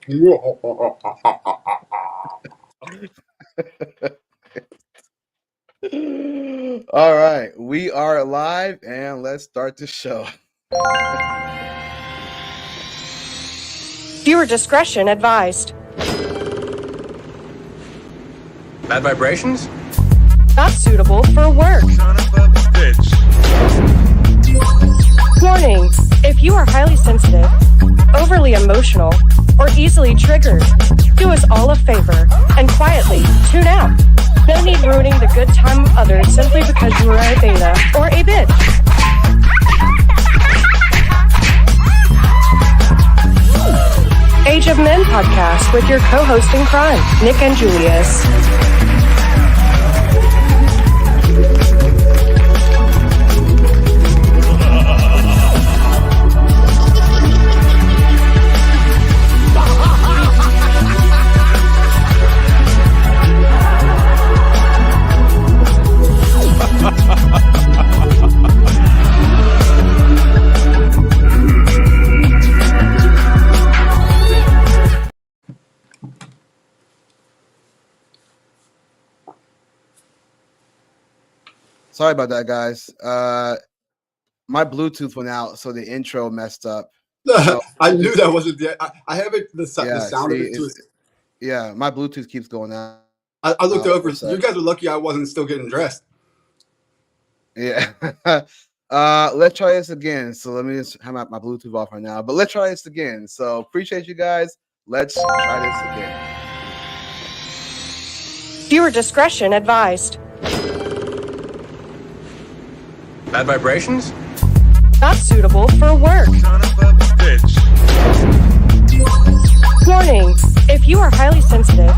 All right, we are live and let's start the show. Viewer discretion advised. Bad vibrations? Not suitable for work. Son of a bitch. Warning, if you are highly sensitive, overly emotional, or easily triggered, do us all a favor and quietly tune out. No need ruining the good time of others simply because you are a beta or a bitch. Age of Men podcast with your co-host in crime, Nick and Julius. Sorry about that, guys. My Bluetooth went out, so the intro messed up. So, I knew that wasn't the. I have it. The sound of it too. Yeah, my Bluetooth keeps going out. I looked over. You guys are lucky I wasn't still getting dressed. Yeah. Let's try this again. So let me just have my Bluetooth off right now. But let's try this again. So appreciate you guys. Let's try this again. Viewer discretion advised. Bad vibrations? Not suitable for work. Son of a bitch. Warning, if you are highly sensitive,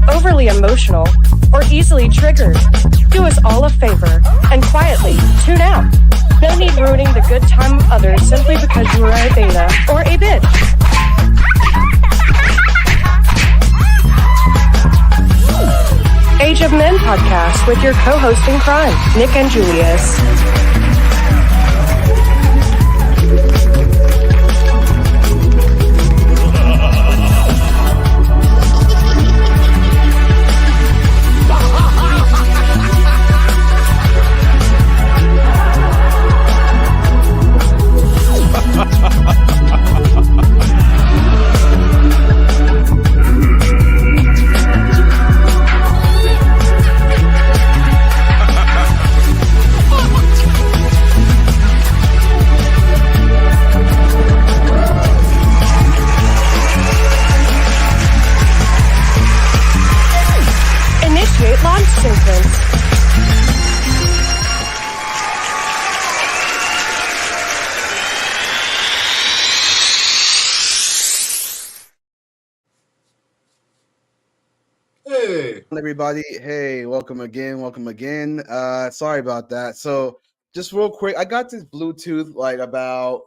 overly emotional, or easily triggered, do us all a favor and quietly tune out. No need ruining the good time of others simply because you are a beta or a bitch. Age of Men podcast with your co-host in crime, Nick and Julius. Initiate launch sequence. Hey, Everybody, hey, welcome again. Sorry about that. So just real quick, I got this Bluetooth like about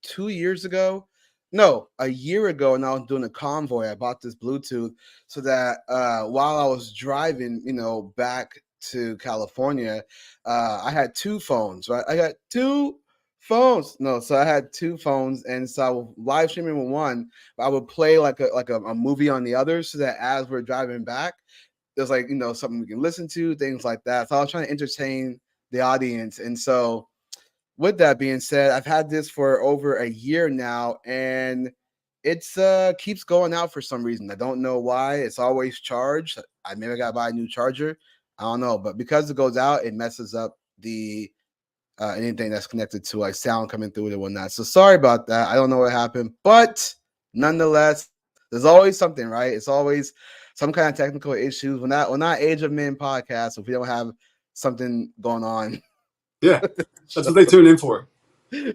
2 years ago. No, a year ago, and I was doing a convoy. I bought this Bluetooth so that while I was driving, back to California, I had two phones, right? I got two phones. No, so I had two phones, and so I was live streaming with one, but I would play like a movie on the other, so that as we're driving back, there's like something we can listen to, things like that. So I was trying to entertain the audience, and so with that being said, I've had this for over a year now, and it's keeps going out for some reason. I don't know why. It's always charged. I maybe gotta buy a new charger. I don't know, but because it goes out, it messes up the anything that's connected to like sound coming through it and whatnot. So sorry about that. I don't know what happened, but nonetheless, there's always something, right? It's always some kind of technical issues. We're not Age of Men podcast if we don't have something going on. yeah, that's what they tune in for.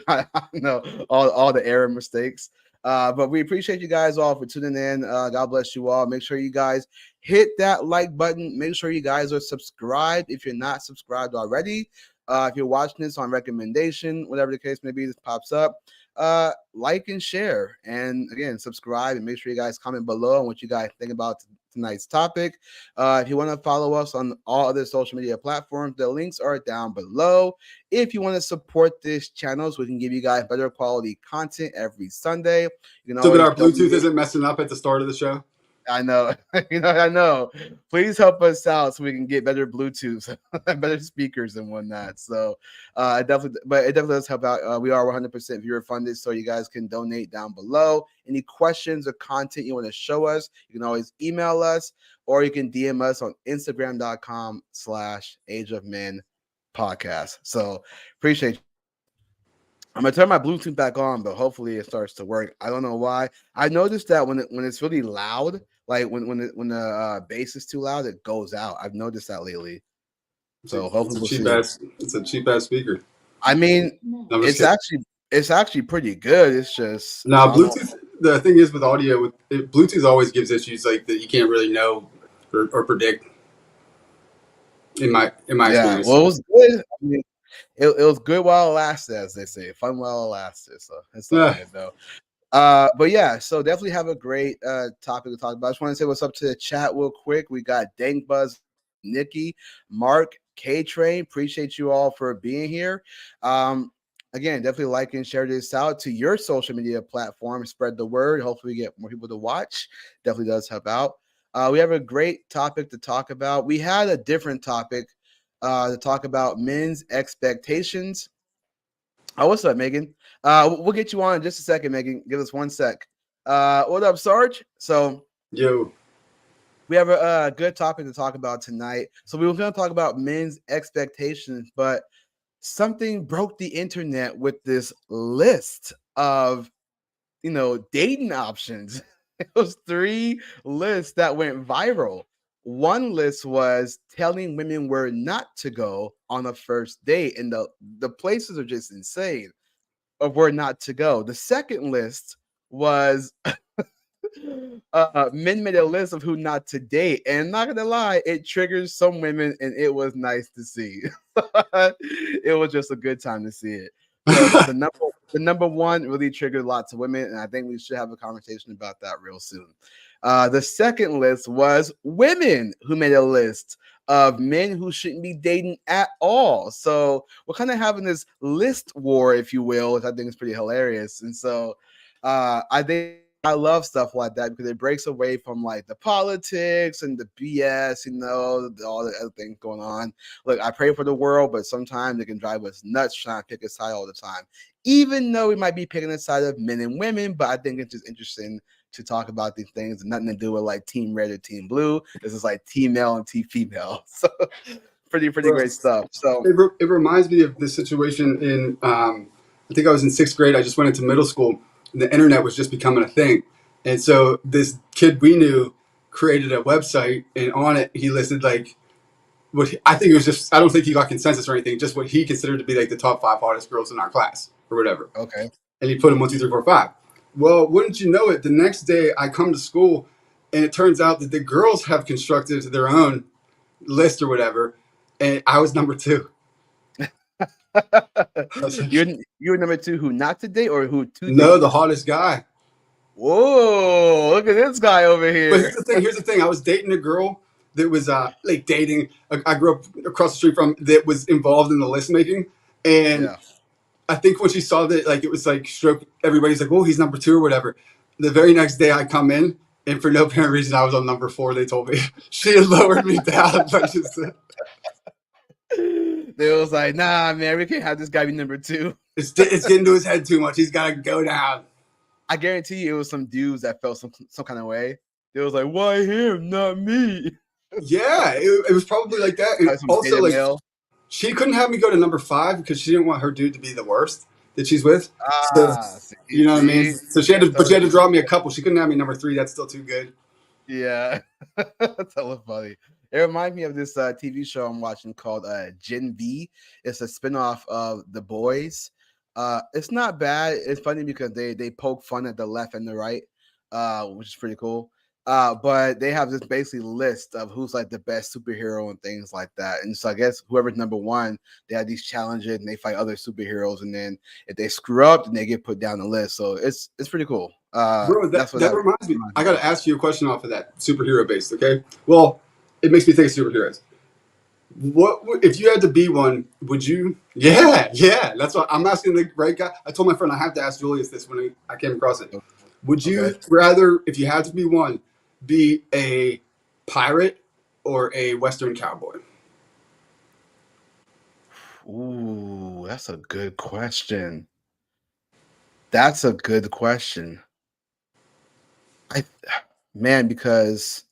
I know all the error mistakes. But we appreciate you guys all for tuning in. God bless you all. Make sure you guys hit that like button. Make sure you guys are subscribed if you're not subscribed already. If you're watching this on recommendation, whatever the case may be, this pops up. like and share. And again, subscribe and make sure you guys comment below on what you guys think about tonight's topic. If you want to follow us on all other social media platforms, the links are down below. If you want to support this channel so we can give you guys better quality content every Sunday, you can So that always our Bluetooth donate. isn't messing up at the start of the show. I know, I know. Please help us out so we can get better Bluetooth, better speakers and whatnot. So, it definitely does help out. We are 100% viewer funded, so you guys can donate down below. Any questions or content you want to show us, you can always email us, or you can DM us on Instagram.com/Age of Men podcast. So, appreciate you. I'm gonna turn my Bluetooth back on, but hopefully it starts to work. I don't know why. I noticed that when it's really loud, like when the bass is too loud, it goes out. I've noticed that lately. So hopefully we'll see. It's a cheap ass speaker. I mean, it's actually pretty good. It's just now Bluetooth. The thing is with audio, Bluetooth always gives issues like that you can't really know or predict. In my experience. Well, it was good. I mean, it was good while it lasted, as they say. Fun while it lasted. So it's all good though. But yeah, so definitely have a great topic to talk about. I just want to say what's up to the chat real quick. We got Dank Buzz, Nikki, Mark, K Train. Appreciate you all for being here. Again, definitely like and share this out to your social media platform. Spread the word. Hopefully, we get more people to watch. Definitely does help out. We have a great topic to talk about. We had a different topic to talk about men's expectations. Oh, what's up, Megan? We'll get you on in just a second, Megan. Give us 1 sec. What up, Sarge? So, we have a good topic to talk about tonight. So we were going to talk about men's expectations, but something broke the internet with this list of, dating options. It was 3 lists that went viral. One list was telling women where not to go on a first date, and the places are just insane of where not to go. The second list was men made a list of who not to date, and not gonna lie, it triggers some women, and it was nice to see. It was just a good time to see it. So the number one really triggered lots of women, and I think we should have a conversation about that real soon. The second list was women who made a list of men who shouldn't be dating at all. So we're kind of having this list war, if you will, which I think is pretty hilarious. And so I think I love stuff like that because it breaks away from like the politics and the BS, all the other things going on. Look, I pray for the world, but sometimes it can drive us nuts trying to pick a side all the time, even though we might be picking a side of men and women. But I think it's just interesting to talk about these things and nothing to do with like team red or team blue. This is like team male and team female. So pretty great stuff. So it reminds me of this situation in I think I was in 6th grade. I just went into middle school. And the internet was just becoming a thing, and so this kid we knew created a website, and on it he listed like I think it was just, I don't think he got consensus or anything, just what he considered to be like the top 5 hottest girls in our class or whatever. Okay. And he put them 1, 2, 3, 4, 5. Well, wouldn't you know it, the next day I come to school and it turns out that the girls have constructed their own list or whatever, and I was number 2. You're number 2 who not to date or who to date? No, the hottest guy. Whoa, look at this guy over here. But here's the thing. I was dating a girl that was like dating. I grew up across the street from, that was involved in the list making. And I think when she saw that, like, it was like stroke, everybody's like, oh, he's number 2 or whatever. The very next day I come in, and for no apparent reason, I was on number 4, they told me. She had lowered me down. They was like, nah, man, we can't have this guy be number 2. It's getting to his head too much. He's got to go down. I guarantee you it was some dudes that felt some kind of way. They was like, why him, not me? Yeah, it was probably like that. And also, like, she couldn't have me go to number 5 because she didn't want her dude to be the worst that she's with. You know what I mean? So she had to draw me a couple. She couldn't have me number 3. That's still too good. Yeah. That's hella funny. It reminds me of this TV show I'm watching called Gen V. It's a spinoff of The Boys. It's not bad. It's funny because they poke fun at the left and the right, which is pretty cool. But they have this basically list of who's like the best superhero and things like that. And so I guess whoever's number one, they have these challenges and they fight other superheroes. And then if they screw up, then they get put down the list. So it's pretty cool. Bro, That's what that reminds me. I got to ask you a question off of that superhero based. Okay. Well, it makes me think of superheroes. If you had to be one? Would you? Yeah, yeah. That's what I'm asking the right guy. I told my friend I have to ask Julius this when I came across it. Would Okay. you rather, if you had to be one, be a pirate or a Western cowboy? Ooh, that's a good question. That's a good question. I man, because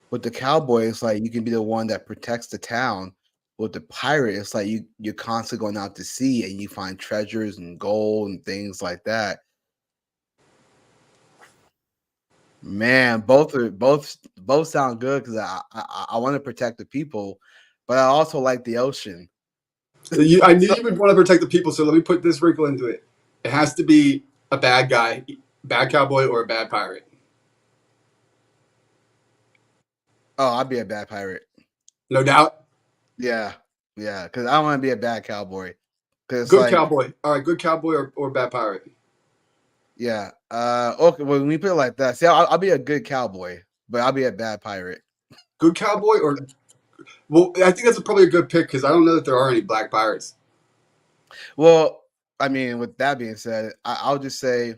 with the cowboy, it's like you can be the one that protects the town. With the pirate, it's like you're constantly going out to sea and you find treasures and gold and things like that. Man, both sound good because I want to protect the people, but I also like the ocean. I knew So, you would want to protect the people, so let me put this wrinkle into it. It has to be a bad guy, bad cowboy, or a bad pirate. oh, I'd be a bad pirate. No doubt. Yeah, yeah, because I want to be a bad cowboy. Because it's Good like, cowboy. All right, good cowboy or bad pirate. yeah, okay. Well, when we put it like that, see, I'll be a good cowboy, but I'll be a bad pirate. Good cowboy or well, I think that's probably a good pick because I don't know that there are any black pirates. Well, I mean, with that being said, I'll just say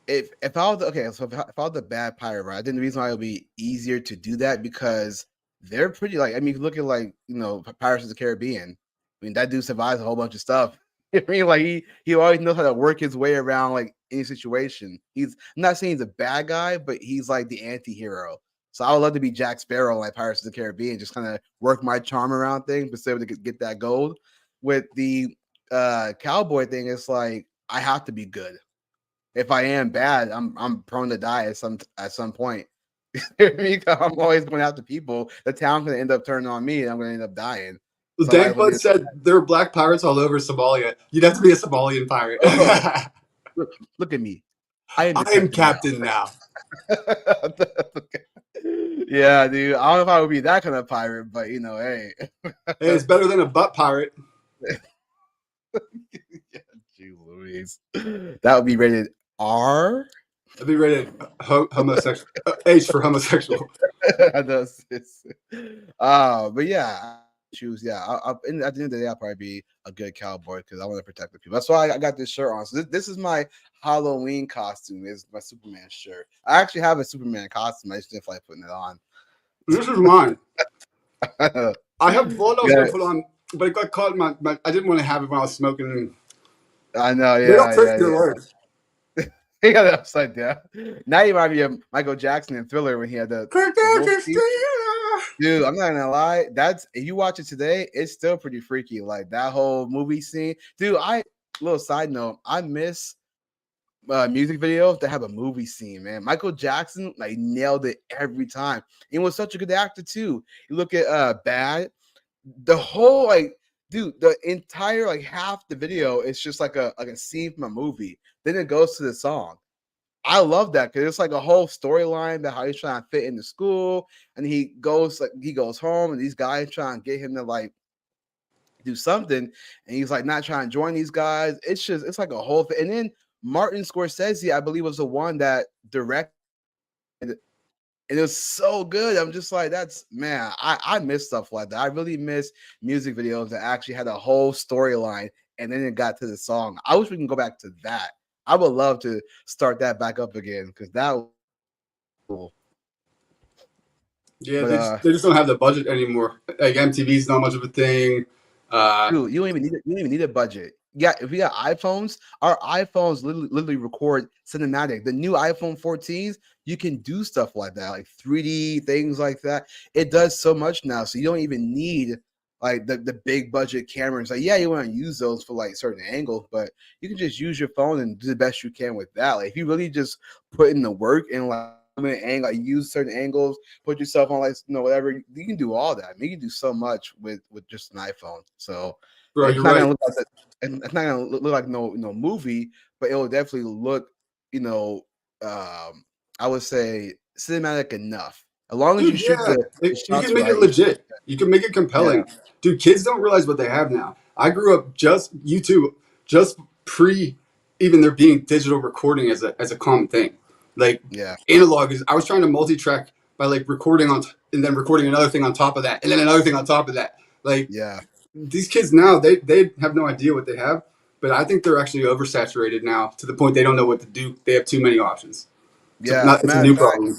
if I was okay, so if I was the bad pirate, right? I think the reason why it would be easier to do that because they're pretty like I mean, if you look at like Pirates of the Caribbean. I mean, that dude survives a whole bunch of stuff. I mean, like he always knows how to work his way around like any situation. I'm not saying he's a bad guy, but he's like the anti-hero. So I would love to be Jack Sparrow like Pirates of the Caribbean, just kind of work my charm around things, but still to get that gold. With the cowboy thing, it's like I have to be good. If I am bad, I'm prone to die at some point. I'm always going after people. The town's gonna end up turning on me, and I'm gonna end up dying. So I might as well Dankbud be. said there are black pirates all over Somalia. You'd have to be a Somalian pirate. Oh, look at me. I am the I am captain captain now. Yeah, dude. I don't know if I would be that kind of pirate, but hey. Hey, it's better than a butt pirate. Yeah, gee Louise. That would be rated R. I'd be rated homosexual. H for homosexual. But yeah, I choose. Yeah, at the end of the day, I'll probably be a good cowboy because I want to protect the people. That's why I got this shirt on. So this is my Halloween costume. Is my Superman shirt. I actually have a Superman costume. I just didn't feel like putting it on. This is mine. I have one I was Yeah, gonna put on, but it got caught in my I didn't want to have it when I was smoking. I know. They don't Yeah, take yeah, your yeah. word. He got it upside down. Now you remind me of Michael Jackson in Thriller when he had the wolf teeth. Dude, I'm not gonna lie. That's if you watch it today, it's still pretty freaky. Like that whole movie scene, dude. Little side note, I miss music videos that have a movie scene. Man, Michael Jackson like nailed it every time. He was such a good actor too. You look at Bad, the whole like, dude, the entire like half the video is just like a scene from a movie. Then it goes to the song. I love that because it's like a whole storyline about how he's trying to fit into school, and he goes home, and these guys trying to get him to like do something, and he's like not trying to join these guys. It's like a whole thing. And then Martin Scorsese, I believe, was the one that directed, and it was so good. I'm just like, that's man, I miss stuff like that. I really miss music videos that actually had a whole storyline, and then it got to the song. I wish we can go back to that. I would love to start that back up again because that was cool. Yeah, But they just don't have the budget anymore. Like MTV's not much of a thing. dude, you don't even need a budget. Yeah, if we got iPhones, our iPhones literally record cinematic. The new iPhone 14s, you can do stuff like that, like 3D things like that. It does so much now, so you don't even need like the big budget cameras. Like, yeah, you want to use those for like certain angles, but you can just use your phone and do the best you can with that. Like, if you really just put in the work and like angle, like use certain angles, put yourself on like whatever, you can do all that. I mean, you can do so much with just an iPhone. So Bro, it's you're not right. gonna look like it's not gonna look like no movie, but it will definitely look, I would say cinematic enough. As long as you Dude, shoot yeah, the you can shots make it right, you should, legit. You can make it yeah, compelling. Dude, kids don't realize what they have now. I grew up just YouTube, just pre even there being digital recording as a common thing. Like yeah, analog is. I was trying to multi-track by like recording and then recording another thing on top of that, and then another thing on top of that. Like yeah, these kids now, they have no idea what they have. But I think they're actually oversaturated now to the point they don't know what to do. They have too many options. yeah. It's a Matter of new fact, problem.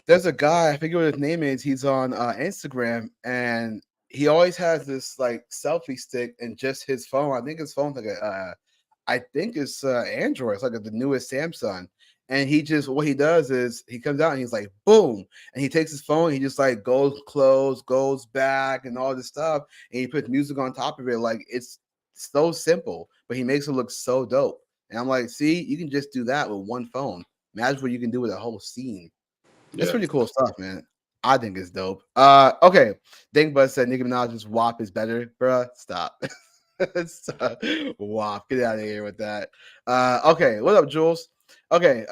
there's a guy, I forget what his name is. He's on Instagram, and he always has this like selfie stick and just his phone. I think his phone's like I think it's Android. It's like the newest Samsung. And he just what he does is he comes out and he's like boom, and he takes his phone. He just like goes close, goes back, and all this stuff, and he puts music on top of it. Like it's so simple, but he makes it look so dope. And I'm like, see, you can just do that with one phone. Imagine what you can do with a whole scene. It's Yeah. pretty cool stuff, man. I think it's dope. Okay. Ding Buzz said Nicki Minaj's WAP is better, bruh. Stop. Stop. WAP. Get out of here with that. Okay. What up, Jules? Okay.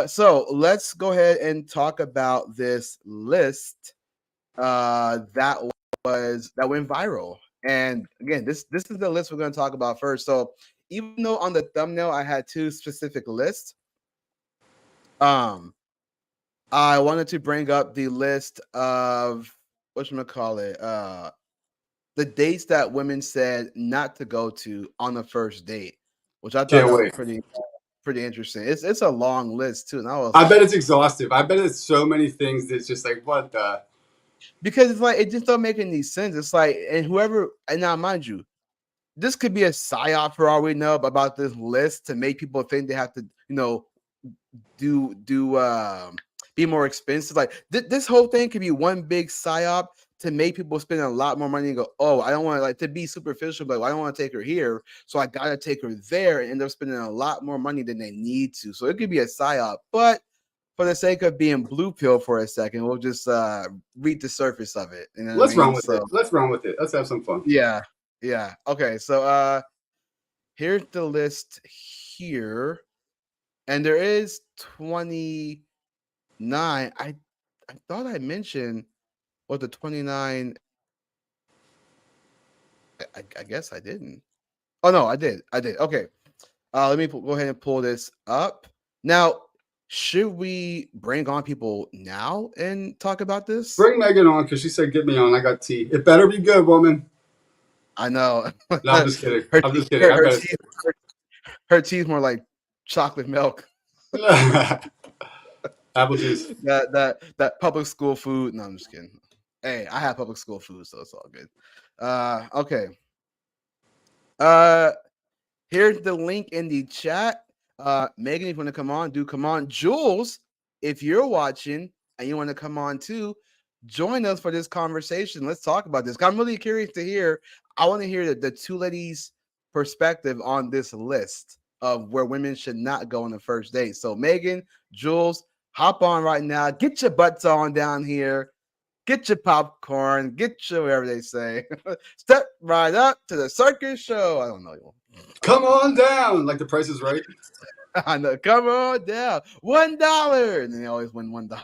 So let's go ahead and talk about this list that went viral. And again, this is the list we're going to talk about first. So even though on the thumbnail I had two specific lists, I wanted to bring up the list of whatchamacallit, the dates that women said not to go to on the first date, which I thought Can't that was wait. pretty interesting. It's a long list too, and I was I bet like, it's exhaustive. I bet it's so many things that's just like, what the? because it's like it just don't make any sense. It's like, and whoever, and now mind you, this could be a psyop for all we know about this list to make people think they have to, do be more expensive. Like this whole thing could be one big psyop to make people spend a lot more money and go, oh, I don't want to like to be superficial, but I don't want to take her here, so I gotta take her there and end up spending a lot more money than they need to. So it could be a psyop, but for the sake of being blue pill for a second, we'll just read the surface of it. You know what I Let's run mean? with So it. Let's run with it. Let's have some fun. yeah, yeah. Okay, so here's the list here, and there is 29. I thought I mentioned what the 29. I guess I didn't. Oh no, I did. I did. Okay. Let me go ahead and pull this up. Now, should we bring on people now and talk about this? Bring Megan on because she said, "Get me on. I got tea. It better be good, woman." I know. No, I'm just kidding. her I'm tea, just kidding. her, I her, bet tea, her, her tea's more like chocolate milk. it's apple juice. That public school food. No, I'm just kidding. Hey, I have public school food, so it's all good. Okay. Here's the link in the chat. Megan, if you want to come on, do come on. Jules, if you're watching and you want to come on too, join us for this conversation. Let's talk about this. I'm really curious to hear. I want to hear the two ladies' perspective on this list of where women should not go on the first date. So, Megan, Jules, hop on right now. Get your butts on down here. Get your popcorn. Get your whatever they say. Step right up to the circus show. I don't know. Come on down, like the Price is Right. I know. Come on down. $1. And they always win $1.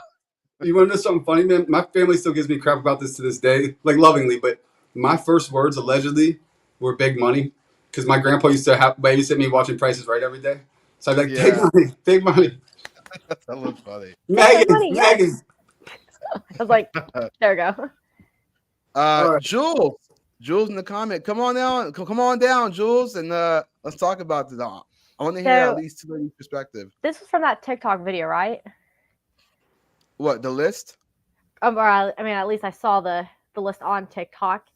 You want to know something funny, man? My family still gives me crap about this to this day, like lovingly. But my first words allegedly were "big money" because my grandpa used to babysit me watching Prices Right every day. So I'd be like, "Big Yeah, money, big money." that was funny. Megan, money, yes. Megan. I was like, there we go. All right. Jules in the comment. Come on down. Come on down, Jules, and let's talk about this. I want to hear at So- least two ladies' perspective. This was from that TikTok video, right? What, the list? Or I mean, at least I saw the list on TikTok.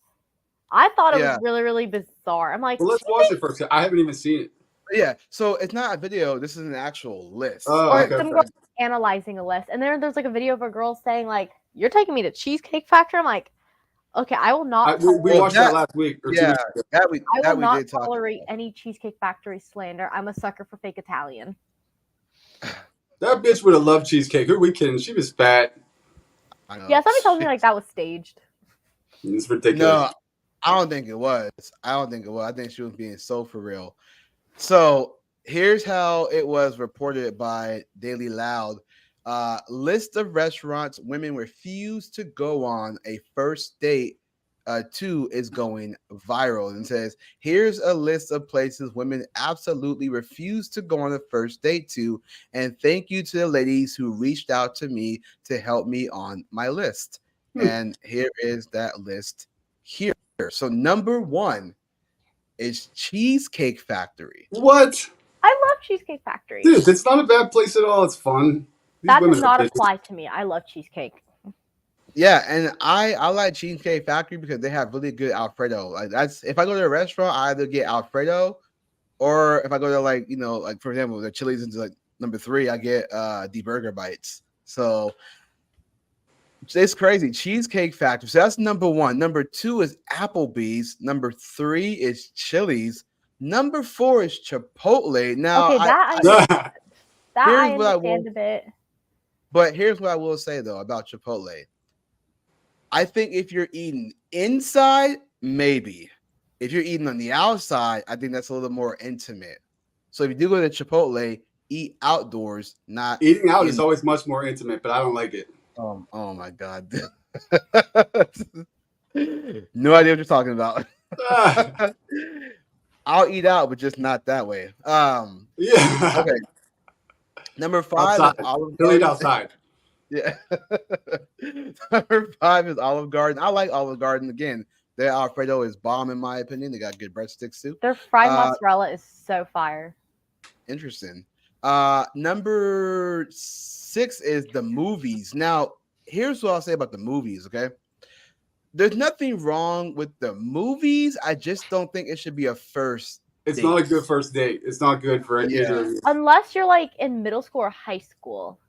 I thought it Yeah. was really, really bizarre. I'm like, Well, let's watch it first. I haven't even seen it. Yeah. So it's not a video. This is an actual list. Oh, or okay. some girl analyzing a list, and there's like a video of a girl saying like, "You're taking me to Cheesecake Factory." I'm like, okay, I will not. We watched that last week. Or 2 Yeah, weeks ago. that we I will not did talk tolerate about. any Cheesecake Factory slander. I'm a sucker for fake Italian. That bitch would have loved cheesecake. Who are we kidding? She was fat. I know. Yeah, somebody told me like that was staged. It's ridiculous. No, I don't think it was. I think she was being so for real. So here's how it was reported by Daily Loud. List of restaurants women refuse to go on a first date to is going viral, and says, here's a list of places women absolutely refuse to go on a first date to, and thank you to the ladies who reached out to me to help me on my list. And here is that list here. So number one is Cheesecake Factory. What? I love Cheesecake Factory. Dude, it's not a bad place at all. It's fun. These That women does are not bitches. apply to me. I love cheesecake. Yeah, and I like Cheesecake Factory because they have really good Alfredo. Like that's if I go to a restaurant, I either get Alfredo, or if I go to like like for example, the Chili's into like number 3, I get the burger bites. So it's crazy. Cheesecake Factory. So that's number 1. Number 2 is Applebee's. Number 3 is Chili's. Number 4 is Chipotle. Now Okay, that I here's what I understand a bit. But here's what I will say though about Chipotle. I think if you're eating inside, maybe. If you're eating on the outside, I think that's a little more intimate. So if you do go to Chipotle, eat outdoors, not Eating out is always much more intimate, but I don't like it. Oh my god. No idea what you're talking about. I'll eat out, but just not that way. Yeah. Okay. Number 5 outside. is Olive He'll eat Garden. outside. Yeah. Number 5 is Olive Garden. I like Olive Garden. Again, their Alfredo is bomb in my opinion. They got good breadsticks too. Their fried mozzarella is so fire. Interesting. Number 6 is the movies. Now, here's what I'll say about the movies, okay? There's nothing wrong with the movies. I just don't think it should be a first It's date. not a good first date. It's not good for either of you. Unless you're like in middle school or high school.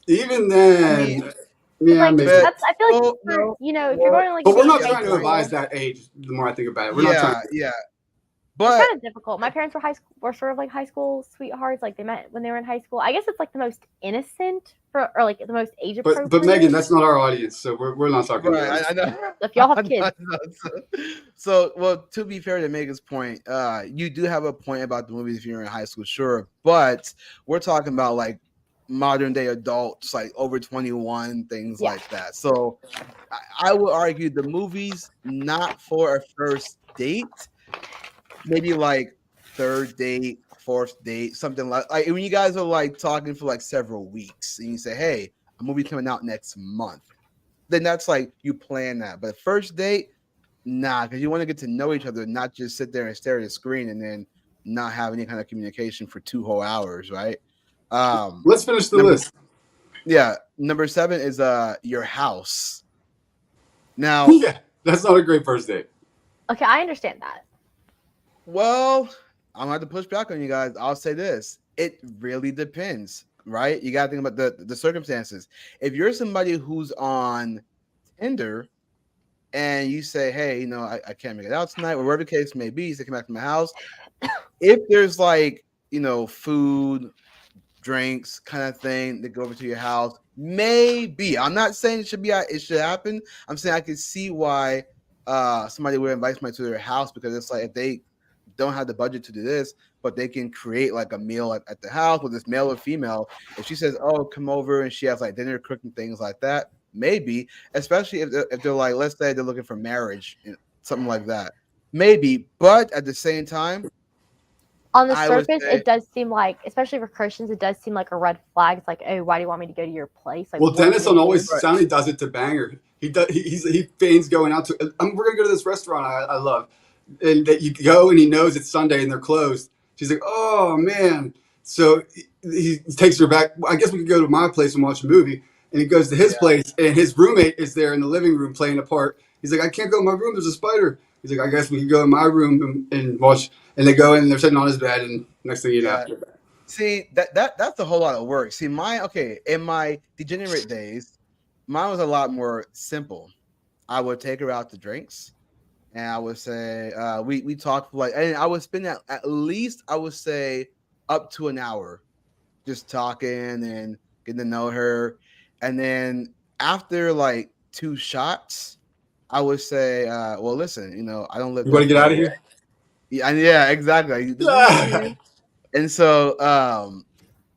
Even then, yeah, Like, maybe. that's, I feel like Oh, for, no. if you're going to like But we're date not night trying to school, advise that age. The more I think about it, we're Yeah, not trying. yeah. it's But kind of difficult. My parents were sort of like high school sweethearts. Like they met when they were in high school. I guess it's like the most innocent or like the most age appropriate. But Megan, that's not our audience, so we're not talking. right, about I know. If y'all have kids. So, well, to be fair to Megan's point, you do have a point about the movies if you're in high school, sure. But we're talking about like modern day adults, like over 21, things like that. So I would argue the movies not for a first date, maybe like third date, fourth date, something like when you guys are like talking for like several weeks and you say, hey, a movie coming out next month, then that's like you plan that. But first date, nah, because you want to get to know each other, not just sit there and stare at a screen and then not have any kind of communication for 2 whole hours, right? Let's finish the list. Yeah, number 7 is your house. Now, Yeah, that's not a great first date. Okay, I understand that. well, I'm gonna have to push back on you guys. I'll say this: it really depends, right? You gotta think about the circumstances. If you're somebody who's on Tinder and you say, hey, I can't make it out tonight, or whatever the case may be, you say come back to my house. If there's like, food, drinks kind of thing that go over to your house, maybe. I'm not saying it should happen. I'm saying I can see why somebody would invite somebody to their house, because it's like if they don't have the budget to do this, but they can create like a meal at the house with this male or female. If she says, oh, come over, and she has like dinner cooking, things like that, maybe, especially if they're like, let's say they're looking for marriage, something like that, maybe. But at the same time, on the I would surface, say- it does seem like, especially for Christians, it does seem like a red flag. It's like, oh, why do you want me to go to your place? Like, Well, what Dennis do on you Always do? Sunny does it to Banger. He feigns going out to. We're gonna go to this restaurant I love, and that you go and he knows it's Sunday and they're closed. She's like, oh man. So he takes her back. I guess we could go to my place and watch a movie. And he goes to his place, and his roommate is there in the living room playing a part. He's like, I can't go in my room. There's a spider. He's like, I guess we can go in my room and watch. And they go in and they're sitting on his bed, and next thing you know. Yeah. See, that's a whole lot of work. See, in my degenerate days, mine was a lot more simple. I would take her out to drinks, and I would say we talked for like, and I would spend at least, I would say, up to an hour just talking and getting to know her. And then after like 2 shots, I would say, well, listen, I don't live. You want to get out of here? Yeah, exactly. And so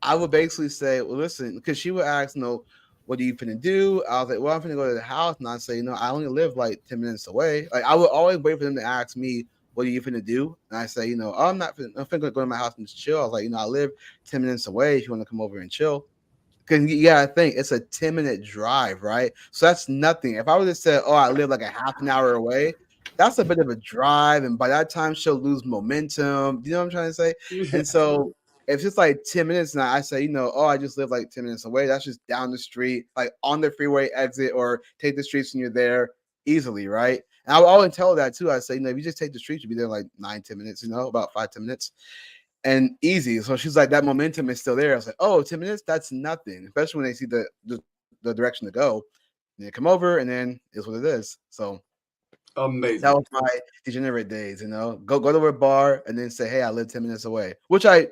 I would basically say, well, listen, because she would ask, what are you finna do? I was like, well, I'm finna go to the house, and I say, I only live like 10 minutes away. Like I would always wait for them to ask me, what are you finna do? And I say, oh, I'm finna go to my house and just chill. I was like, I live 10 minutes away. If you want to come over and chill. Because you gotta think it's a 10-minute drive, right? So that's nothing. If I would have said, "Oh, I live like a half an hour away," that's a bit of a drive, and by that time she'll lose momentum. Do you know what I'm trying to say? Yeah. And so if it's like 10 minutes now, I say, "Oh, I just live like 10 minutes away." That's just down the street, like on the freeway exit, or take the streets and you're there easily, right? And I would always tell her that too. I say, if you just take the streets, you'll be there in like 9, 10 minutes. About 5, 10 minutes and easy. So she's like, that momentum is still there. I was like, oh, 10 minutes, that's nothing, especially when they see the direction to go. And they come over, and then it's what it is. So that Amazing. was my degenerate days. Go to a bar and then say, hey, I live 10 minutes away, which I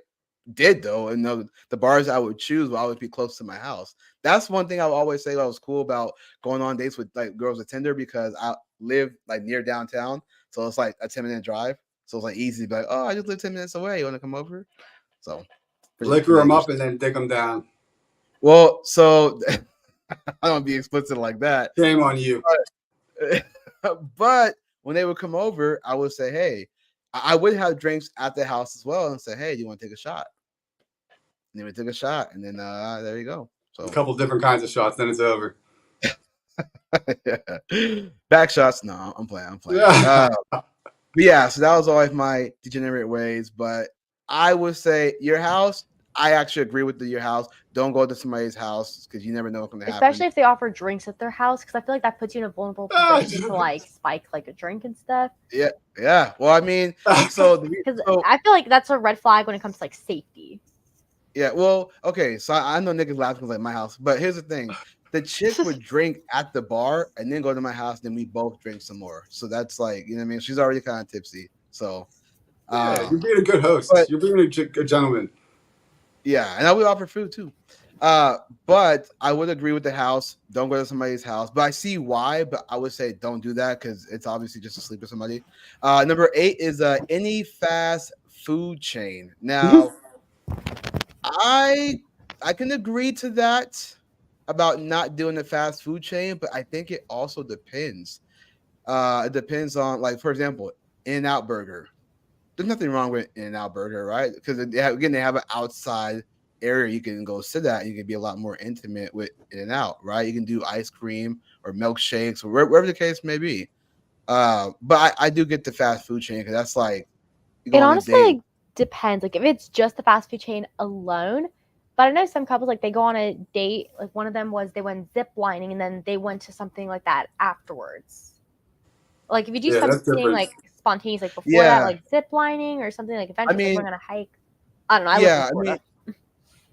did though. And the bars I would choose will always be close to my house. That's one thing I would always say that was cool about going on dates with like girls with Tinder, because I live like near downtown, so it's like a 10-minute drive. So it's like easy to be like, oh, I just live 10 minutes away. You want to come over? So Liquor pretty them up interesting. and then dig them down. Well, so I don't be explicit like that. Shame on you. But when they would come over, I would say, hey, I would have drinks at the house as well, and say, hey, do you want to take a shot? And then we took a shot, and then there you go. A So couple different kinds of shots, then it's over. back shots. No, I'm playing. Yeah. But yeah, so that was always my degenerate ways. But I would say your house. I actually agree with your house. Don't go to somebody's house because you never know what's going to happen. Especially if they offer drinks at their house, because I feel like that puts you in a vulnerable position to like spike like a drink and stuff. Yeah. Well, I mean, Because I feel like that's a red flag when it comes to like safety. Yeah, well, okay, so I know niggas laughing like my house, but here's the thing: the chick would drink at the bar and then go to my house, then we both drink some more. So that's like, you know what I mean? She's already kind of tipsy, so Yeah, you're being a good host. but You're being a gentleman. yeah, and I would offer food too. But I would agree with the house. Don't go to somebody's house. But I see why. But I would say don't do that because it's obviously just to sleep with somebody. Number 8 is any fast food chain. Now, I can agree to that about not doing the fast food chain, but I think it also depends. It depends on, like, for example, In-N-Out Burger. There's nothing wrong with In-N-Out Burger, right? Because again, they have an outside area you can go sit at, and you can be a lot more intimate with In-N-Out, right? You can do ice cream or milkshakes or wherever the case may be. But I do get the fast food chain because that's like you go It on a honestly date. like depends. Like if it's just the fast food chain alone, but I know some couples like they go on a date. Like one of them was they went zip lining and then they went to something like that afterwards. Like if you do Yeah, that's something different. like spontaneous, like before that, Yeah, like zip lining or something like I adventurous, like we're mean, gonna hike. I don't know. I live in yeah, I mean,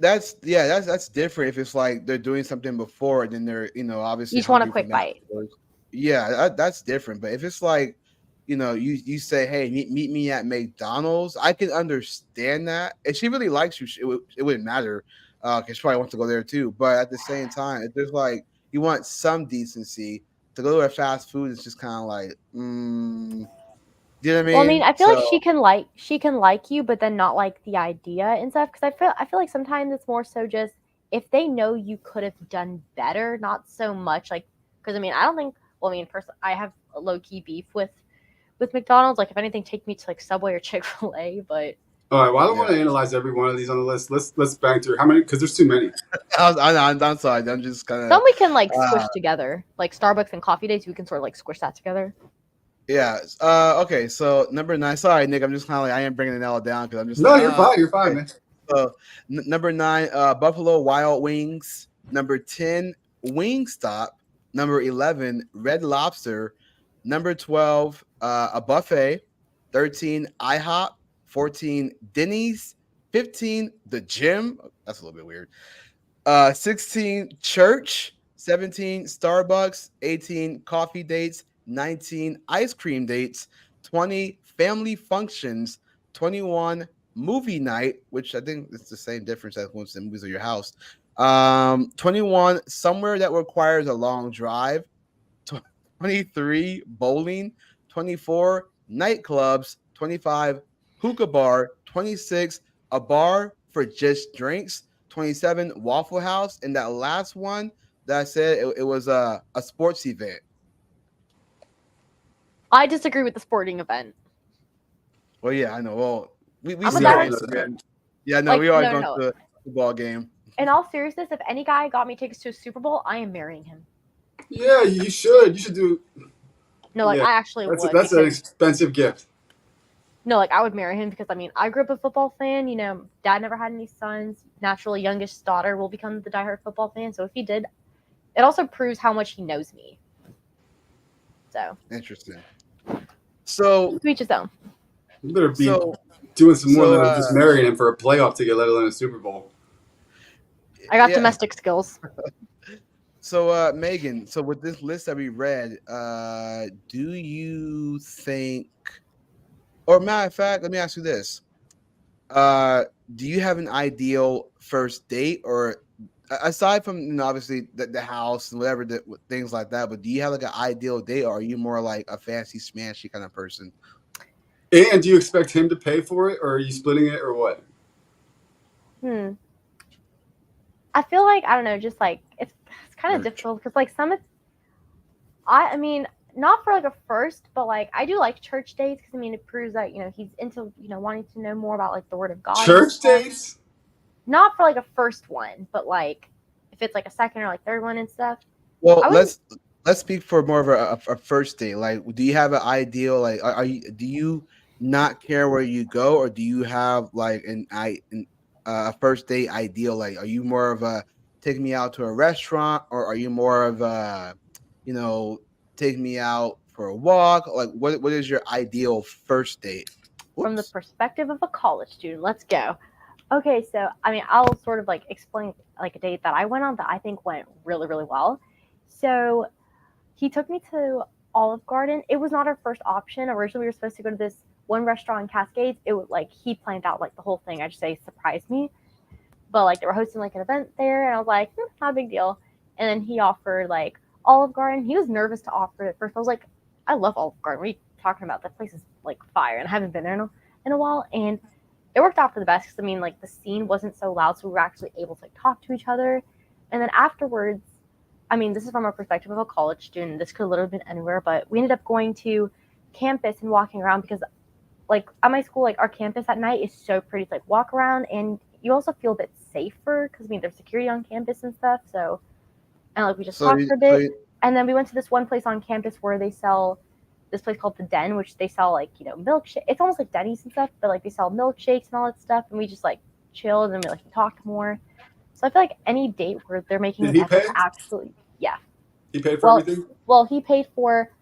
Florida. that's different if it's like they're doing something before and then they're You obviously just want a hungry quick from bite. afterwards. Yeah, that's different. But if it's like you say, hey, meet me at McDonald's, I can understand that. If she really likes you, it wouldn't matter because she probably wants to go there too. But at the same time, if there's like you want some decency, to go to a fast food is just kind of like, do you know what I Well, I mean, mean? I feel like So she can like you, but then not like the idea and stuff. Because I feel like sometimes it's more so just if they know you could have done better, not so much like because I mean I don't think. Well, I mean, I have a low key beef with McDonald's. Like if anything, take me to like Subway or Chick-fil-A. But All right. Well, I don't yeah. want to analyze every one of these on the list. Let's bang through how many because there's too many. I'm sorry. I'm just kind some of we can like squish together, like Starbucks and coffee dates. We can sort of like squish that together. yeah. Okay. So number 9. Sorry, Nick. I'm just kind of like I am bringing it all down because I'm just No, like you're fine. You're fine, okay. man. So number 9, Buffalo Wild Wings. Number 10, Wingstop. Number 11, Red Lobster. Number 12, a buffet. 13, IHOP. 14, Denny's. 15, the gym. That's a little bit weird. 16, church. 17, Starbucks. 18, coffee dates. 19, ice cream dates. 20, family functions. 21, movie night, which I think it's the same difference as once the movies at your house. 21, somewhere that requires a long drive. 23, bowling. 24, nightclubs. 25, hookah bar. 26, a bar for just drinks. 27 Waffle House, and that last one that I said it was a sports event. I disagree with the sporting event. Well, yeah, I know. Well, we I'm a We see how all you diehard. know look at that. it. Yeah, no, Like, we always no, going no. to the ball game. In all seriousness, if any guy got me tickets to a Super Bowl, I am marrying him. Yeah, you should. You should do. No, like Yeah, I actually would that's an because expensive gift. no, like I would marry him because I mean I grew up a football fan. Dad never had any sons. Naturally, youngest daughter will become the diehard football fan. So if he did, it also proves how much he knows me. So Interesting. So, to each his own. You better be so, doing some more so, than just marrying him for a playoff ticket, let alone a Super Bowl. I got yeah. domestic skills. So, Megan, so with this list that we read, do you think, or matter of fact, let me ask you this. Do you have an ideal first date, or aside from obviously the house and whatever things like that, but do you have like an ideal date, or are you more like a fancy smashy kind of person? And do you expect him to pay for it, or are you splitting it, or what? I feel like I don't know, just like it's kind of Merch. difficult because like I mean not for like a first, but like I do like church dates because I mean it proves that he's into wanting to know more about like the Word of God. and Church stuff. dates? Not for like a first one, but like if it's like a second or like third one and stuff. Well, I wouldn't- let's speak for more of a first date. Like, do you have an ideal? Like, are you do you not care where you go, or do you have like a first date ideal? Like, are you more of a take me out to a restaurant, or are you more of a take me out for a walk? Like, what is your ideal first date? From the Whoops. perspective of a college student, let's go. Okay, so I mean, I'll sort of like explain like a date that I went on that I think went really, really well. So he took me to Olive Garden. It was not our first option. Originally, we were supposed to go to this one restaurant in Cascades. It was like he planned out like the whole thing. I just say surprised me, but like they were hosting like an event there, and I was like, not a big deal. And then he offered like Olive Garden. He was nervous to offer it at first. I was like, I love Olive Garden. What are you talking about? That place is like fire, and I haven't been there in a while. And it worked out for the best because I mean, like the scene wasn't so loud, so we were actually able to like, talk to each other. And then afterwards, I mean, this is from our perspective of a college student. This could have literally been anywhere, but we ended up going to campus and walking around because, like, at my school, like our campus at night is so pretty to like walk around, and you also feel a bit safer because I mean, there's security on campus and stuff. So, and like we just talked for a bit, and then we went to this one place on campus where they sell this place called the Den, which they sell like milkshake. It's almost like Denny's and stuff, but like they sell milkshakes and all that stuff. And we just like chilled and we like talked more. So I feel like any date where they're making Did an he effort pay? to actually, yeah. He paid for everything? Well, he paid for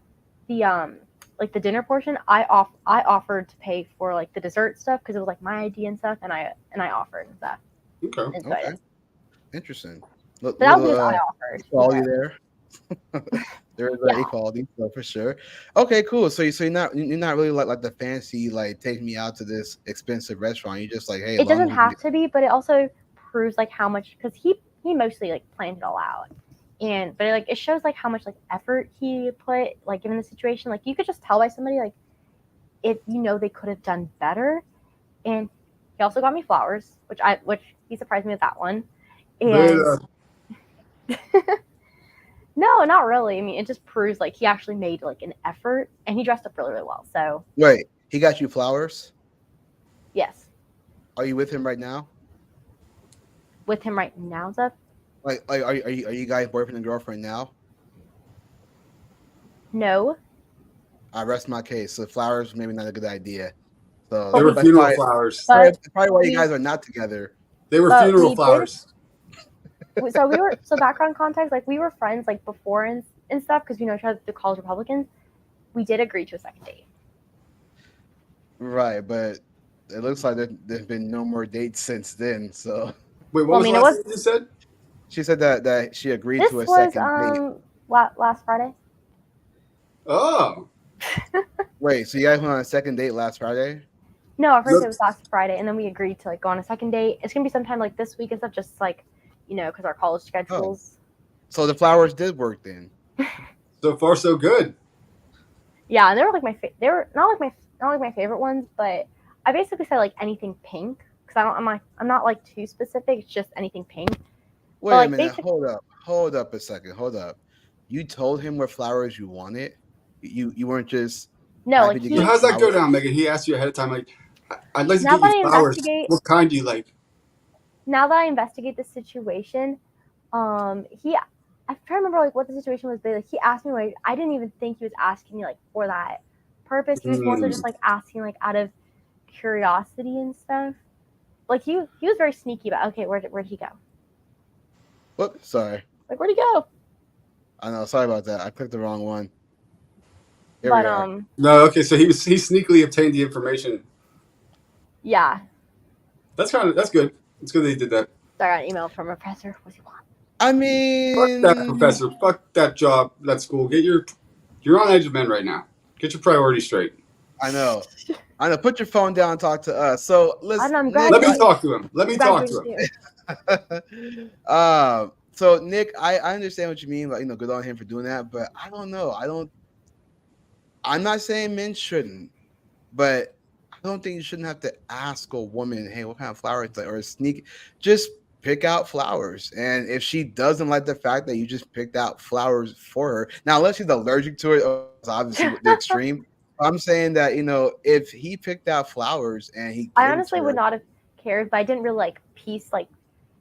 the like the dinner portion. I offered to pay for like the dessert stuff because it was like my idea and stuff, and I offered and stuff. Okay. And so I Okay. did. Interesting. So that was I offered. Equality Yeah. there. There is Yeah. equality, so for sure. Okay, cool. So you're not really like the fancy like take me out to this expensive restaurant. You're just like, hey, It doesn't have to be, but it also proves like how much because he mostly like planned it all out, but it shows like how much like effort he put like given the situation. Like you could just tell by somebody like if they could have done better. And he also got me flowers, which he surprised me with that one. And no, not really. I mean, it just proves like he actually made like an effort, and he dressed up really, really well. So wait, he got you flowers? yes, Are you with him right now? with him right now, Zeph? Like are you guys boyfriend and girlfriend now? No. I rest my case. So flowers maybe not a good idea. So They were that's funeral probably, flowers. But probably why you we- guys are not together. They were but funeral we did- flowers. So background context, like we were friends like before and stuff because we know each other through college Republicans. We did agree to a second date. Right, but it looks like there's been no more dates since then. So Wait, what Well, I was mean, the it last was- thing you said? she said that she agreed This to a was second date. last Friday. Oh. Wait, so you guys went on a second date last Friday? No, our first Look- date was last Friday, and then we agreed to like go on a second date. It's gonna be sometime like this week and stuff, just like because our college schedules. So the flowers did work then. So far, so good. Yeah, and they were like they were not like my favorite ones, but I basically said like anything pink because because I'm not like too specific. It's just anything pink. Wait But a like minute. basically, Hold up a second. Hold up. You told him what flowers you wanted. You weren't just no, happy like to So get he. how's that go flowers. down, Megan? He asked you ahead of time, like, I'd like to Now get that you I flowers. investigate, What kind do you like? the situation, he. I'm trying to remember like what the situation was, but like he asked me like I didn't even think he was asking me like for that purpose. He was more so Hmm. just like asking like out of curiosity and stuff. Like he was very sneaky about okay, where'd he go? Whoop, sorry. Like where'd he go? I know. Sorry about that. I clicked the wrong one. Here we But are. No, okay, so he sneakily obtained the information. yeah. That's good. It's good that he did that. So I got an email from a professor. What's he want? I Fuck that mean, professor. Fuck that job. That school. You're on edge of men right now. Get your priorities straight. I know. I know. Put your phone down and talk to us. So I let's know I'm Nick. Let me graduating. talk to him. Let me talk to Graduating him. too. So Nick, I understand what you mean, like good on him for doing that, but I don't know. I'm not saying men shouldn't, but I don't think you shouldn't have to ask a woman, hey, what kind of flowers or sneak just pick out flowers. And if she doesn't like the fact that you just picked out flowers for her, now unless she's allergic to it, it's obviously the extreme. I'm saying that, if he picked out flowers and he I gave it to honestly would her, not have cared, but I didn't really like piece like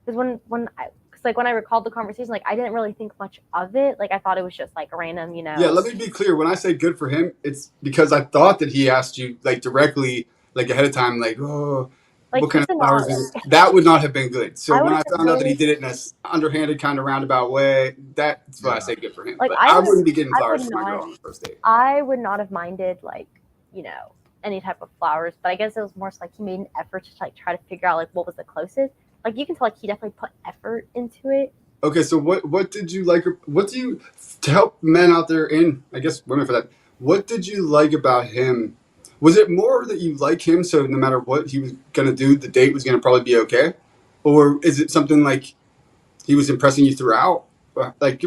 because when I recalled the conversation, like I didn't really think much of it. Like I thought it was just like random, Yeah, let me be clear. When I say good for him, it's because I thought that he asked you like directly, like ahead of time, like, oh, like what kind keep of in flowers mind. is it? That would not have been good. So I would when have I found out that he preferred did it in a underhanded kind of roundabout way, that's why I say good for him. like But I wouldn't be getting I flowers would for my girl not on the first date. I would not have minded like any type of flowers, but I guess it was more so like he made an effort to like try to figure out like what was the closest. Like you can tell like he definitely put effort into it. Okay, so what did you like? What do you to help men out there, and I guess women for that? What did you like about him? Was it more that you like him, so no matter what he was gonna do, the date was gonna probably be okay, or is it something like he was impressing you throughout? Like,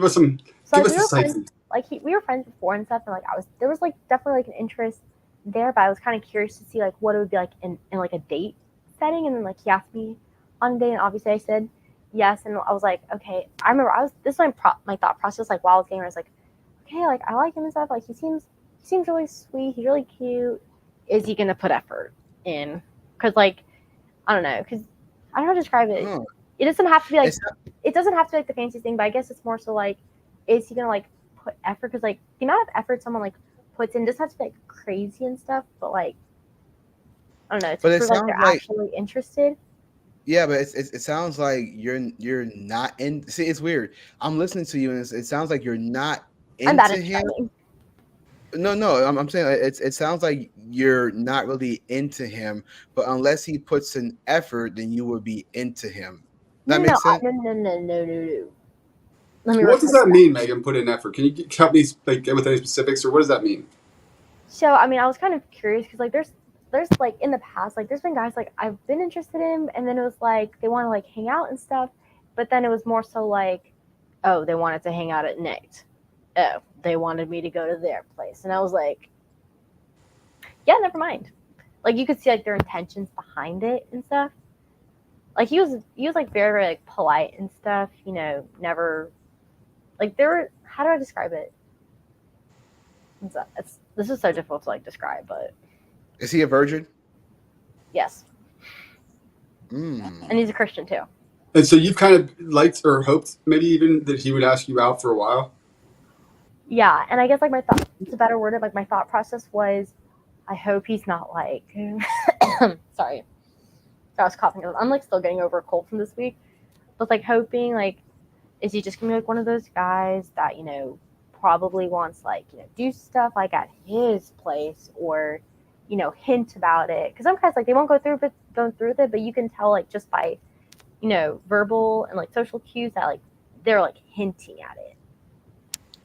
So give like us we the were friends, psyche. we were friends before and stuff, and like there was like definitely like an interest there, but I was kind of curious to see like what it would be like in like a date setting, and then like he asked me on a date, and obviously I said yes, and I was like, okay. I remember this is my thought process like while I was getting, I was like, okay, like I like him and stuff, like he seems really sweet, he's really cute. Is he gonna put effort in? Because like I don't know, because I don't know how to describe it. huh, It doesn't have to be like it's it doesn't have to be like the fancy thing, but I guess it's more so like, is he gonna like put effort? Because like the amount of effort someone like puts in doesn't have to be like crazy and stuff, but like I don't know, to but it prove like sounds they're like actually interested. yeah, but it sounds like you're not in. See, it's weird. I'm listening to you, and it sounds like you're not I'm bad into at him. describing. No, I'm saying it sounds like you're not really into him, but unless he puts an effort, then you would be into him. No, That no, no, makes sense. no. Let me What does rephrase that that. mean, Megan? Put in effort. Can you help me like get with any specifics, or what does that mean? So I mean, I was kind of curious because like there's like in the past like there's been guys like I've been interested in, and then it was like they want to like hang out and stuff, but then it was more so like, oh, they wanted to hang out at night. Oh, they wanted me to go to their place, and I was like, yeah, never mind. Like you could see like their intentions behind it and stuff. Like he was like very, very like polite and stuff. Never like there were. How do I describe it? This is so difficult to like describe, but Is he a virgin? yes, Mm. and he's a Christian too. And so you've kind of liked or hoped maybe even that he would ask you out for a while. Yeah, and I guess like my thought, it's a better word. Like my thought process was, I hope he's not like, sorry, I was coughing. I'm like still getting over a cold from this week, but like hoping like, is he just gonna be like one of those guys that probably wants like do stuff like at his place or hint about it? Because some guys like they won't go through with it, but you can tell like just by verbal and like social cues that like they're like hinting at it.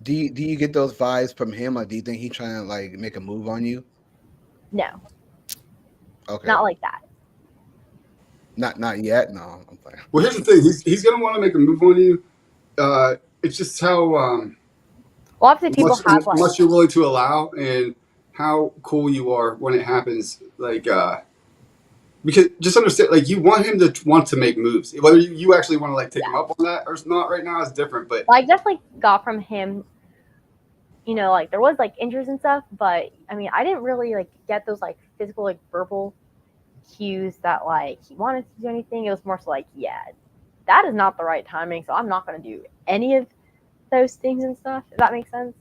Do you get those vibes from him? Like, do you think he's trying to like make a move on you? No, Okay, not like that. not yet. No, I'm playing. Well, here's the thing. He's gonna want to make a move on you. It's just how Well, obviously people have like much you're willing to allow and how cool you are when it happens. Like because just understand, like, you want him to want to make moves. Whether you actually want to like take him Yeah. up on that or not right now is different. But Well, I definitely got from him, like there was like injuries and stuff, but I mean, I didn't really like get those like physical, like verbal cues that like he wanted to do anything. It was more so like, yeah, that is not the right timing, so I'm not going to do any of those things and stuff. If that makes sense.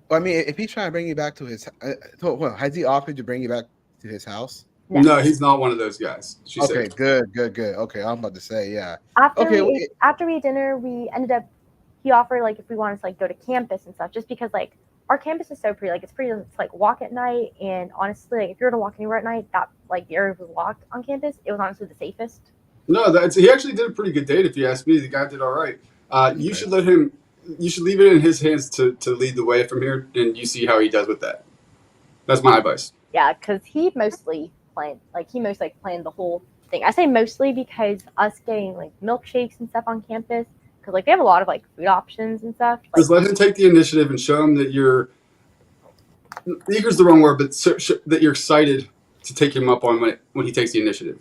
Well, I mean, if he's trying to bring you back to his, well, has he offered to bring you back to his house? No. no, he's not one of those guys. She said. Okay, good, good, good. Okay, I'm about to say, yeah. After Okay, well, we ate dinner, we ended up. He offered like if we wanted to like go to campus and stuff, just because like our campus is so pretty. Like it's pretty to like walk at night, and honestly, like if you were to walk anywhere at night, that like the area was locked on campus. It was honestly the safest. No, he actually did a pretty good date. If you ask me, the guy did all right. You okay. should let him. You should leave it in his hands to lead the way from here, and you see how he does with that. That's my advice. Yeah, because he mostly planned the whole thing. I say mostly because us getting like milkshakes and stuff on campus, because like they have a lot of like food options and stuff. Like, Just let him take the initiative and show him that you're. Eager's the wrong word, but that you're excited to take him up on when he takes the initiative.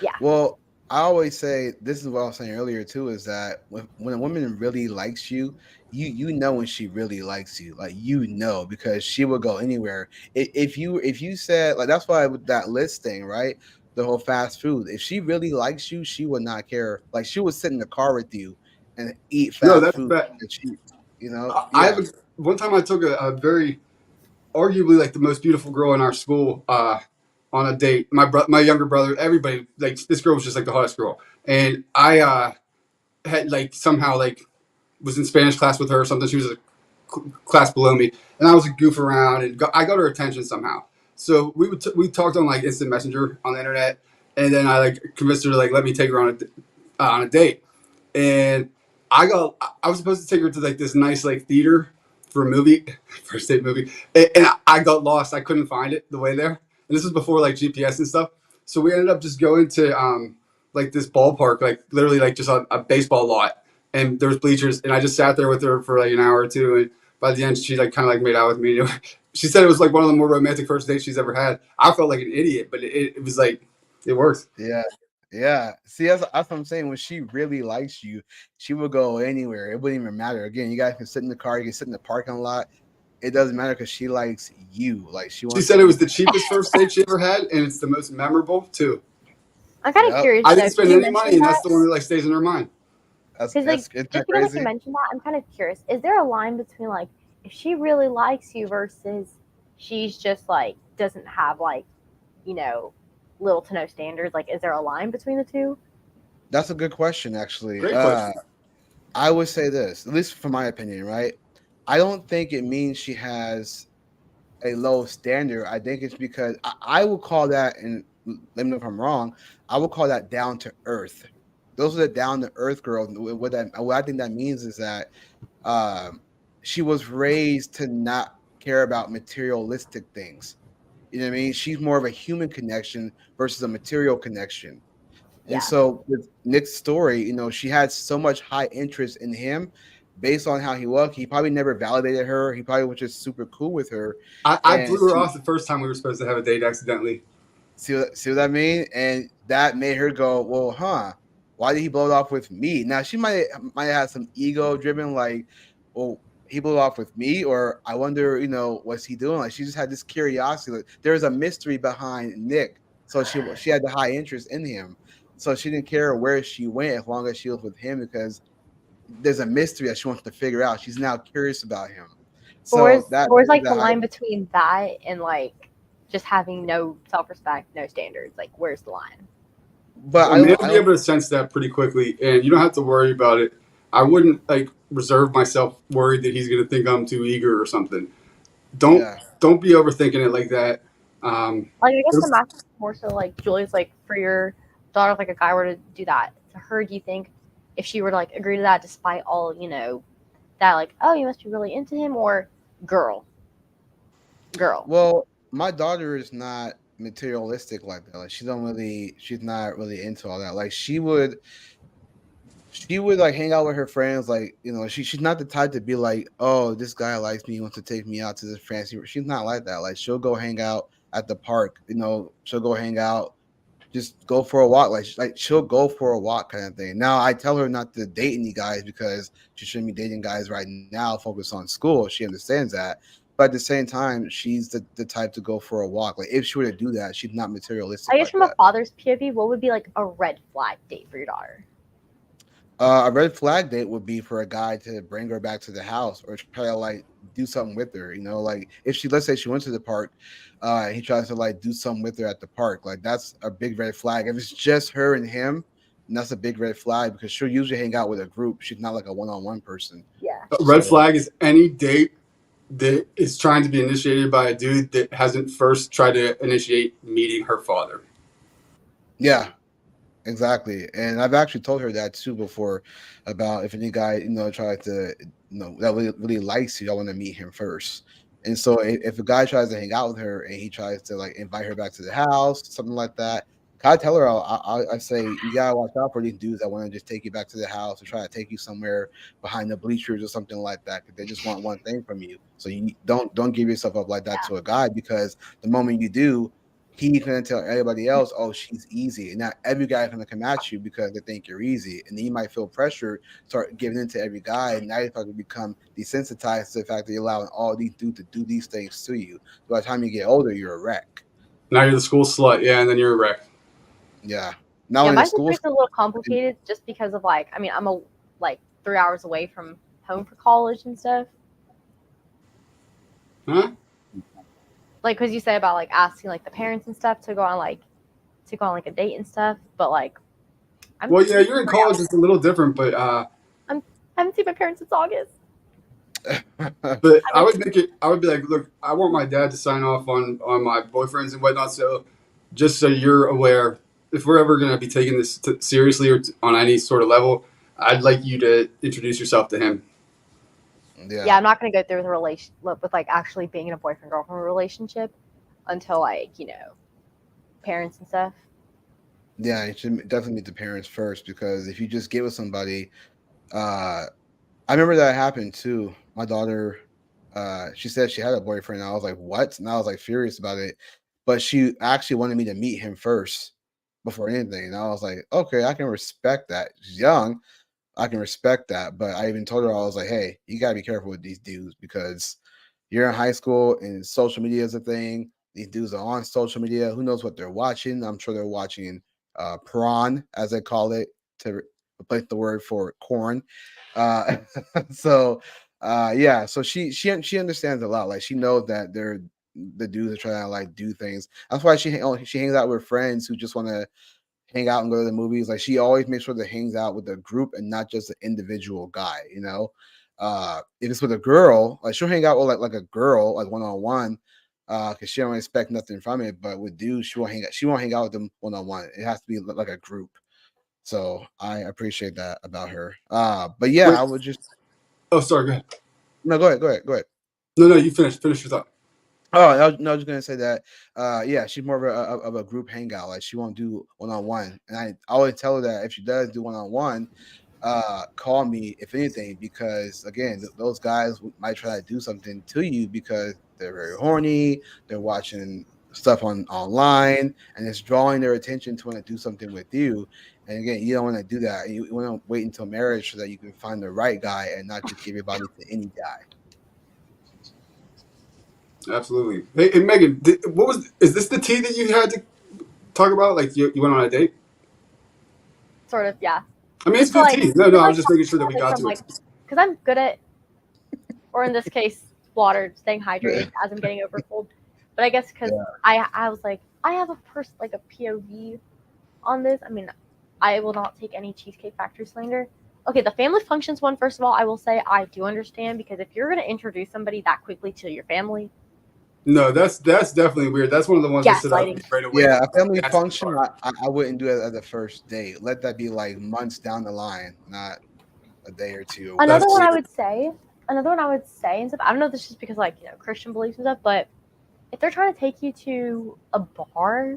yeah, Well, I always say this is what I was saying earlier too, is that when a woman really likes you, you know when she really likes you, like because she will go anywhere. If you said like that's why with that list thing, right? The whole fast food. If she really likes you, she would not care. Like she would sit in the car with you and eat No, fast that's food. bad. And she, I yeah. have one time I took a very arguably like the most beautiful girl in our school on a date. My younger brother, everybody, like, this girl was just like the hottest girl, and I had like somehow like was in Spanish class with her or something. She was a class below me, and I was a goof around, and I got her attention somehow. So we talked on like instant messenger on the internet, and then I like convinced her to like let me take her on a date, and I was supposed to take her to like this nice like theater for a movie, first date movie, and I got lost. I couldn't find it the way there, and this was before like GPS and stuff. So we ended up just going to like this ballpark, like literally like just a baseball lot, and there was bleachers, and I just sat there with her for like an hour or two, and by the end she like kind of like made out with me. She said it was like one of the more romantic first dates she's ever had. I felt like an idiot, but it was like it worked. Yeah. Yeah. See, that's what I'm saying. When she really likes you, she will go anywhere. It wouldn't even matter. Again, you guys can sit in the car, you can sit in the parking lot. It doesn't matter because she likes you. Like she She wants to said it be. was the cheapest first date she ever had, and it's the most memorable too. I'm kind of Yep. curious I though. didn't Because spend you any money, mentioned and that's that. the one that like stays in her mind. Because like Isn't just that because like you crazy? mentioned that, I'm kind of curious. Is there a line between like if she really likes you versus she's just like doesn't have like you know little to no standards? Like, is there a line between the two? That's a good question, actually. Great question. I would say this, at least from my opinion, right? I don't think it means she has a low standard. I think it's because I would call that, and let me know if I'm wrong, I would call that down to earth. Those are the down to earth girls. What I think that means is that um, she was raised to not care about materialistic things. You know what I mean? She's more of a human connection versus a material connection. And Yeah. so with Nick's story, she had so much high interest in him based on how he was. He probably never validated her. He probably was just super cool with her. I And blew her off the first time we were supposed to have a date accidentally. see what I mean? And that made her go, well, huh? Why did he blow it off with me? Now she might have some ego driven, like, well, he blew it off with me, or I wonder, what's he doing? Like she just had this curiosity. Like there's a mystery behind Nick. So she had the high interest in him. So she didn't care where she went as long as she was with him because there's a mystery that she wants to figure out. She's now curious about him. But where's So that where's like the that high, line between that and like just having no self respect, no standards? Like, where's the line? but A I man don't will I be don't able to sense that pretty quickly, and you don't have to worry about it. I wouldn't like reserve myself worried that he's going to think I'm too eager or something. Don't yeah. don't be overthinking it like that. Like, I guess I'm There's- asking more so like Julius, like for your daughter, if like a guy were to do that to her, do you think if she were to like agree to that, despite all that, like, oh, you must be really into him, or girl, girl? Well, my daughter is not materialistic like that. Like she's not really into all that. Like she would like hang out with her friends. Like she's not the type to be like, oh, this guy likes me, he wants to take me out to this fancy. She's not like that. Like she'll go hang out at the park. She'll go hang out just go for a walk. Like she'll go for a walk kind of thing. Now I tell her not to date any guys because she shouldn't be dating guys right now. Focus on school. She understands that. But at the same time, she's the type to go for a walk. Like if she were to do that, she's not I materialistic guess like from a that. father's POV, what would be like a red flag date for your daughter? A red flag date would be for a guy to bring her back to the house or try to like do something with her. You know, like if she, let's say she went to the park, he tries to like do something with her at the park. Like that's a big red flag. If it's just her and him, then that's a big red flag because she'll usually hang out with a group. She's not like a one-on-one person. Yeah. A red So flag is any date that is trying to be initiated by a dude that hasn't first tried to initiate meeting her father. yeah, exactly. And I've actually told her that too before about if any guy, tries to, that really likes you, I want to meet him first. And so if a guy tries to hang out with her and he tries to like invite her back to the house, something like that, I tell her, I say, you gotta watch out for these dudes that want to just take you back to the house or try to take you somewhere behind the bleachers or something like that because they just want one thing from you. So you don't give yourself up like that Yeah. to a guy because the moment you do, he's gonna tell everybody else, "Oh, she's easy," and not every guy's gonna come at you because they think you're easy, and then you might feel pressure, start giving in to every guy, and now you're starting to become desensitized to the fact that you're allowing all these dudes to do these things to you. So by the time you get older, you're a wreck. Now you're the school slut, yeah, and then you're a wreck. Yeah, not Yeah, only in my schools. situation's a little complicated just because of like, I mean, I'm like 3 hours away from home for college and stuff. Huh? Like, cause you say about like asking like the parents and stuff to go on like a date and stuff, but like I'm Well, yeah, you're in 3 hours. college. It's a little different, but I haven't seen my parents since August. but I I mean, would make it. I would be like, look, I want my dad to sign off on my boyfriends and whatnot. So just so you're aware, if we're ever gonna be taking this seriously or on any sort of level, I'd like you to introduce yourself to him. yeah, Yeah, I'm not gonna go through with a relation with like actually being in a boyfriend girlfriend relationship until like parents and stuff. yeah, you should definitely meet the parents first because if you just get with somebody, uh, I remember that happened too. My daughter, she said she had a boyfriend. And I was like, "What?" And I was like furious about it. But she actually wanted me to meet him first before anything. And I was like, "Okay, I can respect that. She's young. I can respect that." But I even told her I was like, "Hey, you gotta be careful with these dudes because you're in high school and social media is a thing. These dudes are on social media. Who knows what they're watching? I'm sure they're watching prawn, as they call it, to replace the word for corn." Uh, so yeah, so she understands a lot. Like she knows that they're the dudes are trying to like do things. That's why she hangs out with friends who just want to hang out and go to the movies. Like she always makes sure that hangs out with a group and not just an individual guy, you know. If it's with a girl, like she'll hang out with like a girl, like one on one, because she don't expect nothing from it. But with dudes, she won't hang out with them one on one. It has to be like a group. So I appreciate that about her. But yeah, Wait. I would just Oh, sorry. Go ahead. no, go ahead, go ahead, go ahead. No, no, you finish. Finish your thought. Oh, no, I was just gonna say that. Yeah, she's more of a group hangout. Like she won't do one on one, and I always tell her that if she does do one on one, call me if anything, because again, those guys might try to do something to you because they're very horny. They're watching stuff online, and it's drawing their attention to want to do something with you. And again, you don't want to do that. You want to wait until marriage so that you can find the right guy and not just give your body to any guy. Absolutely. Hey, Megan, what was? Is this the tea that you had to talk about? Like you went on a date? Sort of, yeah. I mean, it's Just to good like, tea. No, no, just I like was just making sure that we make got sure I'm to like, it. because I'm good at, or in this case, water, staying hydrated as I'm getting over cold. But I guess because I was like, I have a like a POV on this. I mean, I will not take any Cheesecake Factory slander. Okay, the family functions one, first of all, I will say I do understand because if you're going to introduce somebody that quickly to your family, No, that's definitely weird. That's one of the ones that stood out to me gaslighting. right away. Yeah, a family That's function, bizarre. I wouldn't do it at the first date. Let that be like months down the line, not a day or two. Another That's one I weird. would say, and stuff, I don't know if this is just because, like, Christian beliefs and stuff, but if they're trying to take you to a bar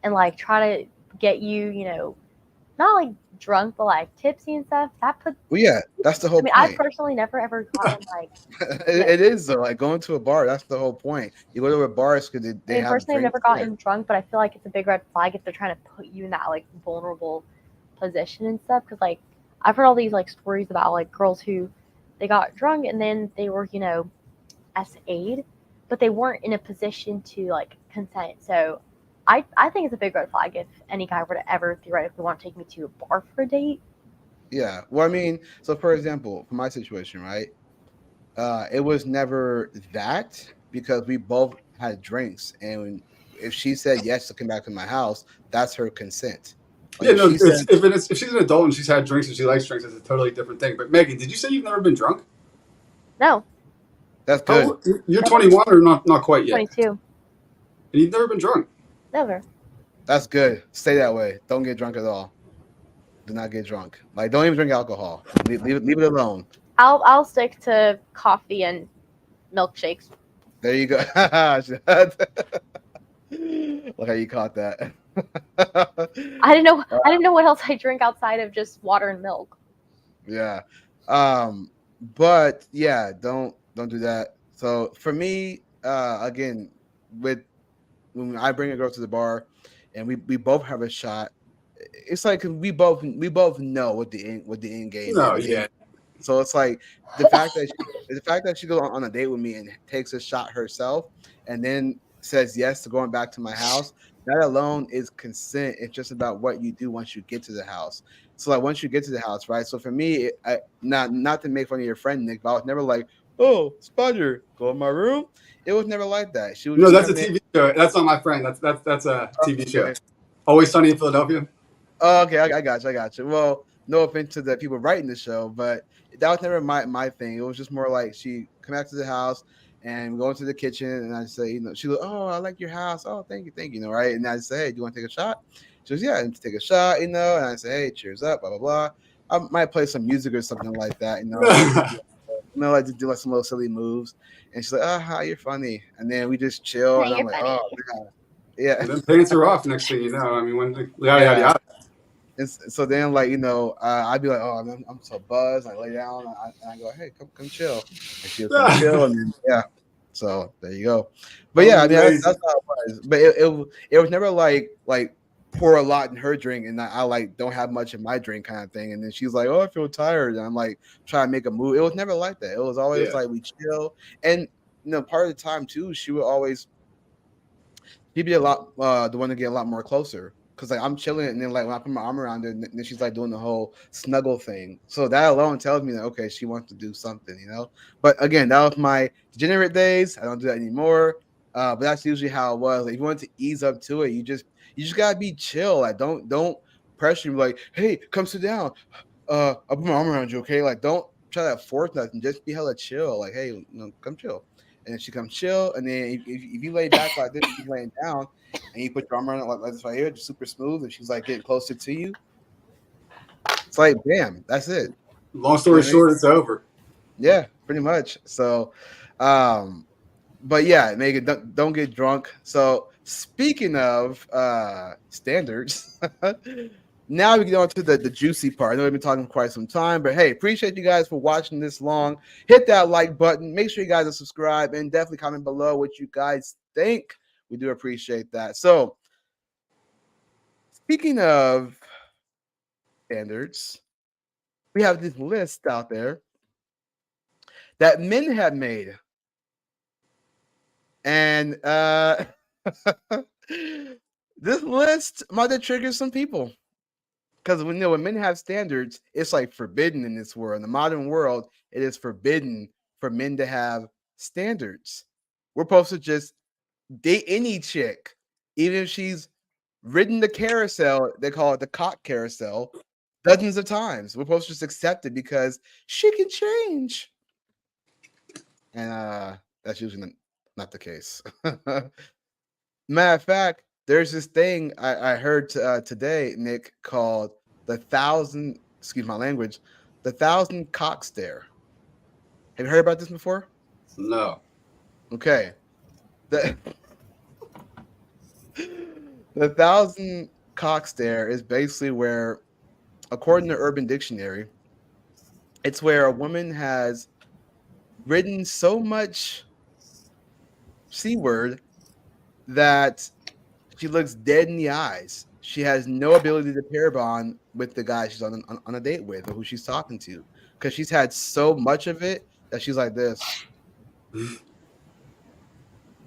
and, like, try to get you, not, like, drunk but like tipsy and stuff, that puts. Well, yeah, that's the whole I mean, I've point. personally never ever gotten like. It is though. Like going to a bar, that's the whole point. You go to a bar because I they mean, have personally, I've never drinks there. gotten drunk, but I feel like it's a big red flag if they're trying to put you in that like vulnerable position and stuff. Because like I've heard all these like stories about like girls who they got drunk and then they were SA'd, but they weren't in a position to like consent. So I think it's a big red flag if any guy were to ever theoretically want to take me to a bar for a date. Yeah. Well, I mean, so for example, for my situation, right? It was never that because we both had drinks, and if she said yes to come back to my house, that's her consent. Like Yeah, if no. she said If she's an adult and she's had drinks and she likes drinks, it's a totally different thing. But Megan, did you say you've never been drunk? No, that's How good, old, you're 21 or not quite yet, 22, and you've never been drunk. never. that's good. Stay that way. Don't get drunk at all. Do not get drunk. Like don't even drink alcohol. Leave it alone. I'll stick to coffee and milkshakes. There you go. Look how you caught that. I didn't know what else I drink outside of just water and milk. Yeah. But yeah, don't do that. So for me, again, with when I bring a girl to the bar and we both have a shot, it's like we both know what the end game No, is. yeah. So it's like the fact that she goes on a date with me and takes a shot herself and then says yes to going back to my house, that alone is consent. It's just about what you do once you get to the house. So like once you get to the house, right? So for me, not to make fun of your friend Nick, but I was never like, oh, Spider, go in my room. It was never like that. She would No, just that's a come in. TV show. That's not my friend. That's a TV show. Okay. Always Sunny in Philadelphia. Oh, okay, I got you. Well, no offense to the people writing the show, but that was never my thing. It was just more like she come back to the house and we go into the kitchen and I say, she goes, oh, I like your house. Oh, thank you, right? And I say, hey, do you want to take a shot? She goes, yeah, and take a shot, and I say, hey, cheers up, blah blah blah. I might play some music or something like that, like just like to do like some little silly moves. And she's like, oh, hi, you're funny. And then we just chill, and Hey, I'm you're like, funny. oh, God. Yeah. And then pants are off. Next thing you know, I mean, yada yada Yeah. yada. And so then, like I'd be like, "Oh, I'm so buzzed." I lay down, and I go, "Hey, come chill," and she'll come chill, and then yeah. So there you go. But yeah, I mean that's Amazing. how it was. But it was never like pour a lot in her drink, and I like don't have much in my drink kind of thing. And then she's like, "Oh, I feel tired," and I'm like trying to make a move. It was never like that. It was always Yeah. like we chill, and part of the time too, she'd be a lot the one to get a lot more closer because like I'm chilling and then like when I put my arm around her and then she's like doing the whole snuggle thing. So that alone tells me that okay, she wants to do something. But again, that was my degenerate days. I don't do that anymore. But that's usually how it was. Like if you want to ease up to it, you just gotta be chill. Like don't pressure me like, hey, come sit down. I'll put my arm around you, okay? Like don't try to force nothing. Just be hella chill. Like, hey, come chill. And she comes chill, and then if you lay back like this, she's laying down, and you put your arm around it like this right here, just super smooth, and she's like getting closer to you. It's like, bam, that's it. Long You know story what I mean? short, it's over. Yeah, pretty much. So, but yeah, Megan, don't get drunk. So speaking of standards, now we get on to the juicy part. I know we've been talking for quite some time, but hey, appreciate you guys for watching this long. Hit that like button. Make sure you guys are subscribed and definitely comment below what you guys think. We do appreciate that. So speaking of standards, we have this list out there that men have made. And this list might have triggered some people. Because when men have standards, it's like forbidden in this world. In the modern world, it is forbidden for men to have standards. We're supposed to just date any chick, even if she's ridden the carousel. They call it the cock carousel dozens of times. We're supposed to just accept it because she can change. And that's usually not the case. Matter of fact, there's this thing I heard today, Nick, called excuse my language, the 1,000 cock stare. Have you heard about this before? No. Okay. The, the 1,000 cock stare is basically where according to Urban Dictionary, it's where a woman has written so much C word that she looks dead in the eyes. She has no ability to pair bond with the guy she's on a date with or who she's talking to because she's had so much of it that she's like this,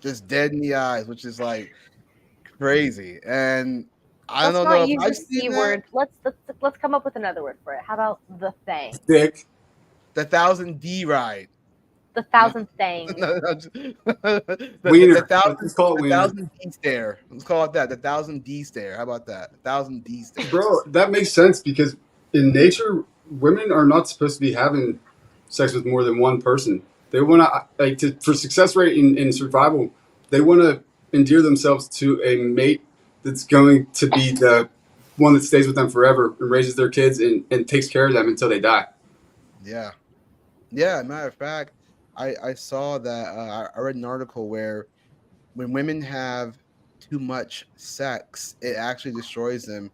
just dead in the eyes, which is like crazy. And I Let's don't not know if use the I've C seen that. word. Let's come up with another word for it. How about the thing? Dick. The 1,000D ride. The No, thousand thing. the Wiener. thousand Let's call it the wiener. 1,000D stare. Let's call it that. The 1,000D stare. How about that? 1,000D stare. Bro, that makes sense because in nature, women are not supposed to be having sex with more than one person. They want for success rate in survival. They want to endear themselves to a mate that's going to be the one that stays with them forever and raises their kids and takes care of them until they die. Yeah. Yeah. Matter of fact, I saw that I read an article where when women have too much sex, it actually destroys them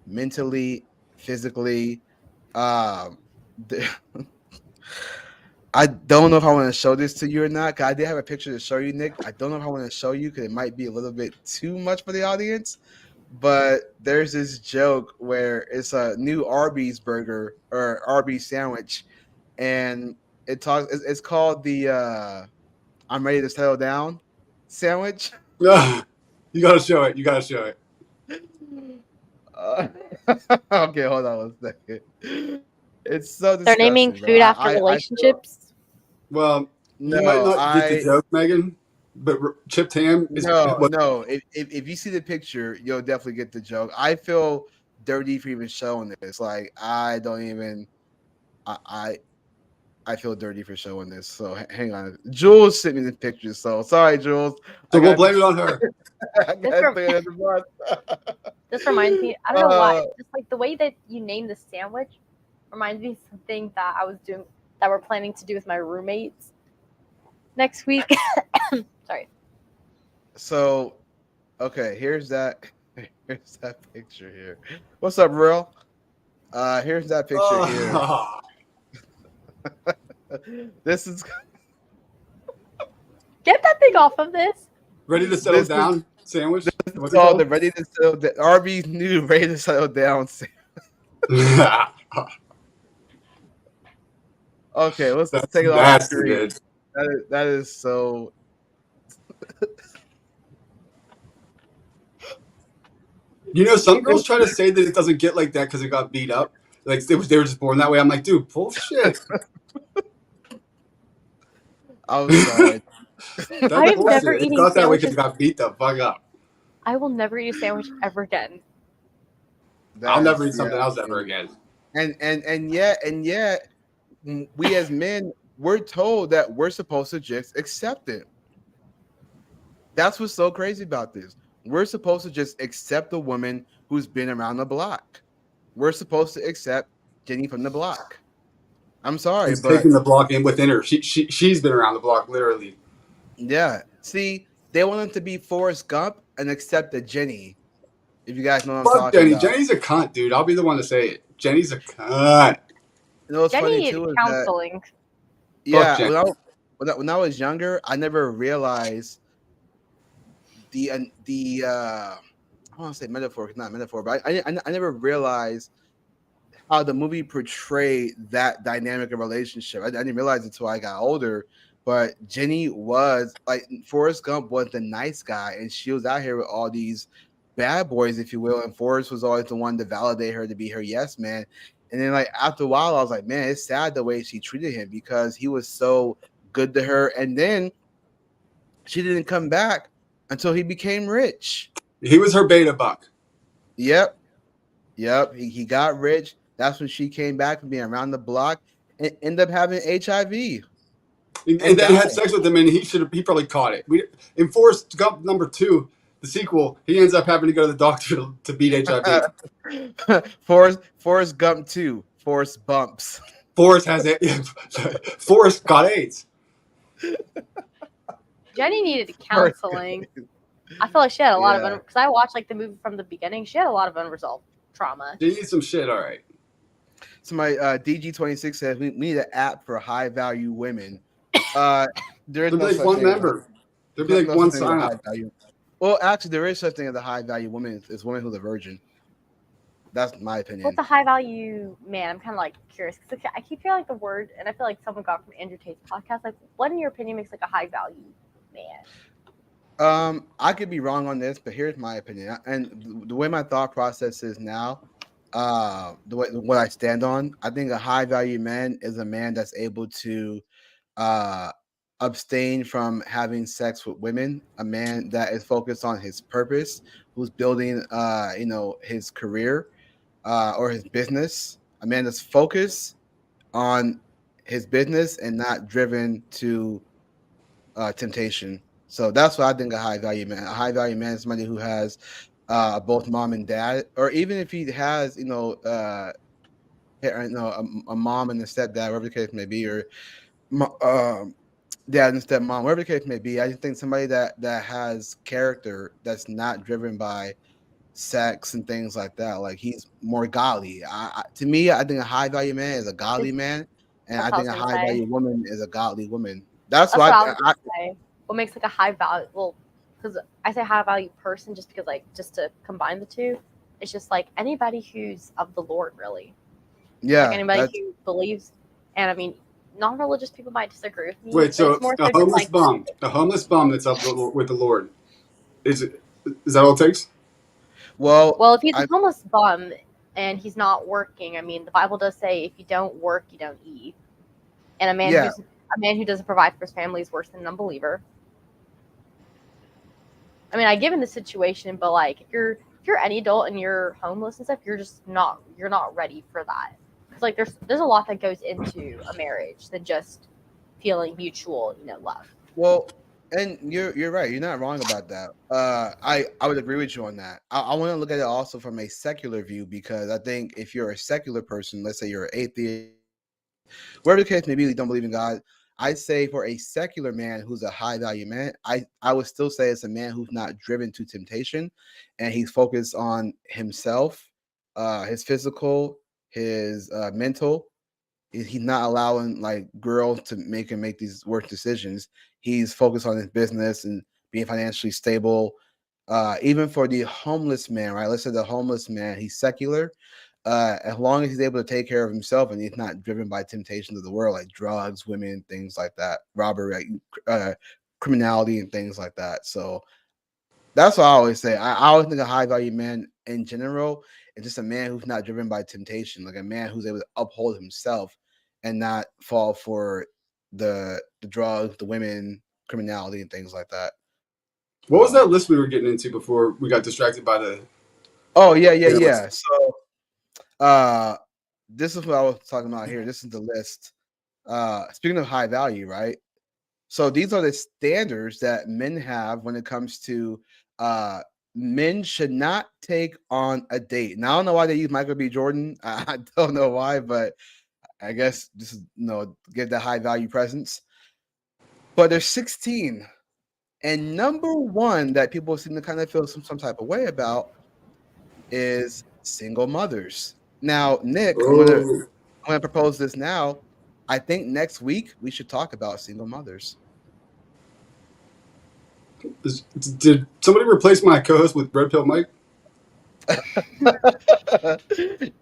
mentally, physically. Um, the- I don't know if I want to show this to you or not. 'Cause I did have a picture to show you, Nick. I don't know if I want to show you because it might be a little bit too much for the audience. But there's this joke where it's a new Arby's burger or Arby's sandwich, and it's called the "I'm ready to settle down" sandwich. You gotta show it. You gotta show it. Uh, okay, hold on one second. It's so They're naming disgusting, bro. food after I feel relationships. Well, you might no, not get the joke, Megan, but chipped ham is what. no. If you see the picture, you'll definitely get the joke. I feel dirty for even showing this. Like I don't even. I I feel dirty for showing this. So hang on. Jules sent me the picture. So sorry, Jules. So I we'll got blame it on her. I got to the bus. This reminds me. I don't know why. Just like the way that you name the sandwich reminds me of something that I was doing that we're planning to do with my roommates next week. Sorry. So okay, here's that. Here's that picture here. What's up, Real? Here's that picture Oh. here. This is Get that thing off of this. Ready to settle This is- down sandwich? What's it called the called? Ready to Settle the Arby's new Ready to Settle Down. Okay, let's That's take it off the nasty, screen. man. That is so. You know, some girls try to say that it doesn't get like that because it got beat up. Like they were just born that way. I'm like, dude, bullshit. I'm sorry. That's I am bullshit. never It eating got that way because sandwiches. it got beat the fuck up. I will never eat a sandwich ever again. I'll That never is- eat something yeah. else ever again. And yet, we as men, we're told that we're supposed to just accept it. That's what's so crazy about this. We're supposed to just accept a woman who's been around the block. We're supposed to accept Jenny from the block. I'm sorry, He's but taking the block in within her. She's been around the block literally. yeah. See, they want him to be Forrest Gump and accept a Jenny. If you guys know what I'm Fuck talking Jenny. about. Jenny's a cunt, dude. I'll be the one to say it. Jenny's a cunt. You know what's Jenny funny needed too is that counseling. yeah, Jenny. when I was younger, I never realized the I want to say metaphor, not metaphor, but I never realized how the movie portrayed that dynamic of relationship. I didn't realize it until I got older. But Jenny was like Forrest Gump was the nice guy, and she was out here with all these bad boys, if you will. And Forrest was always the one to validate her to be her yes man. And then like after a while, I was like, man, it's sad the way she treated him because he was so good to her. And then she didn't come back until he became rich. He was her beta buck. Yep. He got rich. That's when she came back from being around the block and ended up having HIV. And And then had died. sex with him, and he probably caught it. In Forrest Gump #2, the sequel, he ends up having to go to the doctor to beat HIV. Forrest Gump 2. Forrest bumps. Forrest has it. Forrest got AIDS. Jenny needed counseling. I feel like she had a lot of because I watched like the movie from the beginning. She had a lot of unresolved trauma. She needs some shit, all right. somebody DG26 says we need an app for high value women. There is There'd no be like such one thing as member. There'd be no, like no one such thing as a sign high up. value. Well, actually, there is such thing as a high value woman. Is woman who's a virgin. That's my opinion. What's a high value man? I'm kind of like curious because I keep hearing like the word, and I feel like someone got from Andrew Tate's podcast. Like, what in your opinion makes like a high value man? I could be wrong on this, but here's my opinion. And the way my thought process is now, the way what I stand on, I think a high value man is a man that's able to uh abstain from having sex with women, a man that is focused on his purpose, who's building his career or his business, a man that's focused on his business and not driven to temptation. So that's what I think a high value man. A high value man is somebody who has both mom and dad, or even if he has, a mom and a stepdad, whatever the case may be, or dad and stepmom, whatever the case may be. I just think somebody that has character that's not driven by sex and things like that. Like he's more godly. To me, I think a high value man is a godly man, and That's I what I think was a gonna high say. value woman is a godly woman. That's That's what why I was gonna say. What makes like a high value? Well, because I say high value person just because like just to combine the two, it's just like anybody who's of the Lord, really. Like yeah, anybody that's who believes, and I mean, non-religious people might disagree with me, Wait, but it's so more so just like, a homeless bum that's up with the Lord, is that all it takes? well, well, if he's a I homeless bum and he's not working, I mean, the Bible does say if you don't work, you don't eat. And yeah. a man who doesn't provide for his family is worse than an unbeliever. I mean, I give in the situation, but like if you're any adult and you're homeless and stuff, you're not ready for that. Because like there's a lot that goes into a marriage than just feeling mutual, love. Well, and you're right. You're not wrong about that. I would agree with you on that. I want to look at it also from a secular view because I think if you're a secular person, let's say you're an atheist, whatever the case may be, you don't believe in God. I'd say for a secular man who's a high value man, I would still say it's a man who's not driven to temptation, and he's focused on himself, his physical, his mental. He's not allowing like girls to make him make these work decisions. He's focused on his business and being financially stable. Even for the homeless man, right? Let's say the homeless man, he's secular. As long as he's able to take care of himself and he's not driven by temptations of the world like drugs, women, things like that, robbery, criminality, and things like that. So that's what I always say. I always think a high value man in general is just a man who's not driven by temptation, like a man who's able to uphold himself and not fall for the drugs, the women, criminality, and things like that. What was that list we were getting into before we got distracted by the? Oh yeah, yeah, Yeah, yeah. So uh this is what I was talking about here. This is the list. Speaking of high value, right? So these are the standards that men have when it comes to men should not take on a date. Now I don't know why they use Michael B. Jordan. I don't know why, but I guess this is get that high value presence. But there's 16. And number one that people seem to kind of feel some type of way about is single mothers. Now, Nick, oh, I'm gonna propose this now. I think next week we should talk about single mothers. did somebody replace my co-host with Red Pill Mike?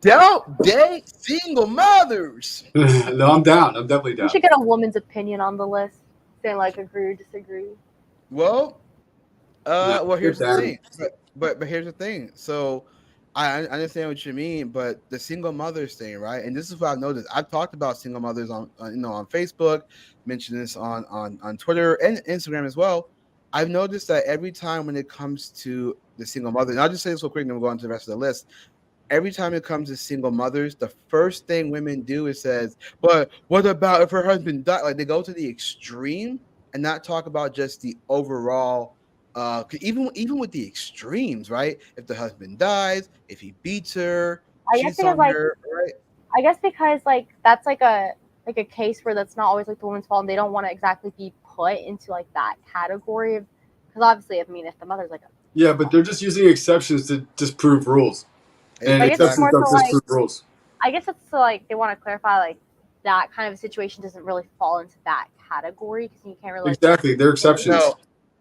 Don't date single mothers. No, I'm down. I'm definitely We down. should get a woman's opinion on the list, saying like agree or disagree. Well, No, well, you're here's the down. thing. But here's the thing. So I understand what you mean, but the single mothers thing, right? And this is what I've noticed. I've talked about single mothers on Facebook, mentioned this on Twitter and Instagram as well. I've noticed that every time when it comes to the single mother, and I'll just say this real quick, and then we'll go on to the rest of the list. Every time it comes to single mothers, the first thing women do is says, "But what about if her husband died?" Like they go to the extreme and not talk about just the overall. Even with the extremes, right? If the husband dies, if he beats her, I guess cheats because on like her, right? I guess because like that's like a case where that's not always like the woman's fault, and they don't want to exactly be put into like that category of because obviously, I mean, if the mother's like, Yeah, but they're just using exceptions to disprove rules, and I guess it's exceptions more Exactly. so don't like disprove rules. I guess it's so, like, they want to clarify, like, that kind of situation doesn't really fall into that category because you can't really, like, Exactly, they're No, exceptions.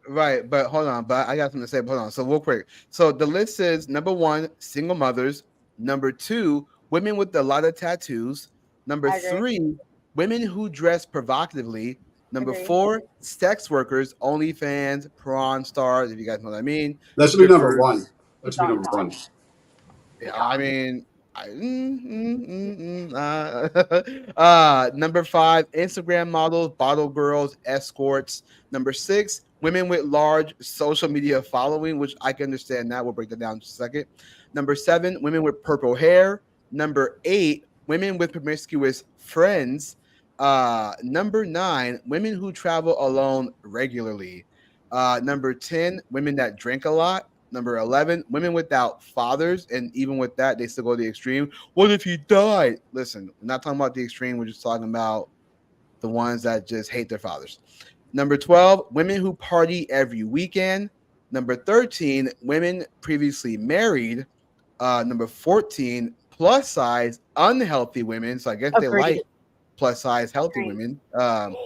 right, but hold on. But I got something to say. Hold on. So real quick. So the list says number 1, single mothers. Number 2, women with a lot of tattoos. Number I agree. 3, women who dress provocatively. Number Agree. 4, sex workers, OnlyFans, prawn stars, if you guys know what I mean. That should be number Strippers. one. That Good should be job, number John. one. Yeah, Good I job. mean, number 5, Instagram models, bottle girls, escorts. Number 6, women with large social media following, which I can understand that. We'll break that down in just a second. Number 7, women with purple hair. Number 8, women with promiscuous friends. Number 9, women who travel alone regularly. Number 10, women that drink a lot. Number 11, women without fathers. And even with that, they still go to the extreme. What if he died? Listen, we're not talking about the extreme. We're just talking about the ones that just hate their fathers. Number 12, women who party every weekend. Number 13, women previously married. Number 14, plus size, unhealthy women. So I guess they like Agreed. plus size, healthy Agreed. women.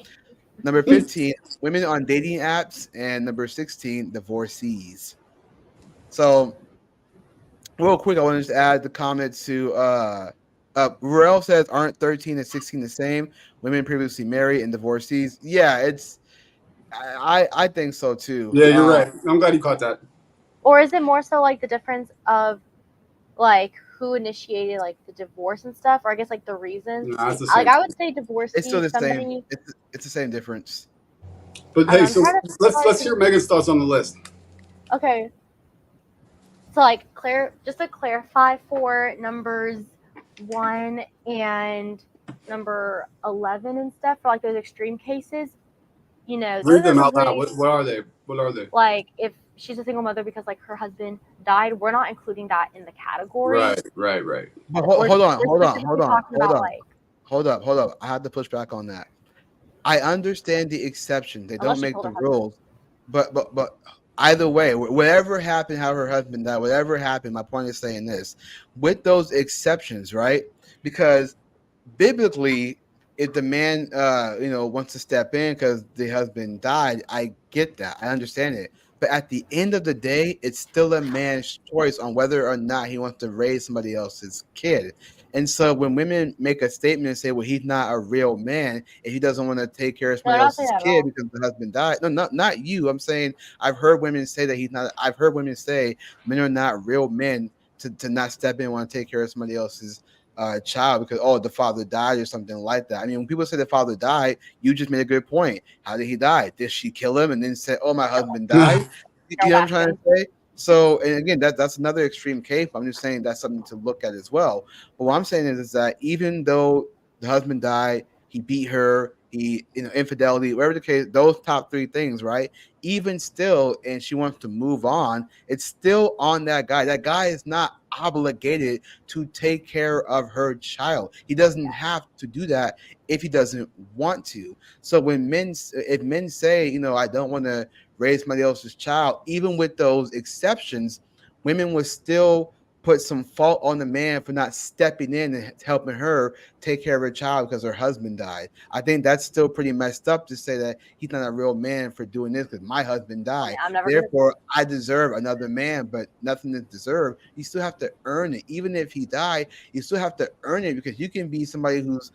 Number 15, women on dating apps. And number 16, divorcees. So real quick, I want to just add the comment to Ruel says, aren't 13 and 16 the same? Women previously married and divorcees. Yeah, it's I think so too. Yeah, you're right. I'm glad you caught that. Or is it more so like the difference of like who initiated like the divorce and stuff, or I guess like the reasons? Nah, it's the Like same. I would say It's divorcee, still the same. somebody. It's the same difference. But hey, I'm so trying to think, let's like, hear Megan's thoughts on the list. okay. So like just to clarify for numbers 1 and number 11 and stuff for like those extreme cases, you know, Read those are them out loud. simply What are they? What are they? like if she's a single mother because like her husband died, we're not including that in the category. Right. But We're hold on. specifically talking about like Hold up. I had to push back on that. I understand the exception. They don't unless she make killed the her husband. rules. But either way, whatever happened, how her husband died, whatever happened, my point is saying this. With those exceptions, right? Because biblically, if the man wants to step in because the husband died, I get that. I understand it. But at the end of the day, it's still a man's choice on whether or not he wants to raise somebody else's kid. And so when women make a statement and say, well, he's not a real man if he doesn't want to take care of No, they're somebody not saying else's that at kid all. because the husband died. No, not you. I'm saying I've heard women say that he's not. I've heard women say men are not real men to not step in and want to take care of somebody else's child because the father died or something like that. I mean, when people say the father died, you just made a good point. How did he die? Did she kill him and then say, "Oh, my husband died"? You No know what I'm trying to action. say? So, and again, that's another extreme case. I'm just saying that's something to look at as well. But what I'm saying is that even though the husband died, he beat her, he infidelity, whatever the case, those top 3 things, right? Even still, and she wants to move on, it's still on that guy. That guy is not obligated to take care of her child. He doesn't have to do that if he doesn't want to. So if men say, I don't want to raise somebody else's child, even with those exceptions, women would still put some fault on the man for not stepping in and helping her take care of her child because her husband died. I think that's still pretty messed up to say that he's not a real man for doing this because my husband died. I'm never gonna. Therefore, I deserve another man, but nothing to deserve. You still have to earn it. Even if he died, you still have to earn it because you can be somebody whose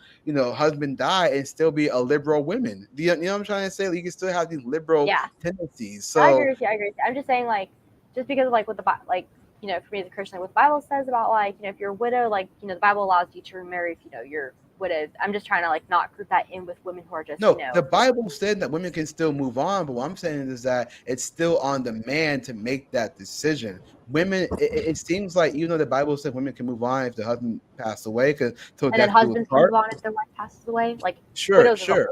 husband died and still be a liberal woman. Do you know what I'm trying to say? Like, you can still have these liberal Yeah, tendencies. I So agree with you. I agree with you. I'm just saying like just because of like what the like for me as a Christian, like what the Bible says about like if you're a widow, like the Bible allows you to remarry if you're widowed. I'm just trying to like not group that in with women who are just no, the Bible said that women can still move on, but what I'm saying is that it's still on the man to make that decision. Women, it seems like the Bible said women can move on if the husband passed away, because till and then death do us husbands can part. move on if their wife passes away. Like Sure, widows as a whole.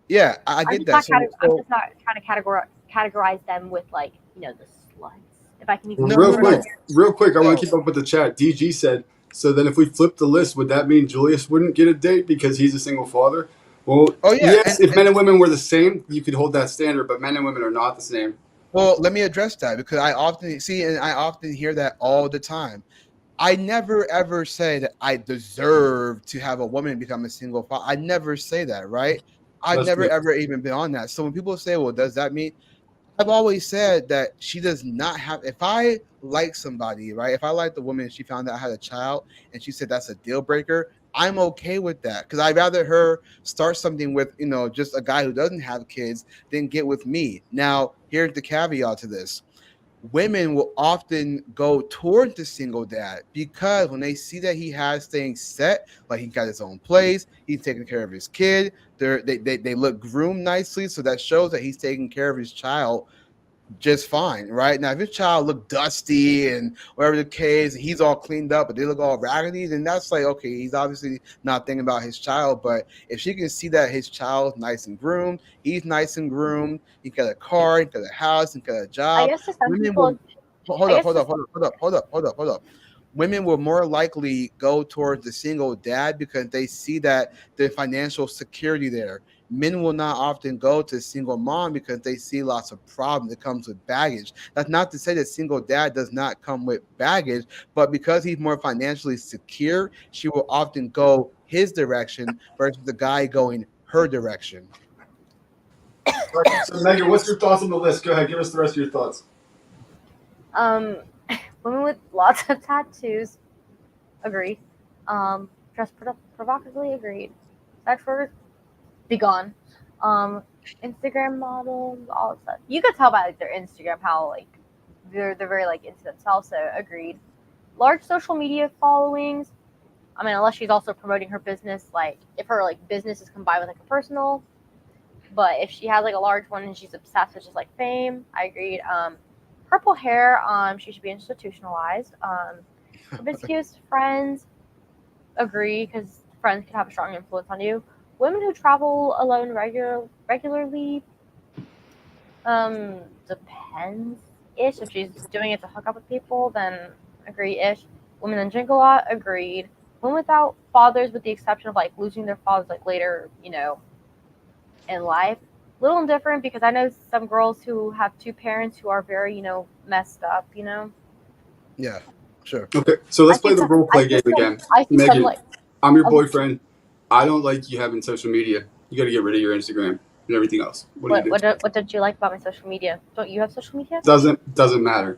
yeah, I get that. I'm just not trying to categorize them with like the sluts. If I can even Real quick, I want to keep up with the chat. DG said, so then if we flip the list, would that mean Julius wouldn't get a date because he's a single father? Well, yes, if men and women were the same, you could hold that standard, but men and women are not the same. Well, let me address that because I often hear that all the time. I never ever say that I deserve to have a woman become a single father. I never say that, right? I've That's never good. ever even been on that. So when people say, well, does that mean I've always said that she does not have, if I like somebody, right? If I like the woman and she found out I had a child and she said that's a deal breaker, I'm okay with that because I'd rather her start something with, just a guy who doesn't have kids than get with me. Now, here's the caveat to this: women will often go toward the single dad because when they see that he has things set, like he got his own place, he's taking care of his kid, they look groomed nicely, so that shows that he's taking care of his child just fine, right? Now, if your child look dusty and whatever the case, he's all cleaned up, but they look all raggedy, then that's like, okay, he's obviously not thinking about his child. But if she can see that his child's nice and groomed, he's nice and groomed, he got a car, he got a house, he got a I job, guess to some women people, will hold I up, guess hold to up, hold up, hold up, hold up, hold up, hold up. Women will more likely go towards the single dad because they see that the financial security there. Men will not often go to single mom because they see lots of problems that comes with baggage. That's not to say that single dad does not come with baggage, but because he's more financially secure, she will often go his direction versus the guy going her direction. All right, so Megan, what's your thoughts on the list? Go ahead, give us the rest of your thoughts. um, women with lots of tattoos, agreed. Dress provocatively, agreed. Sex workers, be gone. Um, Instagram models, all that stuff. You could tell by like their Instagram how like they're very like into themselves. So agreed. Large social media followings. I mean, unless she's also promoting her business, like if her like business is combined with like a personal. But if she has like a large one and she's obsessed with just like fame, I agreed. Purple hair, she should be institutionalized. Promiscuous friends, agree because friends can have a strong influence on you. Women who travel alone regularly, depends ish. If she's doing it to hook up with people, then agree ish. Women that drink a lot, agreed. Women without fathers, with the exception of like losing their fathers like later, in life. Little indifferent because I know some girls who have two parents who are very, messed up. Yeah, sure. Okay, so I let's see play the some. role I play see game some. again. I see some Megan, like. I'm your Um, boyfriend. I don't like you having social media. You got to get rid of your Instagram and everything else. What do you what do? what do, what did you like about my social media? Don't you have social media? Doesn't matter.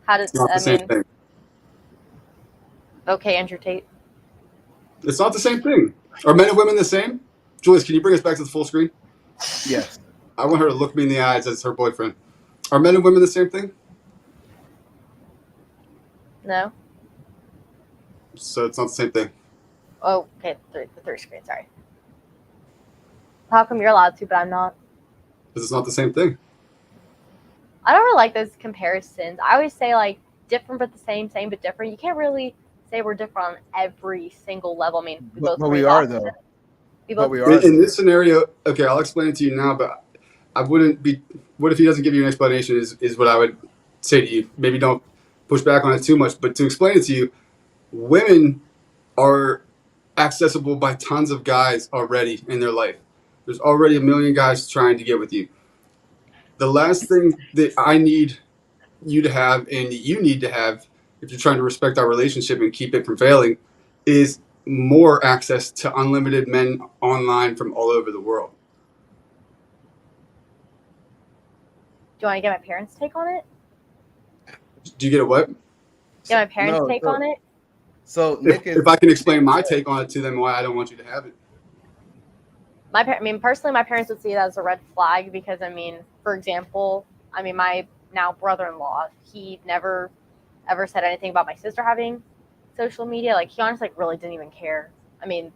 How did It's not I the same mean? thing. Okay, Andrew Tate. It's not the same thing. Are men and women the same? Julius, can you bring us back to the full screen? Yes. I want her to look me in the eyes as her boyfriend. Are men and women the same thing? No. So it's not the same thing. Oh, okay. The third screen. Sorry. How come you're allowed to, but I'm not? Because it's not the same thing. I don't really like those comparisons. I always say like different but the same but different. You can't really say we're different on every single level. I mean, we both But we breathe are oxygen. though. We But both. we are In though. this scenario, okay, I'll explain it to you now, but I wouldn't be. What if he doesn't give you an explanation? Is what I would say to you. Maybe don't push back on it too much, but to explain it to you, women are accessible by tons of guys already in their life. There's already a million guys trying to get with you. The last thing that I need you to have and you need to have if you're trying to respect our relationship and keep it from failing is more access to unlimited men online from all over the world. Do you want to get my parents' take on it? Do you get a what? Get my parents' No, take on it? so Nick If is I can explain my take on it to them, why I don't want you to have it. I mean, personally, my parents would see that as a red flag because, I mean, for example, I mean, my now brother-in-law, he never ever said anything about my sister having social media. Like, he honestly, like, really didn't even care. I mean,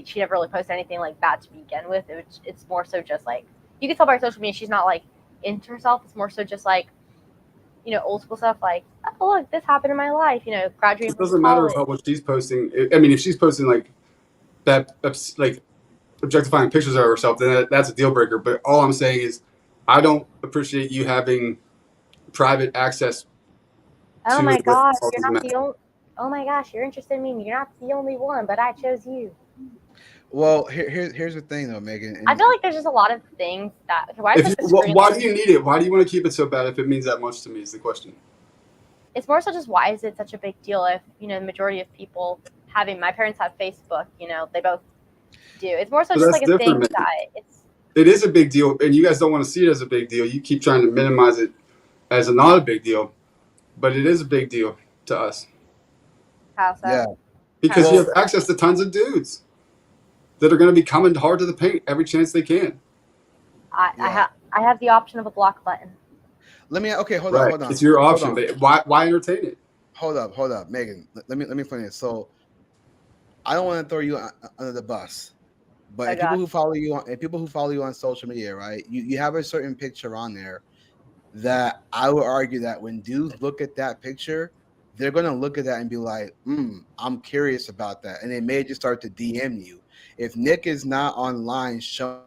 she never really posted anything like bad to begin with. It's more so just like you can tell by her social media she's not like into herself. It's more so just like old school stuff like, oh look, this happened in my life. Graduating It from doesn't matter college. about what she's posting. I mean, if she's posting like that, like objectifying pictures of herself, then that's a deal breaker. But all I'm saying is, I don't appreciate you having private access Oh to my it with gosh, all you're these not men. the only. Oh my gosh, you're interested in me. You're not the only one, but I chose you. well. Here's the thing though, Megan. I And feel like there's just a lot of things that. Okay, why If is you, the screen why like? do you need it? Why do you want to keep it so bad if it means that much to me? Is the question. it's more so just why is it such a big deal if the majority of people having my parents have Facebook, they both do. It's more so But just that's like a thing different, man. that it's It is a big deal, and you guys don't want to see it as a big deal. You keep trying to minimize it as a not a big deal, but it is a big deal to us how Yeah. so. because you Well, have access to tons of dudes that are going to be coming hard to the paint every chance they can. yeah. I have the option of a block button. Let me. Okay, hold on, Right. hold on, It's your hold option. on, But why entertain it? hold up, Megan. Let me explain this. So I don't want to throw you under the bus, but Oh if people gosh. who follow you on social media, right? You have a certain picture on there that I would argue that when dudes look at that picture, they're gonna look at that and be like, I'm curious about that. And they may just start to DM you. If Nick is not online showing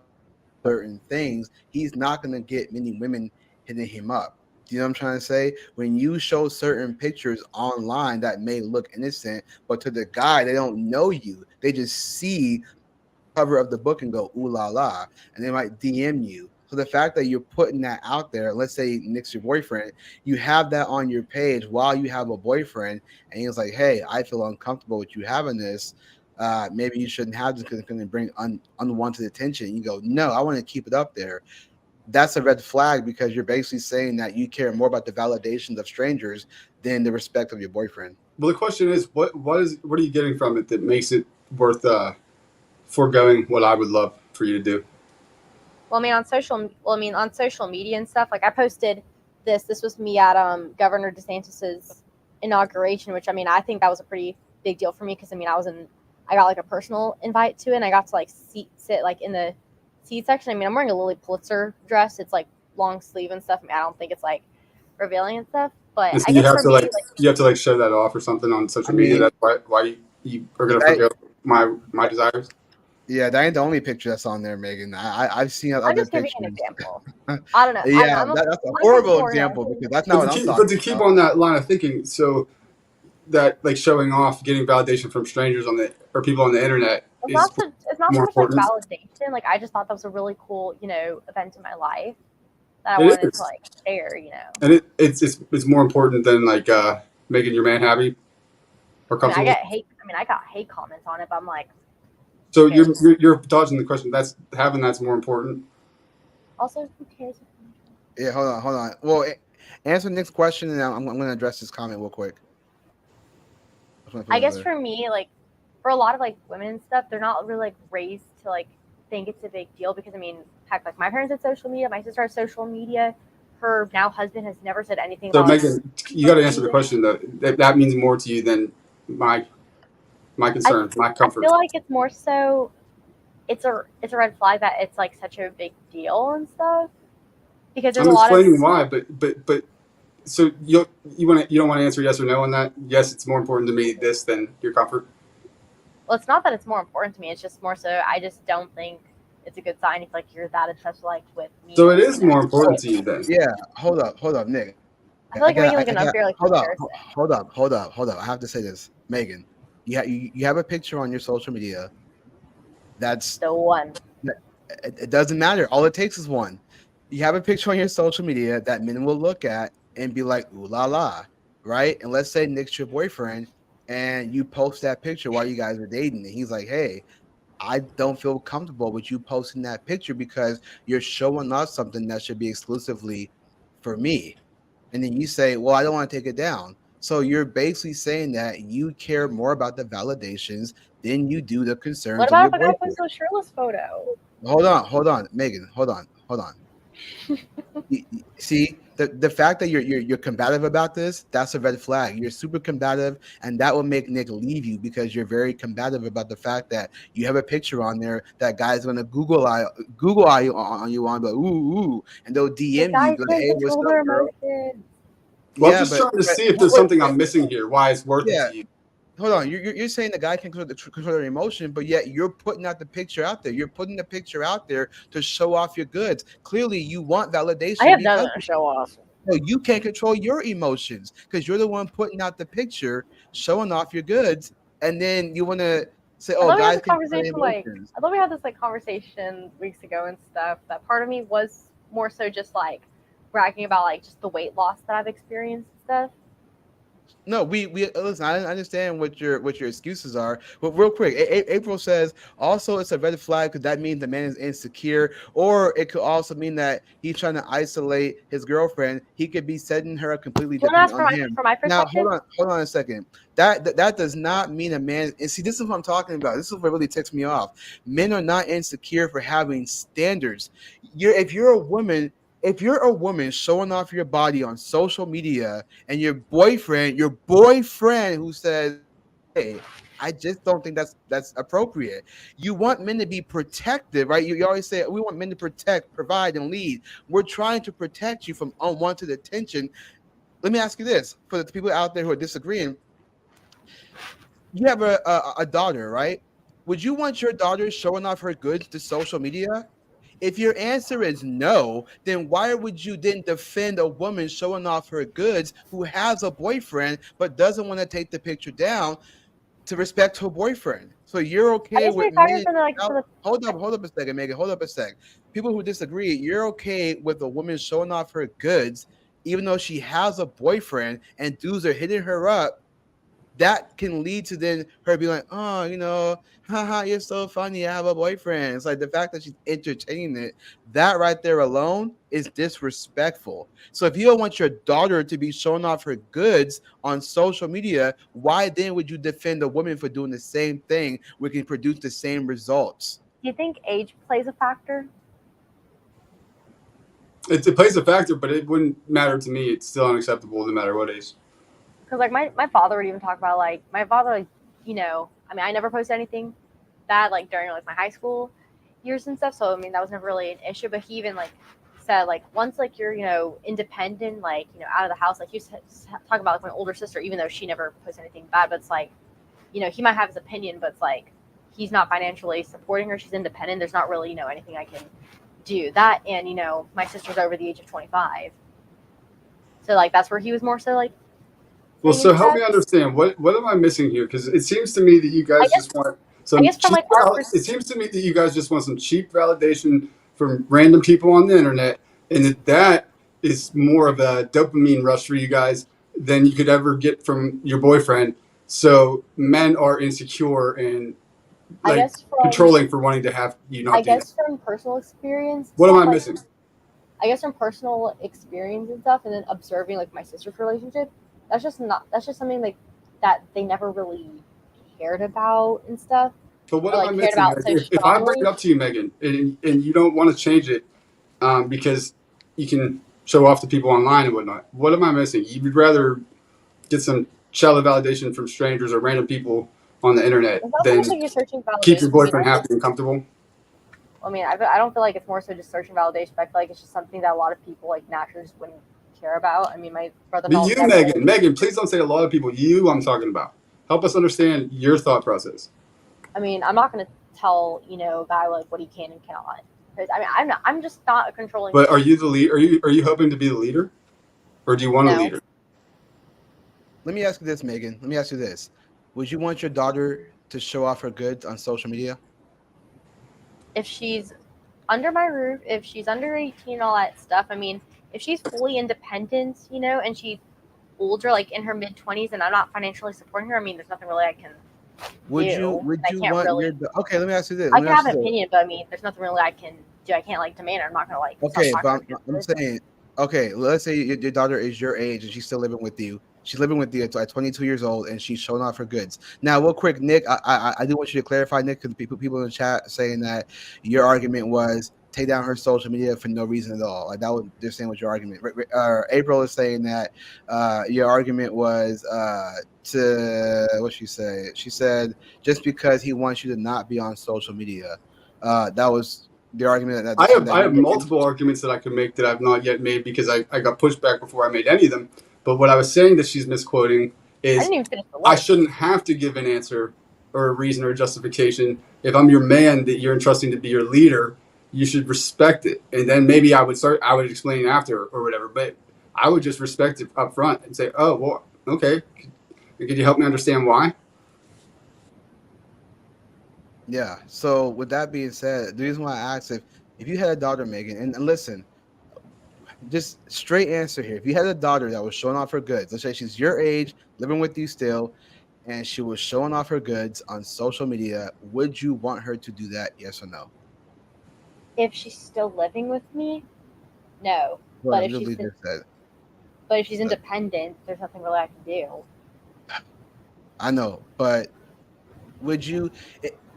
certain things, he's not gonna get many women hitting him up. Do you know what I'm trying to say? When you show certain pictures online that may look innocent, but to the guy, they don't know you. They just see cover of the book and go, ooh la la, and they might DM you. So the fact that you're putting that out there, let's say Nick's your boyfriend, you have that on your page while you have a boyfriend, and he's like, hey, I feel uncomfortable with you having this. Maybe you shouldn't have this because it's going to bring unwanted attention. You go, no, I want to keep it up there. That's a red flag because you're basically saying that you care more about the validations of strangers than the respect of your boyfriend. Well, the question is, what are you getting from it that makes it worth foregoing what I would love for you to do? Well, on social media and stuff. Like I posted this. This was me at Governor DeSantis's inauguration, which I think that was a pretty big deal for me because I got like a personal invite to it, and I got to like sit like in the seat section. I'm wearing a Lily Pulitzer dress. It's like long sleeve and stuff. I don't think it's like revealing and stuff, but And so I guess for me, like, you have to like show that off or something on social I media. mean, That's why you are gonna that, forgo my desires. yeah, that ain't the only picture that's on there, Megan. I've seen I'm other just giving an pictures. example. I don't know. Yeah, I'm a, that's a my horrible personal example orientation. because that's not what I'm But talking to keep about. on that line of thinking, so that like showing off, getting validation from strangers on the or people on the internet is It's not so more much like important. validation. Like I just thought that was a really cool, event in my life that I It wanted to is, like share. and it's more important than like making your man happy or comfortable. I got hate comments on it, but I'm like, So who cares? you're dodging the question. That's more important. Also, who cares? Yeah, hold on. Well, answer Nick's question, and I'm going to address this comment real quick. I guess for me, like, for a lot of like women and stuff, they're not really like raised to like think it's a big deal because heck, like my parents had social media, my sister has social media, her now husband has never said anything So about Megan, you got to answer the question though. That means more to you than my concern, my I comfort. feel like it's more so it's a red flag that it's like such a big deal and stuff because there's I'm a lot of explaining why, but so you don't want to answer yes or no on that. Yes, it's more important to me this than your comfort. well, it's not that it's more important to me. It's just more so I just don't think it's a good sign if like you're that obsessed like with me. So it is more important to you then. Yeah, hold up, Nick. I feel like you're making like an I got. unfair like Hold up, comparison. hold up. I have to say this, Megan. You have a picture on your social media. That's The one. it doesn't matter. All it takes is one. You have a picture on your social media that men will look at and be like, ooh la la, right? And let's say Nick's your boyfriend and you post that picture while you guys are dating, and he's like, hey, I don't feel comfortable with you posting that picture because you're showing us something that should be exclusively for me. And then you say, well, I don't want to take it down. So you're basically saying that you care more about the validations than you do the What concerns of about your if a guy boyfriend. posts a shirtless photo? Hold on, Megan, hold on. See the fact that you're combative about this, that's a red flag. You're super combative, and that will make Nick leave you because you're very combative about the fact that you have a picture on there that guy's gonna Google eye on you on, but ooh, and they'll The DM you guys like, can't hey, what's control up, their girl? emotions. Well, I'm Yeah, just trying to but see if there's something I'm missing here. Why it's worth it yeah. to you? Hold on, you're saying the guy can control their emotion, but yet you're putting out the picture out there. You're putting the picture out there to show off your goods. Clearly, you want I validation have nothing because to show off. no, you can't control your emotions because you're the one putting out the picture, showing off your goods, and then you want to say, I "Oh, thought we had guys this can control their conversation emotions." I thought we had this like conversation weeks ago and stuff. That part of me was more so just like bragging about like just the weight loss that I've experienced and stuff. No, we listen. I understand what your excuses are, but real quick, April says also it's a red flag because that means the man is insecure, or it could also mean that he's trying to isolate his girlfriend. He could be setting her up completely Do you want to dependent ask on him. from my Now, perspective? hold on a second. That does not mean a man. And see, this is what I'm talking about. This is what really ticks me off. Men are not insecure for having standards. If you're a woman. If you're a woman showing off your body on social media and your boyfriend who says, "Hey, I just don't think that's appropriate." You want men to be protective, right? You always say we want men to protect, provide, and lead. We're trying to protect you from unwanted attention. Let me ask you this: for the people out there who are disagreeing, you have a daughter, right? Would you want your daughter showing off her goods to social media? If your answer is no, then why would you then defend a woman showing off her goods who has a boyfriend but doesn't want to take the picture down to respect her boyfriend? So you're I okay guess with we're talking men? from the Now, hold up a second, Megan. Hold up a sec. People who disagree, you're okay with a woman showing off her goods, even though she has a boyfriend and dudes are hitting her up. That can lead to then her being like, oh, haha, you're so funny. I have a boyfriend. It's like the fact that she's entertaining it, that right there alone is disrespectful. So if you don't want your daughter to be showing off her goods on social media, why then would you defend a woman for doing the same thing? We can produce the same results. do you think age plays a factor? It plays a factor, but it wouldn't matter to me. It's still unacceptable no matter what age. Because like my father would even talk about like my father like I mean I never posted anything bad like during like my high school years and stuff. So I mean that was never really an issue. But he even like said like once like you're independent like out of the house like he used to talk about like my older sister even though she never posted anything bad. But it's like he might have his opinion, but it's like he's not financially supporting her. She's independent. There's not really anything I can do that. And my sister's over the age of 25, so like that's where he was more so like Well, saying his so help me steps. understand what am I missing here? Because it seems to me that you I guys guess just want I some guess from cheap. like our It seems to me that you guys just want some cheap validation from random people on the internet, and that is more of a dopamine rush for you guys than you could ever get from your boyfriend. So men are insecure and I like guess from controlling for wanting to have you I not do that. guess from personal experience and What am stuff, I like missing? I guess from personal experience and stuff, and then observing like my sister's relationship, that's just something like that they never really cared about and stuff, But what or am I like cared missing? about Like, so if I bring it strongly. up to you, Megan, and you don't want to change it because you can show off to people online and whatnot, what am I missing? You would rather get some shallow validation from strangers or random people on the internet It's not so much than like you're searching keep your validation. boyfriend happy and comfortable. I don't feel like it's more so just searching validation. But I feel like it's just something that a lot of people like naturally just wouldn't care about. I mean, my But brother-in-law you, never Megan, really. Megan, please don't say a lot of people. You, I'm talking about. Help us understand your thought process. I mean, I'm not gonna tell a guy like what he can and cannot. Because I mean, I'm just not a controlling But are person. you the lead? Are you hoping to be the leader, or do you want a No, leader? Let me ask you this, Megan. Let me ask you this: would you want your daughter to show off her goods on social media? if she's under my roof, if she's under 18, all that stuff. I mean, if she's fully independent, and she's older, like in her mid 20s, and I'm not financially supporting her, I mean, there's nothing really I can Would you do. would I you can't want really. your okay? Let me ask you this. I Let me can ask have you an this. opinion, but I mean, there's nothing really I can do. I can't like demand her. I'm not gonna like start Okay, talking but to her I'm because of it. saying, okay, let's say your daughter is your age and she's still living with you. She's living with you at 22 years old, and she's showing off her goods. Now, real quick, Nick, I do want you to clarify, Nick, because people in the chat saying that your argument was take down her social media for no reason at all. Like that was they're saying was your argument. April is saying that your argument was to what she say. She said just because he wants you to not be on social media. That was the argument I that, have that I you're have making. multiple arguments that I could make that I've not yet made because I got pushed back before I made any of them. But what I was saying that she's misquoting I is didn't even finish the I list. shouldn't have to give an answer or a reason or a justification. If I'm your man that you're entrusting to be your leader, you should respect it. And then maybe I would explain after or whatever. But I would just respect it up front and say, oh well, okay. Could you help me understand why? Yeah. So with that being said, the reason why I asked if you had a daughter, Megan, and listen, Just straight answer here. If you had a daughter that was showing off her goods, let's say she's your age, living with you still, and she was showing off her goods on social media, would you want her to do that? Yes or no? If she's still living with me, no. Well, But I if she's literally just said. independent, there's nothing really I can do. I know, but would you?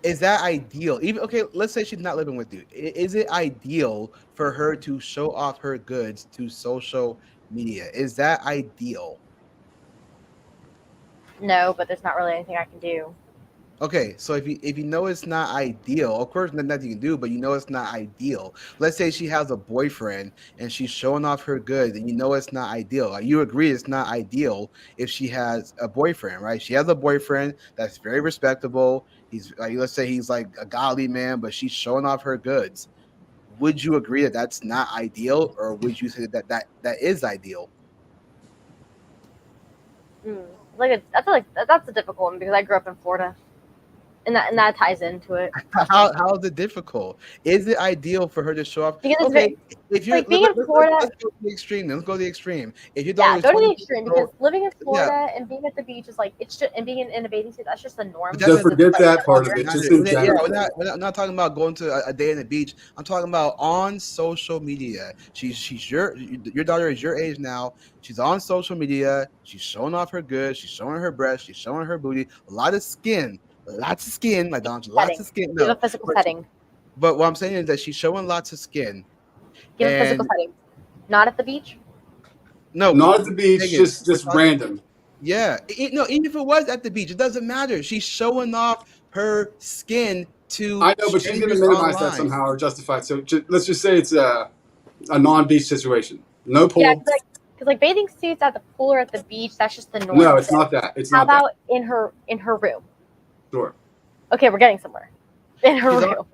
Is that ideal? Even okay, let's say she's not living with you. Is it ideal for her to show off her goods to social media? Is that ideal? No, but there's not really anything I can do. Okay, so if you know it's not ideal, of course nothing you can do, but you know it's not ideal. Let's say she has a boyfriend and she's showing off her goods, and you know it's not ideal. Like, you agree it's not ideal if she has a boyfriend, right? She has a boyfriend that's very respectable. He's like, let's say he's like a godly man, but she's showing off her goods. Would you agree that that's not ideal, or would you say that is ideal? I feel like that's a difficult one because I grew up in Florida, and that ties into it. How is it difficult? Is it ideal for her to show off? Because it's Okay, if you're like being in Florida. let's go to the extreme. Let's go to the extreme. If your Yeah, daughter is go to the 20 extreme years old, because living in yeah, Florida and being at the beach is like it's just and being in a bathing suit that's just the norm. but that So doesn't forget matter. that part of That it. doesn't Just matter. in Yeah, general. we're not talking about going to a day in the beach. I'm talking about on social media. She's your daughter is your age now. She's on social media. She's showing off her goods. She's showing her breasts. She's showing her booty. A lot of skin. Lots of skin, like Donald. Lots Setting. of skin. Give a No, physical but setting. but what I'm saying is that she's showing lots of skin. Give a physical And setting. Not at the beach. no, Not at the beach, Megan, we're just talking. random. Yeah, no, even if it was at the beach, it doesn't matter. She's showing off her skin to I know, but she's going to strangers minimize that online. somehow or justify it. So let's just say it's a non-beach situation. No Yeah, pool. because like bathing suits at the pool or at the beach, that's just the norm. No, it's So not that. It's how not that. about in her room? Sure. Okay, we're getting somewhere. In her She's room. on,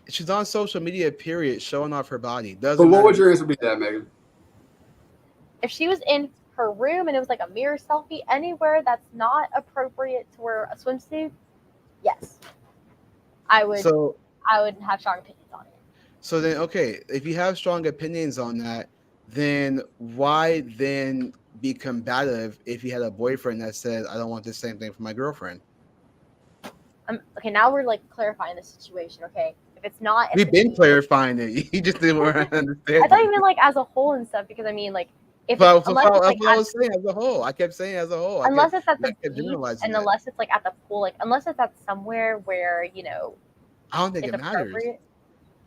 she's on social media, period, showing off her body. But Doesn't what matter. would your answer be to that, Megan? If she was in her room and it was like a mirror selfie anywhere that's not appropriate to wear a swimsuit, yes, I would. So I would have strong opinions on it. so then okay, if you have strong opinions on that, then why then be combative if you had a boyfriend that says, I don't want the same thing for my girlfriend? Okay, now we're like clarifying the situation. Okay, if it's not, at We've the been beach- clarifying it. You just didn't understand. I thought you meant like as a whole and stuff because I mean like if But it's, unless it's that's like what I was saying as a whole. I kept saying as a whole. unless it's at I the kept beach generalizing and that. unless it's like at the pool, like unless it's at somewhere where I don't think it's it matters. appropriate.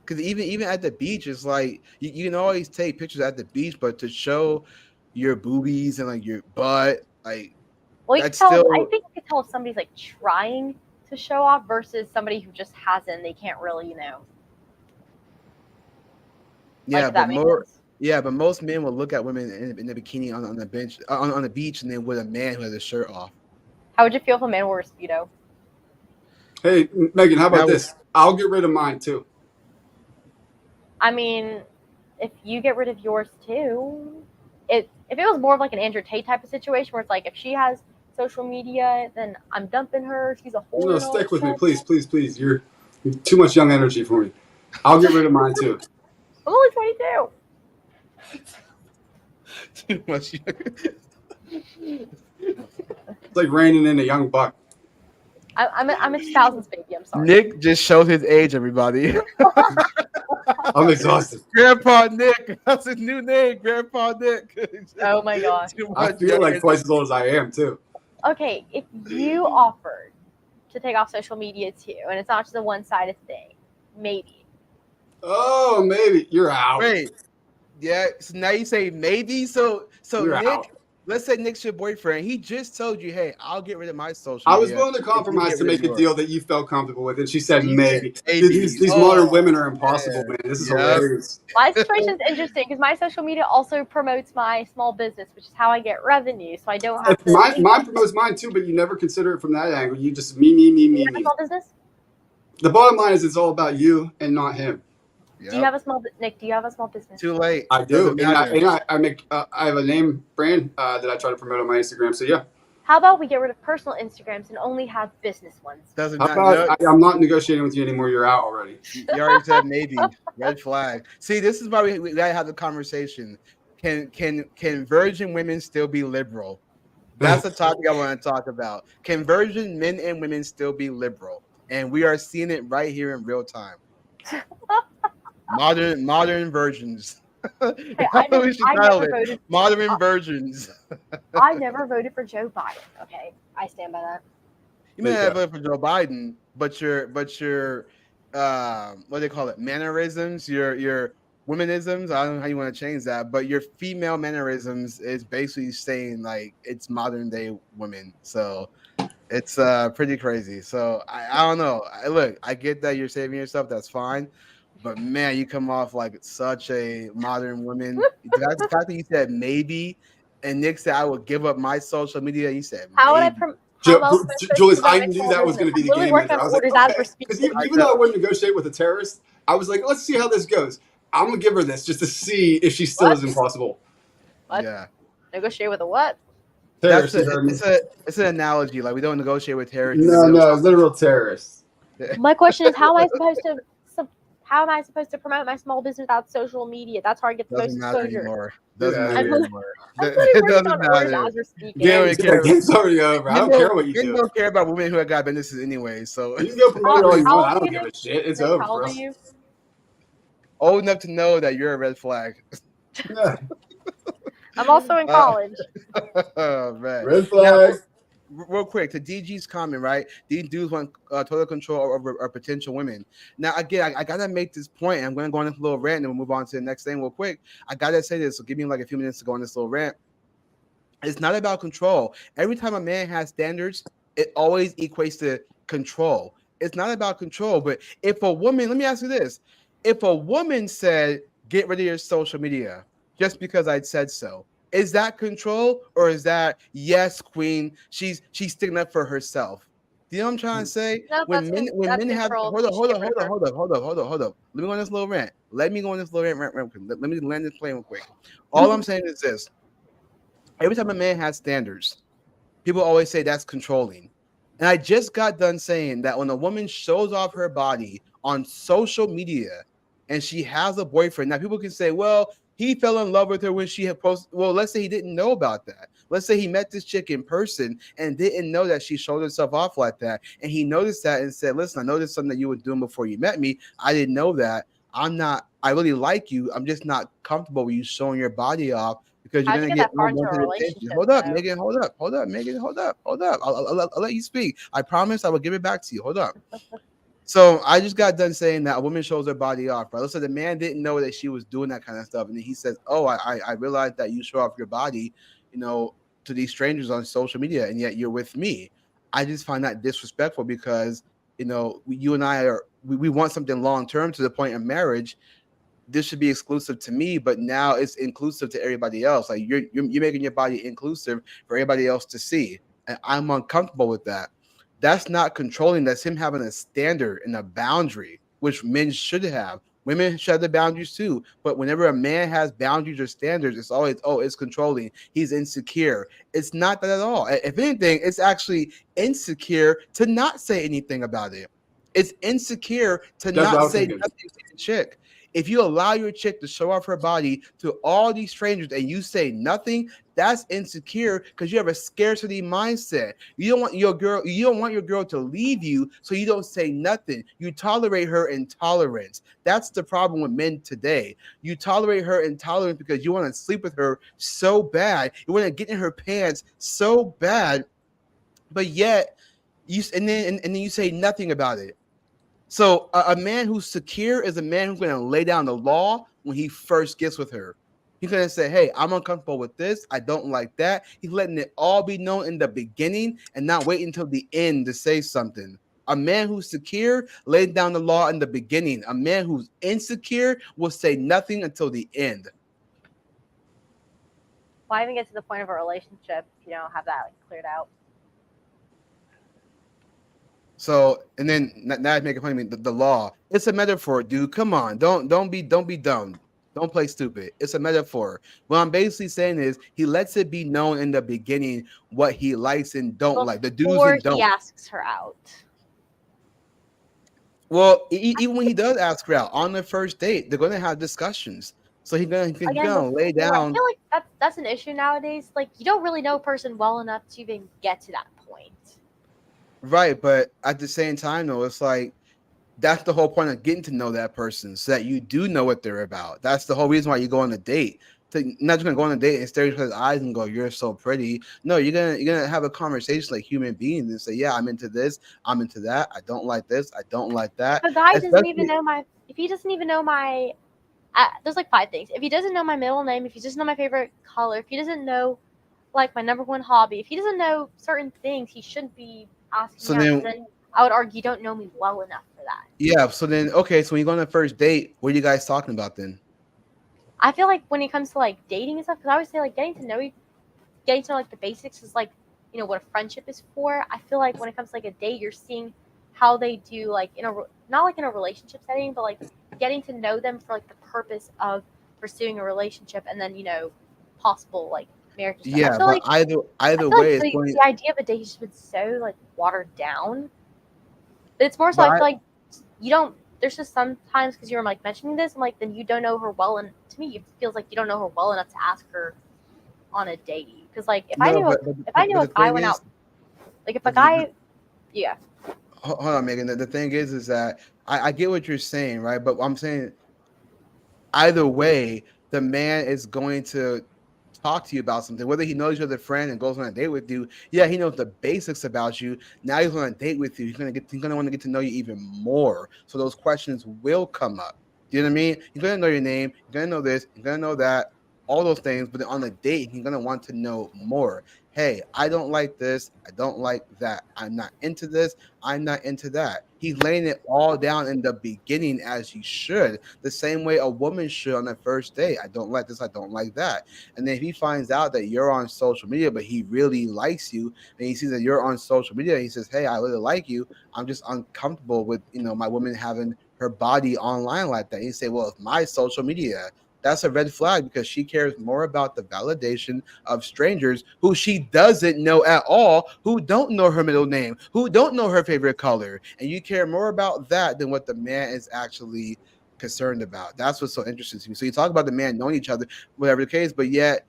Because even at the beach, it's like you can always take pictures at the beach, but to show your boobies and like your butt, like Well, you can that's tell. I still think you can tell if somebody's like trying to show off versus somebody who just hasn't. They can't really, yeah, like, if that but makes more sense. yeah, but most men will look at women in the bikini on the bench on the beach, and then with a man who has his shirt off. How would you feel if a man wore a speedo? Hey, Megan, how about That this? I'll get rid of mine too. I mean, if you get rid of yours too, if it was more of like an Andrew Tate type of situation where it's like if she has social media, then I'm dumping her. She's a whore. No, and all stick that with me, stuff. please, please, please. You're too much young energy for me. I'll get rid of mine too. I'm only 22. Too much. It's like reining in a young buck. I'm a 2000s baby. I'm sorry. Nick just showed his age, everybody. I'm exhausted. Grandpa Nick. That's his new name, Grandpa Nick. Oh my gosh. Too I much feel like younger. twice as old as I am too. Okay, if you offered to take off social media too, and it's not just a one-sided thing, maybe. Oh, maybe you're out. Wait. Yeah, so now you say maybe. So You're Nick, out. let's say Nick's your boyfriend. He just told you, hey, I'll get rid of my social I was media willing to if you compromise get to rid of make a yours. deal that you felt comfortable with, and she said She maybe. said maybe. Dude, these Oh, modern women are impossible, man. man. This is Yep. hilarious. My situation is interesting because my social media also promotes my small business, which is how I get revenue. So I don't have to. Mine promotes mine too, but you never consider it from that angle. You just me, Do you have a me. small business? The bottom line is it's all about you and not him. Yep. Do you have a small Nick? Do you have a small business? Too late. I do, Doesn't matter. I make I have a name brand that I try to promote on my Instagram. So yeah, How about we get rid of personal Instagrams and only have business ones? Doesn't how matter. about I'm not negotiating with you anymore. You're out already. You already said maybe. Red flag. See, this is why we gotta have the conversation. Can virgin women still be liberal? That's the topic I want to talk about. Can virgin men and women still be liberal? And we are seeing it right here in real time. Modern virgins. Hey, We should I title never it voted. Modern Virgins. I never voted for Joe Biden. Okay, I stand by that. You may There you have go. voted for Joe Biden, but your what do they call it? Mannerisms, your womanisms. I don't know how you want to change that, but your female mannerisms is basically saying like it's modern day women. So it's pretty crazy. So I don't know. Look, I get that you're saving yourself. That's fine. But man, you come off like such a modern woman. The fact that you said maybe, and Nick said I would give up my social media. You said How would I? maybe. How am I supposed to Julius, promote I my knew small that was going business? to be I'm the literally game working answer. I on was like, orders as okay, we're because speaking. even though I wouldn't negotiate with a terrorist, I was like, let's see how this goes. I'm gonna give her this just to see if she still What? is impossible. What? Yeah. Negotiate with a what? That's Terrorist, you heard me? it's an analogy. Like we don't negotiate with terrorists. No, literal terrorists. My question is, how am I supposed to? How am I supposed to promote my small business without social media? That's how I get the most Doesn't matter exposure. anymore. Get Doesn't out of matter here. anymore. I'm literally It working doesn't on orders matter. as we're speaking. Game's Game's already over. I don't care what you Men do. don't care about women who have got businesses anyway. So You can go promote it all you How want. old I are don't you, give Nick? a shit. It's Nick, over, how old bro. are you? old enough to know that you're a red flag. Yeah. I'm also in college. Oh man. Red Now, flag. real quick to DG's comment, right? These dudes want total control over potential women. Now, again, I gotta make this point. I'm gonna go on this little rant and we'll move on to the next thing real quick. I gotta say this, so give me like a few minutes to go on this little rant. It's not about control. Every time a man has standards, it always equates to control. It's not about control. But if a woman, let me ask you this: if a woman said, "Get rid of your social media," just because I said so, is that control or is that yes, queen? She's sticking up for herself. Do you know what I'm trying to say? No, When men have control. hold You up, should hold get up, rid of hold her. up, hold up, hold up, hold up. Let me go on this little rant. Let me go on this little rant. Let me land this plane real quick. All I'm saying is this: every time a man has standards, people always say that's controlling. And I just got done saying that when a woman shows off her body on social media and she has a boyfriend, now people can say, well, he fell in love with her when she had posted. Well, let's say he didn't know about that. Let's say he met this chick in person and didn't know that she showed herself off like that. And he noticed that and said, listen, I noticed something that you were doing before you met me. I didn't know that. I really like you. I'm just not comfortable with you showing your body off because you're How'd you gonna get get that far into a unwanted attention. relationship, Hold up, though? Megan. Hold up, Megan. Hold up. I'll let you speak. I promise I will give it back to you. Hold up. So I just got done saying that a woman shows her body off, right? So the man didn't know that she was doing that kind of stuff, and then he says, "Oh, I realized that you show off your body, you know, to these strangers on social media, and yet you're with me." I just find that disrespectful because you and I we want something long term to the point of marriage. This should be exclusive to me, but now it's inclusive to everybody else. Like you're making your body inclusive for everybody else to see, and I'm uncomfortable with that. That's not controlling. That's him having a standard and a boundary, which men should have. Women should have the boundaries too. But whenever a man has boundaries or standards, it's always, oh, it's controlling. He's insecure. It's not that at all. If anything, it's actually insecure to not say anything about it. It's insecure to That's what not I was say thinking. nothing to the chick. If you allow your chick to show off her body to all these strangers and you say nothing, that's insecure because you have a scarcity mindset. You don't want your girl to leave you, so you don't say nothing. You tolerate her intolerance. That's the problem with men today. You tolerate her intolerance because you want to sleep with her so bad. You want to get in her pants so bad, but yet and then you say nothing about it. So a man who's secure is a man who's going to lay down the law when he first gets with her. He's going to say, hey, I'm uncomfortable with this. I don't like that. He's letting it all be known in the beginning and not waiting until the end to say something. A man who's secure lays down the law in the beginning. A man who's insecure will say nothing until the end. Why even get to the point of a relationship if you don't have that cleared out? So, and then now it's making fun of me. The law, it's a metaphor, dude. Come on, don't be dumb. Don't play stupid. It's a metaphor. What I'm basically saying is he lets it be known in the beginning what he likes and don't like. The do's Before and don'ts. he asks her out. Well, even when he does ask her out on the first date, they're going to have discussions. So he's Again, gonna lay before I down. feel like that's an issue nowadays. Like you don't really know a person well enough to even get to that point. Right, but at the same time, though, it's like that's the whole point of getting to know that person, so that you do know what they're about. That's the whole reason why you go on a date. Not just gonna go on a date and stare each other's eyes and go, "You're so pretty." No, you're gonna have a conversation like human beings and say, "Yeah, I'm into this. I'm into that. I don't like this. I don't like that." If a guy doesn't even Especially, know my, if he doesn't even know my, there's like five things. If he doesn't know my middle name, if he doesn't know my favorite color, if he doesn't know like my number one hobby, if he doesn't know certain things, he shouldn't be asking so me out. 'Cause then, then I would argue you don't know me well enough for that. yeah. So then, okay. So when you go on a first date, what are you guys talking about then? I feel like when it comes to like dating and stuff, because I always say like getting to know like the basics is like what a friendship is for. I feel like when it comes to like a date, you're seeing how they do like not like in a relationship setting, but like getting to know them for like the purpose of pursuing a relationship and then possible like marriage and stuff. Yeah, but I either feel like way, it's going. the idea of a date has been so like watered down. It's more so But I feel like you don't. There's just sometimes because you're like mentioning this, and like then you don't know her well, and to me it feels like you don't know her well enough to ask her on a date. Because like no, if I knew but a the guy thing went is, out like if a but the, guy yeah hold on, Megan. The thing is that I get what you're saying, right? But I'm saying either way, the man is going to talk to you about something, whether he knows you're the friend and goes on a date with you. Yeah, he knows the basics about you. Now he's on a date with you. He's gonna want to get to know you even more. So those questions will come up. Do you know what I mean? He's gonna know your name. He's gonna know this. He's gonna know that. All those things. But then on a date, he's gonna want to know more. Hey, I don't like this. I don't like that. I'm not into this. I'm not into that. He's laying it all down in the beginning as he should, the same way a woman should on the first date. I don't like this. I don't like that. And then if he finds out that you're on social media, but he really likes you, and he sees that you're on social media, he says, "Hey, I really like you. I'm just uncomfortable with my woman having her body online like that." And you say, "Well, it's my social media." That's a red flag because she cares more about the validation of strangers who she doesn't know at all, who don't know her middle name, who don't know her favorite color. And you care more about that than what the man is actually concerned about. That's what's so interesting to me. So you talk about the man knowing each other, whatever the case, but yet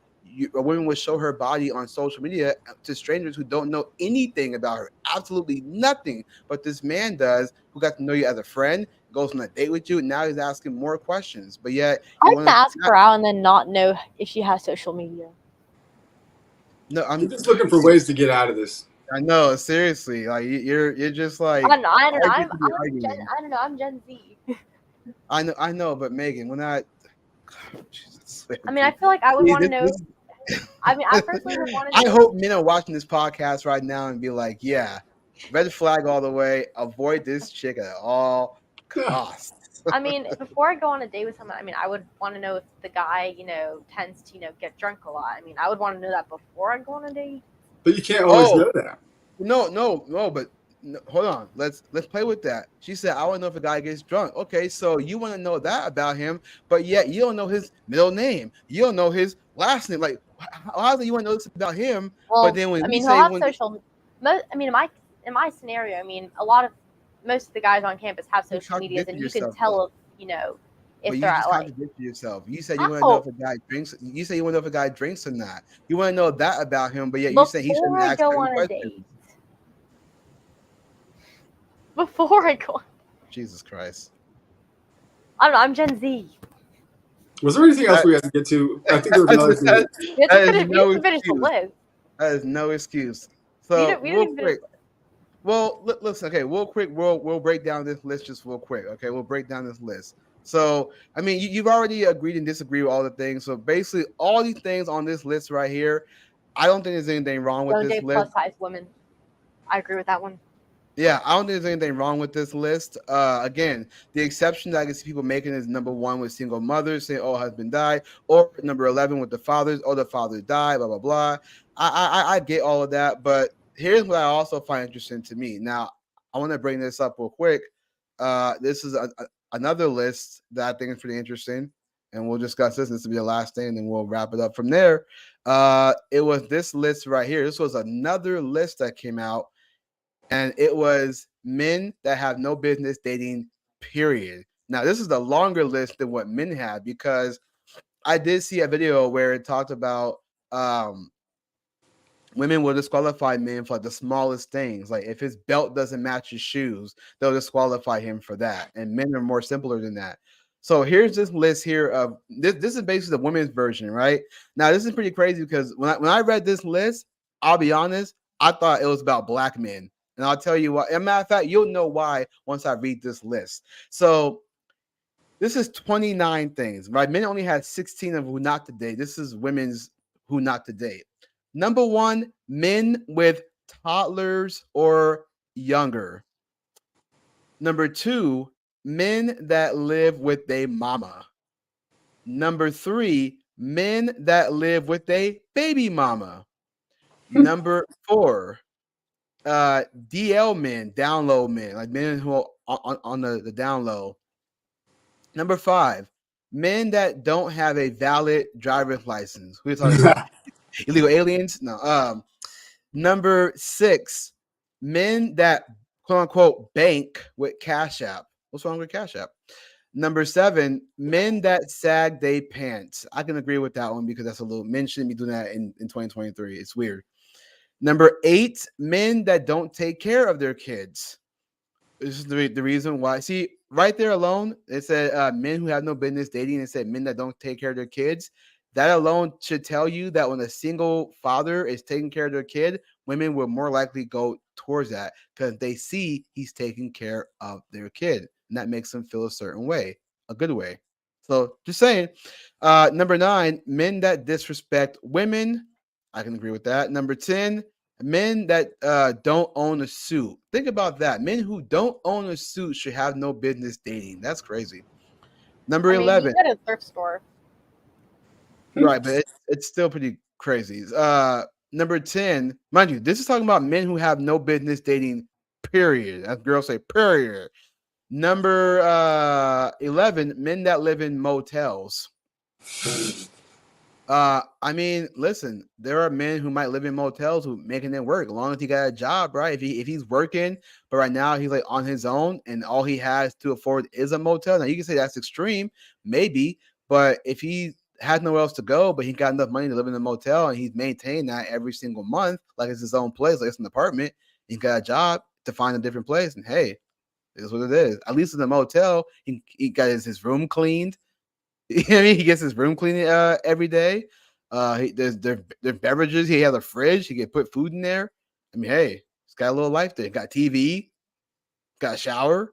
a woman would show her body on social media to strangers who don't know anything about her, absolutely nothing. But this man does, who got to know you as a friend, goes on a date with you. And now he's asking more questions, but yet I you like to want ask to. her out and then not know if she has social media. No, I'm just looking for ways to get out of this. I know, seriously. Like you're just I like don't know. I don't know. arguing to be I'm Gen. arguing. I don't know. I'm Gen Z. I know, but Megan, when I Jesus, I mean, I feel like I would See, want to know. I mean, I personally would want to I know. hope men are watching this podcast right now and be like, yeah, red flag all the way. Avoid this chick at all costs. I mean, before I go on a date with someone, I mean, I would want to know if the guy, tends to, get drunk a lot. I mean, I would want to know that before I go on a date. But you can't always Oh, know that. no, but no, hold on. Let's play with that. She said, "I want to know if a guy gets drunk." Okay, so you want to know that about him, but yet you don't know his middle name. You don't know his last name. Like, how do you want to know this about him? But Well, then when I we mean, he'll say have when social. I mean, in my scenario, I mean, most of the guys on campus have you social medias, contradicted and you can yourself though. tell But if you they're at just like, contradicted yourself. You said you want to know if a guy drinks. You say you want to know if a guy drinks or not. You want to know that about him, but yet you say he before shouldn't I ask go certain on a date. questions. Before I go, Jesus Christ. I don't know. I'm Gen Z. Was there anything else That, we had to get to? I think there was another thing. that is We have no to finish the excuse. list. That is no excuse. We So don't. We don't real even finish. quick. Well, listen. Okay, real quick. We'll break down this list just real quick. Okay, we'll break down this list. So, I mean, you've already agreed and disagreed with all the things. So basically, all these things on this list right here, I don't think there's anything wrong with Don't this date list. plus size women. I agree with that one. Yeah, I don't think there's anything wrong with this list. Again, the exception that I can see people making is number 1 with single mothers saying, "Oh, husband died," or number 11 with the fathers, "Oh, the father died." Blah blah blah. I get all of that, but here's what I also find interesting to me. Now, I want to bring this up real quick. This is another list that I think is pretty interesting, and we'll discuss this. This will be the last thing, and then we'll wrap it up from there. It was this list right here. This was another list that came out. And it was men that have no business dating, period. Now, this is the longer list than what men have because I did see a video where it talked about women will disqualify men for the smallest things. Like if his belt doesn't match his shoes, they'll disqualify him for that. And men are more simpler than that. So here's this list here of this is basically the women's version, right? Now this is pretty crazy because when I read this list, I'll be honest, I thought it was about black men. And I'll tell you why. As a matter of fact, you'll know why once I read this list. So this is 29 things, right? Men only had 16 of who not to date. This is women's who not to date. Number 1, men with toddlers or younger. Number 2, men that live with a mama. Number 3, men that live with a baby mama. Number 4, DL men, down low men, like men who are on the down low. Number 5, men that don't have a valid driver's license. Who are you talking about? Illegal aliens? No. Number 6, men that quote unquote bank with Cash App. What's wrong with Cash App? Number 7, men that sag they pants. I can agree with that one because that's a little men shouldn't be doing that in 2023. It's weird. Number 8, men that don't take care of their kids. This is the reason why. See, right there alone, it said men who have no business dating. It said men that don't take care of their kids. That alone should tell you that when a single father is taking care of their kid, women will more likely go towards that because they see he's taking care of their kid. And that makes them feel a certain way, a good way. So just saying. Number 9, men that disrespect women. I can agree with that. Number 10, men that don't own a suit. Think about that. Men who don't own a suit should have no business dating. That's crazy. Number 11. You at a thrift store. Right, but it's still pretty crazy. Number 10, mind you, this is talking about men who have no business dating, period. As girls say, period. Number 11, men that live in motels. I mean, listen, there are men who might live in motels who making it work as long as he got a job, right? If he's working, but right now he's like on his own and all he has to afford is a motel. Now you can say that's extreme, maybe, but if he has nowhere else to go, but he got enough money to live in a motel and he's maintained that every single month, like it's his own place, like it's an apartment, he got a job to find a different place, and hey, it is what it is. At least in the motel, he got his room cleaned. You know what I mean? He gets his room cleaned every day. There's beverages. He has a fridge. He can put food in there. I mean, hey, he's got a little life there. Got TV, got a shower.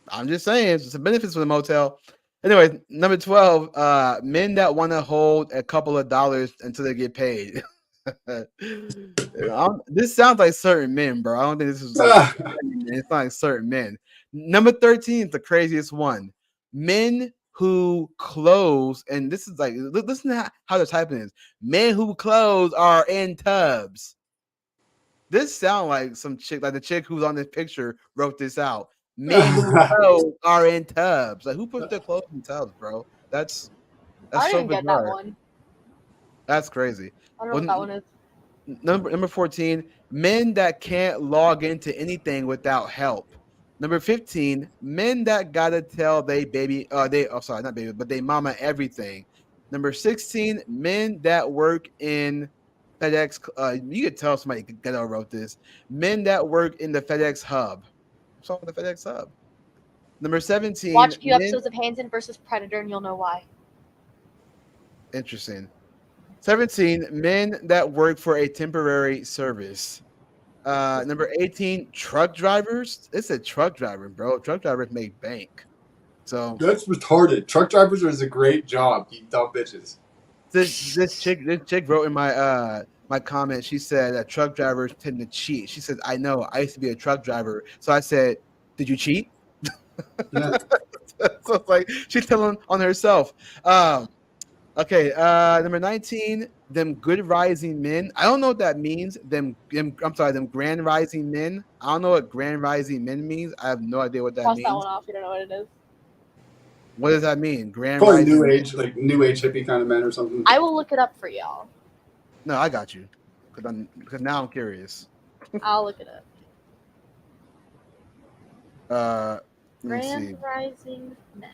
I'm just saying, it's some benefits for the motel. Anyway, number 12, men that want to hold a couple of dollars until they get paid. This sounds like certain men, bro. I don't think this is like it's not like certain men. Number 13 is the craziest one. Men who clothes, and this is like listen to how the typing is. Men who clothes are in tubs. This sounds like some chick, like the chick who's on this picture wrote this out. Men who clothes are in tubs. Like who puts their clothes in tubs, bro? That's I so didn't get bizarre. that one. That's crazy. I don't know what that one is. Number 14, men that can't log into anything without help. Number 15, men that gotta tell they mama everything. Number 16, men that work in FedEx. You could tell somebody ghetto wrote this. Men that work in the FedEx hub. What's wrong with the FedEx hub? Number 17. Watch a few episodes of Hansen versus Predator and you'll know why. Interesting. 17, men that work for a temporary service. Number 18, truck drivers. It's a truck driver, bro. Truck drivers make bank. So that's retarded. Truck drivers is a great job, you dumb bitches. This chick wrote in my my comment. She said that truck drivers tend to cheat. She said, "I know. I used to be a truck driver." So I said, "Did you cheat?" Yeah. So it's like she's telling on herself. Okay, number 19, them good rising men. I don't know what that means. Them grand rising men. I don't know what grand rising men means. I have no idea what that Cross means. that one off. You don't know what it is. What does that mean? Grand Probably rising new age, like new age hippie kind of men or something. I will look it up for y'all. No, I got you. Because now I'm curious. I'll look it up. Let me see. Grand rising men.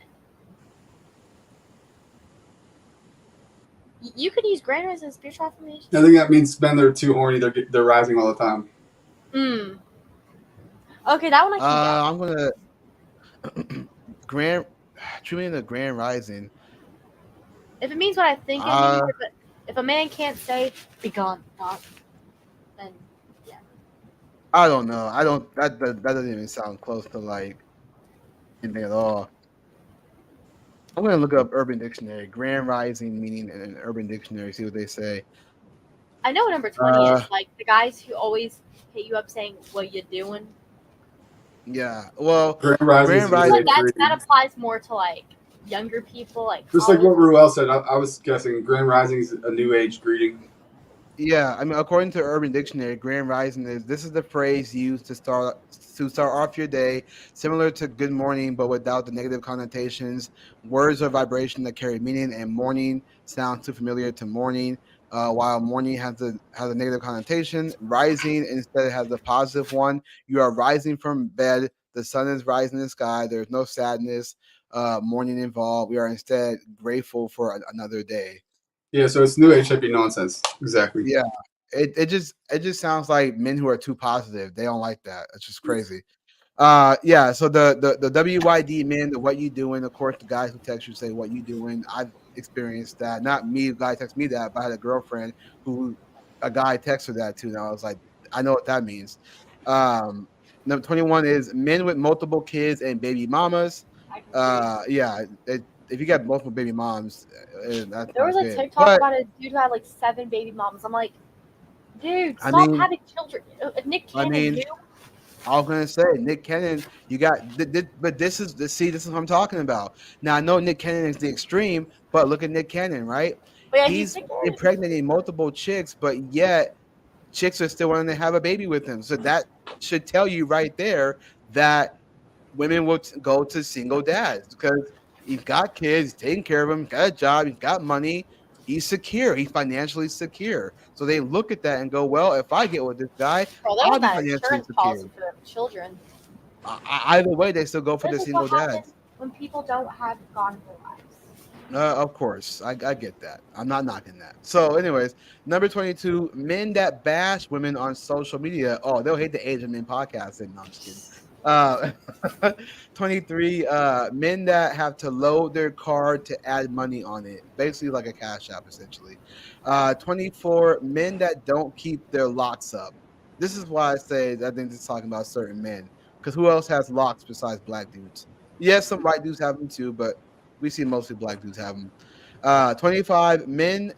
You could use Grand Rise as spiritual affirmation. I think that means men that are too horny, they're rising all the time. Hmm. Okay, that one I can get. I'm gonna grand truly in the grand rising. If it means what I think it means, Uh, if a man can't say "be gone, God," then yeah. I don't know. I don't. That doesn't even sound close to like anything at all. I'm gonna look up Urban Dictionary, grand rising meaning in an Urban Dictionary. See what they say. I know what number 20 is. Like the guys who always hit you up saying, "What you doing?" Yeah. Well, Grand rising is grand a I new feel rising. like age that greeting. applies more to like younger people, like Just like college. what Ruel said, I was guessing grand rising is a new age greeting. Yeah, I mean, according to Urban Dictionary, grand rising is this is the phrase used to start off your day, similar to good morning, but without the negative connotations. Words or vibration that carry meaning, and morning sounds too familiar to morning. While morning has a negative connotation, rising instead has a positive one. You are rising from bed. The sun is rising in the sky. There's no sadness, morning involved. We are instead grateful for another day. Yeah, so it's new age hippie nonsense. Exactly. Yeah. It just sounds like men who are too positive. They don't like that. It's just crazy. Yeah, so the WYD men, the what you doing, of course, the guys who text you say what you doing. I've experienced that. Not me, a guy text me that, but I had a girlfriend who a guy texted her that too. And I was like, I know what that means. Um Number 21 is men with multiple kids and baby mamas. I can agree. Yeah, if you got multiple baby moms, that's There was not a good. TikTok But about a dude who had like 7 baby moms. I'm like, dude, I stop mean, having children. Nick I Cannon mean, knew. I was gonna say Nick Cannon. You got, but this is what I'm talking about. Now I know Nick Cannon is the extreme, but look at Nick Cannon, right? But yeah, he's He's Nick Cannon. impregnating multiple chicks, but yet chicks are still wanting to have a baby with him. So that should tell you right there that women will go to single dads because he's got kids, he's taking care of them, got a job, he's got money, he's secure, he's financially secure. So they look at that and go, well, if I get with this guy, Bro, there I'll was be that financially insurance secure. policy for children. Either way, they still go for the This is single what happens dads. when people don't have God in their lives. Of course, I get that. I'm not knocking that. So, anyways, number 22, men that bash women on social media. Oh, they'll hate the Asian Men podcast. No, I'm just kidding. 23, men that have to load their card to add money on it, basically like a cash app, essentially. 24, men that don't keep their locks up. This is why I say I think this is talking about certain men, because who else has locks besides black dudes? Yes, some white dudes have them too, but we see mostly black dudes have them. 25, men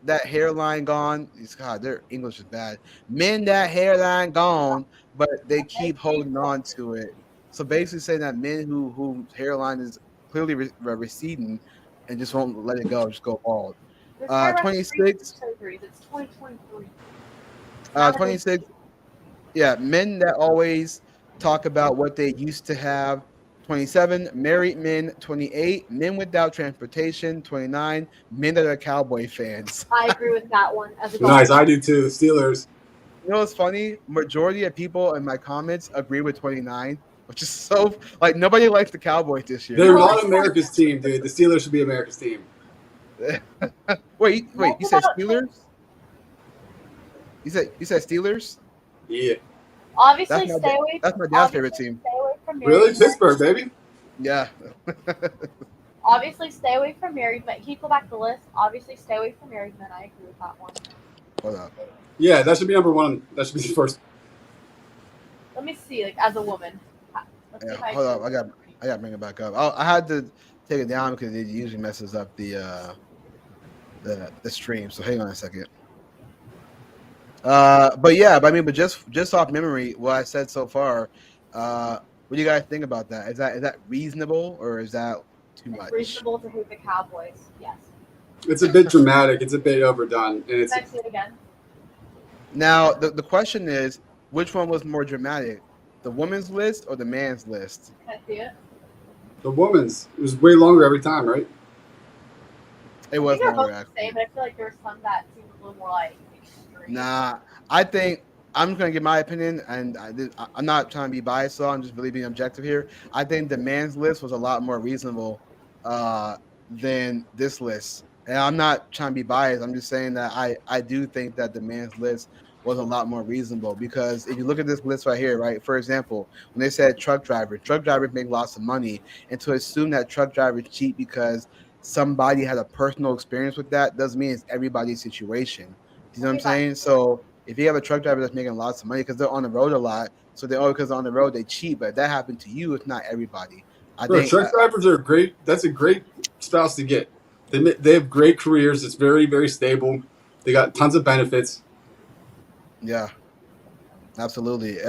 that hairline gone. God, their English is bad. Men that hairline gone, but they keep holding on to it. So basically saying that men whose hairline is clearly receding and just won't let it go, just go bald. There's hair restoration 26, surgeries. It's 2023. Now that they 26. Yeah, men that always talk about what they used to have. 27, married men. 28, men without transportation. 29, men that are cowboy fans. I agree with that one as a Nice, golfer. I do too. Steelers. You know what's funny? Majority of people in my comments agree with 29, which is so like nobody likes the Cowboys this year. They're No, not it's America's team, dude. The Steelers should be America's team. Wait, What you said about Steelers? You said Steelers? Yeah. obviously stay away. That's my dad's favorite Obviously team. stay away from married Really? men. Pittsburgh, baby. Yeah. Obviously stay away from married men. Can you go back to the list? Obviously stay away from married men. I agree with that one. Hold up. Yeah, that should be number one. That should be the first. Let me see, like as a woman. Let's see Yeah, if I hold up. agree. I got to bring it back up. I had to take it down because it usually messes up the stream. So hang on a second. But yeah, but just off memory, what I said so far, what do you guys think about that? Is that reasonable or is that too It's much? reasonable to hate the Cowboys. Yes. It's a bit dramatic. It's a bit overdone, and it's Can I see it again? Now the question is, which one was more dramatic, the woman's list or the man's list? Can I see it? the woman's. It was way longer every time, right? It I was think they're longer both the actually. same, but I feel like there's some that seem a little more like extreme. Nah, I think I'm just gonna give my opinion, and I'm not trying to be biased, so I'm just really being objective here. I think the man's list was a lot more reasonable than this list. And I'm not trying to be biased. I'm just saying that I do think that the man's list was a lot more reasonable because if you look at this list right here, right? For example, when they said truck drivers make lots of money, and to assume that truck drivers cheat because somebody had a personal experience with that doesn't mean it's everybody's situation. Do you know what I'm Okay, fine. saying? So if you have a truck driver that's making lots of money because they're on the road a lot, so they because on the road they cheat, but if that happened to you, it's not everybody. I Bro, think, truck drivers are great. That's a great spouse to get. They have great careers. It's very, very stable. They got tons of benefits. yeah. Absolutely.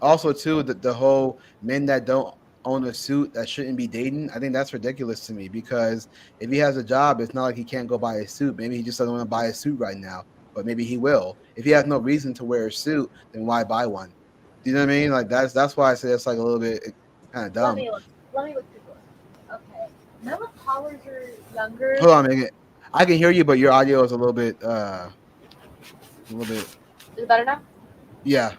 Also, too, the whole men that don't own a suit that shouldn't be dating. I think that's ridiculous to me because if he has a job, it's not like he can't go buy a suit. Maybe he just doesn't want to buy a suit right now, but maybe he will. If he has no reason to wear a suit, then why buy one? Do you know what I mean? Like that's why I say it's like a little bit kind of Let dumb. me look. Let me look through this. Okay. Men with collars are younger. Hold on, Megan. I can hear you, but your audio is a little bit. Is it better now? Yeah,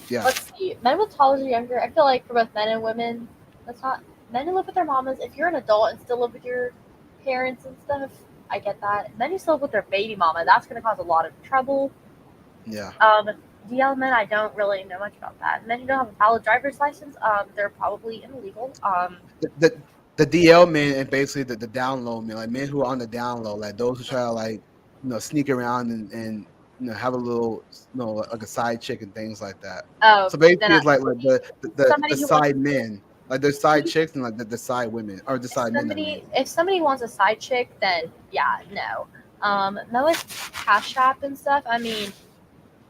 yeah. Let's see. Men with collars are younger. I feel like for both men and women, that's not men who live with their mamas. If you're an adult and still live with your parents and stuff, I get that. Men who still live with their baby mama, that's going to cause a lot of trouble. Yeah. DL men, I don't really know much about that. Men who don't have a valid driver's license, they're probably illegal. the the DL men and basically the down low men, like men who are on the down low, like those who try to like sneak around and have a little like a side chick and things like that. Oh, So then basically, it's like the somebody who wants side men, like the side chicks and like the side women or the side men. I mean, if somebody wants a side chick, then yeah, no. Men with Cash App and stuff. I mean,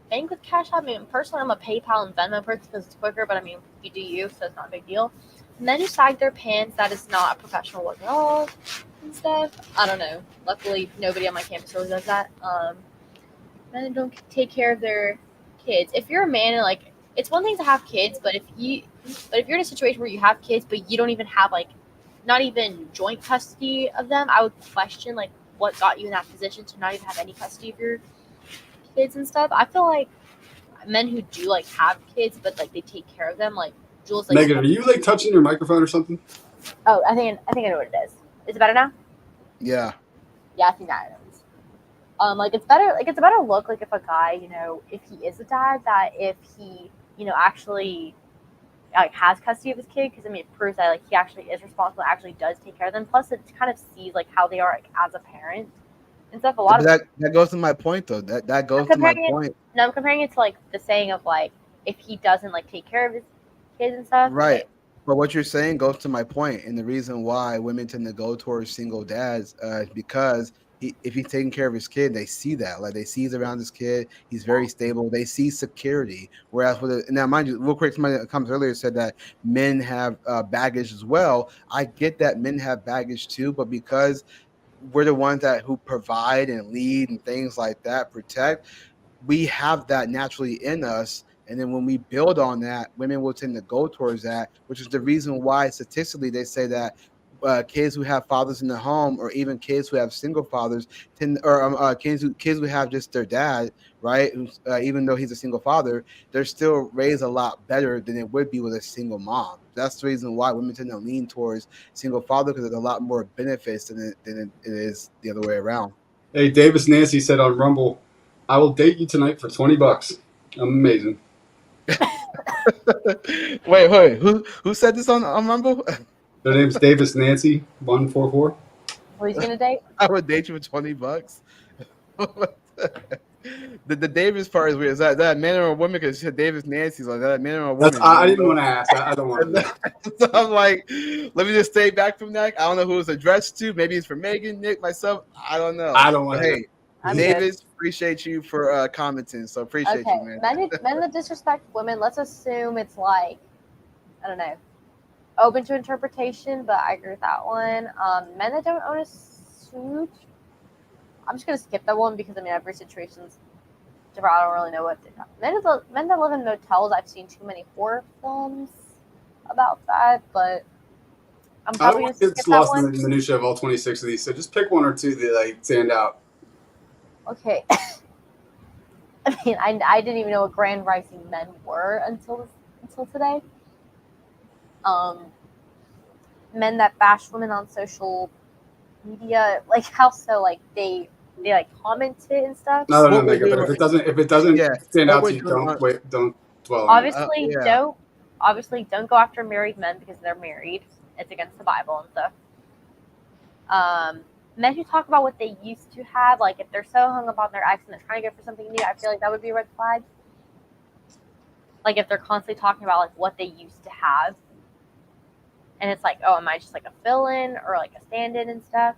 bank with Cash App. I mean, personally, I'm a PayPal and Venmo person because it's quicker. But I mean, you do you, so it's not a big deal. Men who sag their pants, that is not a professional look at all and stuff. I don't know. Luckily, nobody on my campus really does that. Men who don't take care of their kids. If you're a man and like, it's one thing to have kids, but if you're in a situation where you have kids, but you don't even have like, not even joint custody of them, I would question like what got you in that position to not even have any custody of your kids and stuff. I feel like men who do like have kids, but like they take care of them, like Jules, like Megan, are you like touching your microphone or something? oh, I think I know what it is. Is it better now? yeah, Yeah, I think that is. Like it's better. Like it's a better look. Like if a guy, if he is a dad, that if he, actually like has custody of his kid, because I mean it proves that like he actually is responsible, actually does take care of them. Plus, it kind of sees like how they are like as a parent and stuff. A lot but of that goes to my point though. That I'm goes to my comparing it. point. No, I'm comparing it to like the saying of like if he doesn't like take care of his kids and stuff. Right. But what you're saying goes to my point, and the reason why women tend to go towards single dads is because if he's taking care of his kid, they see that. Like they see he's around his kid, he's very stable. They see security. Whereas now, mind you, real quick, somebody that comes earlier said that men have baggage as well. I get that men have baggage too, but because we're the ones that who provide and lead and things like that, protect, we have that naturally in us. And then when we build on that, women will tend to go towards that, which is the reason why statistically they say that kids who have fathers in the home, or even kids who have single fathers, tend, or kids who have just their dad, right? Even though he's a single father, they're still raised a lot better than it would be with a single mom. That's the reason why women tend to lean towards single father because there's a lot more benefits than it is the other way around. Hey, Davis Nancy said on Rumble, "I will date you tonight for $20." Amazing. Wait, who said this on Rumble? Their name's Davis Nancy 144. Who he's gonna date? I would date you for $20. The Davis part is weird. Is that man or a woman? Because Davis Nancy's like that man or a That's woman. I didn't want to ask. I don't want to know. So I'm like, let me just stay back from that. I don't know who it's addressed to. Maybe it's for Megan, Nick, myself. I don't know. I don't But want to know. hey, I'm Davis, appreciate you for commenting. So appreciate Okay, you, man. men that disrespect women. Let's assume it's like, I don't know, open to interpretation, but I agree with that one. Men that don't own a suit. I'm just gonna skip that one because I mean every situation's different. I don't really know what to do. Men that live in motels. I've seen too many horror films about that, but I'm I probably don't gonna want to skip get that lost in one. the minutia of all 26 of these. So just pick one or two that like stand out. Okay. I mean, I didn't even know what grand rising men were until today. Um, Men that bash women on social media, like how so like they like commented and stuff. No, no, What we're Megan. But doing, if it doesn't yeah, stand what out we're to you, doing on, don't dwell on it. Obviously, yeah, don't go after married men because they're married. It's against the Bible and stuff. Men who talk about what they used to have, like if they're so hung up on their ex and they're trying to go for something new, I feel like that would be a red flag. Like if they're constantly talking about like what they used to have, and it's like, oh, am I just like a fill-in or like a stand-in and stuff?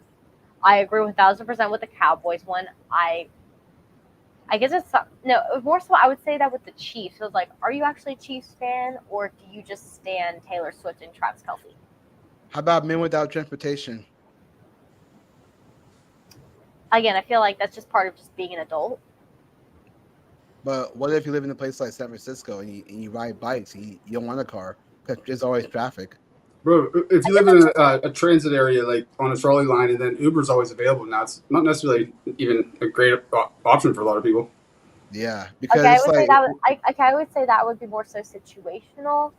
I agree 1,000% with the Cowboys one. I guess it's no more so. I would say that with the Chiefs, it was like, are you actually a Chiefs fan or do you just stand Taylor Swift and Travis Kelce? how about men without transportation? Again, I feel like that's just part of just being an adult. But what if you live in a place like San Francisco and you ride bikes and you don't want a car because there's always traffic? Bro, if I you guess live in a transit area like on a trolley line, and then Uber's always available now, it's not necessarily even a great option for a lot of people. Yeah, okay. because it's like I would say that would be more so situational,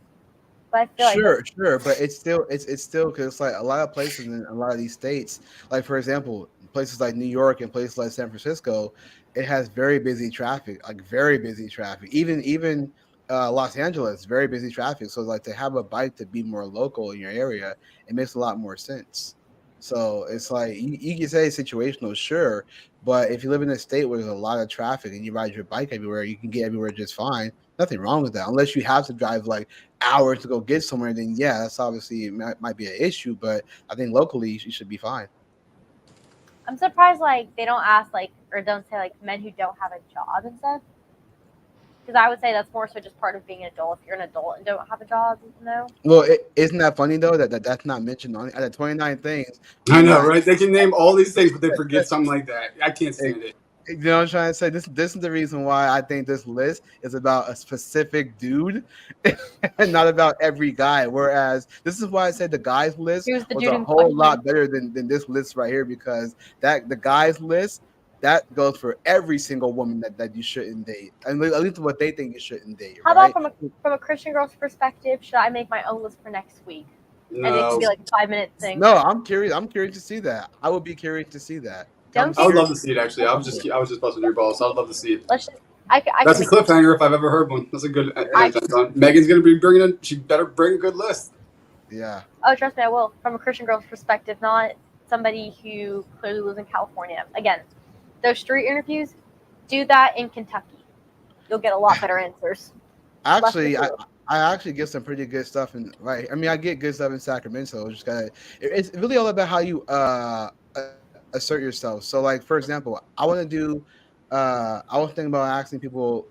but I feel like that's sure, but it's still because it's like a lot of places in a lot of these states, like for example, places like New York and places like San Francisco, it has very busy traffic, like very busy traffic. Even Los Angeles, very busy traffic. So like to have a bike to be more local in your area, it makes a lot more sense. So it's like you can say situational, sure, but if you live in a state where there's a lot of traffic and you ride your bike everywhere, you can get everywhere just fine. Nothing wrong with that, unless you have to drive like hours to go get somewhere, then yeah, that's obviously might be an issue. But I think locally you should be fine. I'm surprised like they don't ask like or don't say like men who don't have a job and stuff. Because I would say that's more so just part of being an adult. If you're an adult and don't have a job, Well, isn't that funny though that's not mentioned on out of 29 things, I know, not right? They can name all these things, but they forget something like that. I can't stand it. you know what I'm trying to say? This is the reason why I think this list is about a specific dude and not about every guy. Whereas this is why I said the guys list who's the was dude a in whole question? lot better than this list right here because that the guys list that goes for every single woman that you shouldn't date. And at least what they think you shouldn't date, How about right? from a Christian girl's perspective? Should I make my own list for next week? And it can No, be like a 5 minute thing. No, I'm curious. I'm curious to see that. I would be curious to see that. I'm Don't I would get love curious. to see it. Actually, I was just busting your balls. I would love to see it. let's just I That's can a make cliffhanger if I've ever heard one. That's a good I end on. Megan's gonna be bringing in. She better bring a good list. Yeah. oh trust me I will from a Christian girl's perspective, not somebody who clearly lives in California. Again, those street interviews, do that in Kentucky. You'll get a lot better answers. Less Actually, material. I actually get some pretty good stuff in right. I mean, I get good stuff in Sacramento. Just gotta. It's really all about how you assert yourself. So, like for example, I want to do. I was thinking about asking people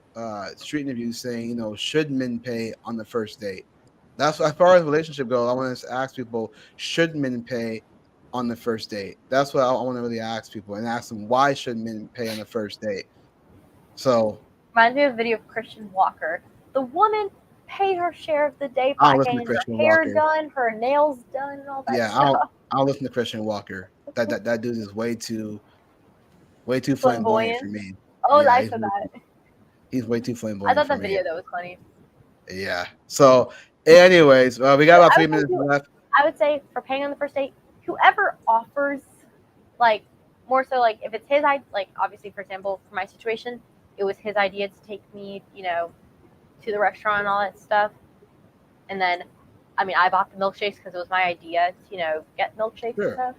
street interviews, saying should men pay on the first date? That's as far as relationship goes. I want to ask people, should men pay on the first date? That's what I want to really ask people and ask them why should men pay on the first date. So Reminds me of a video of Christian Walker. The woman paid her share of the day I by don't listen to getting her Christian hair Walker. done, her nails done, and all that Yeah, stuff. I don't listen to Christian Walker. That dude is way too flamboyant for Flamboyant. me. Oh, Yeah, I said that. he's way too I flamboyant thought for that me. video though was funny. Yeah. So, anyways, we got But about I three would say minutes left. I would say for paying on the first date, whoever offers, like more so like if it's his idea, like obviously for example for my situation, it was his idea to take me, to the restaurant and all that stuff, and then, I mean, I bought the milkshakes because it was my idea to, get milkshakes and Sure. stuff.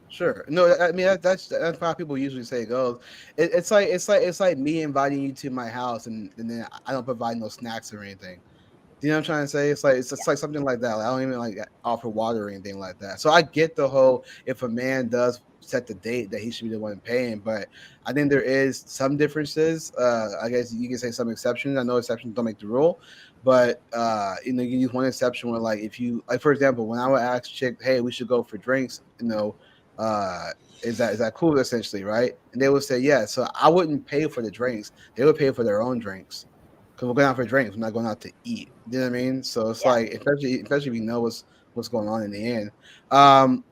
Sure. No, I mean that's how people usually say it goes. It's like me inviting you to my house and then I don't provide no snacks or anything. Do you know what I'm trying to say? It's just like something like that. Like, I don't even like offer water or anything like that. So I get the whole if a man does set the date that he should be the one paying, but I think there is some differences. I guess you can say some exceptions. I know exceptions don't make the rule, but you can use one exception where like if you like for example, when I would ask chick, hey, we should go for drinks, uh is that cool essentially, right? And they would say yes. So I wouldn't pay for the drinks. They would pay for their own drinks because we're going out for drinks. We're not going out to eat. You know what I mean? So it's Yeah. like, especially if you know what's going on in the end.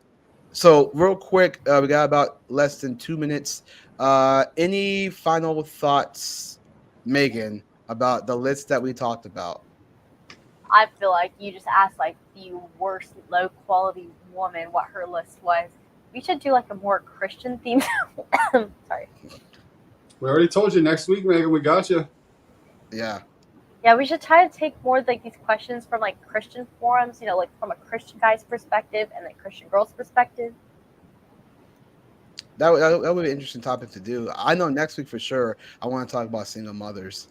So real quick, we got about less than 2 minutes. Any final thoughts, Megan, about the list that we talked about? I feel like you just asked like the worst low quality woman what her list was. we should do like a more Christian themed. Sorry. We already told you next week, Megan. We got you. Yeah. Yeah, we should try to take more like these questions from like Christian forums, like from a Christian guy's perspective and like Christian girl's perspective. That would be an interesting topic to do. I know next week for sure I want to talk about single mothers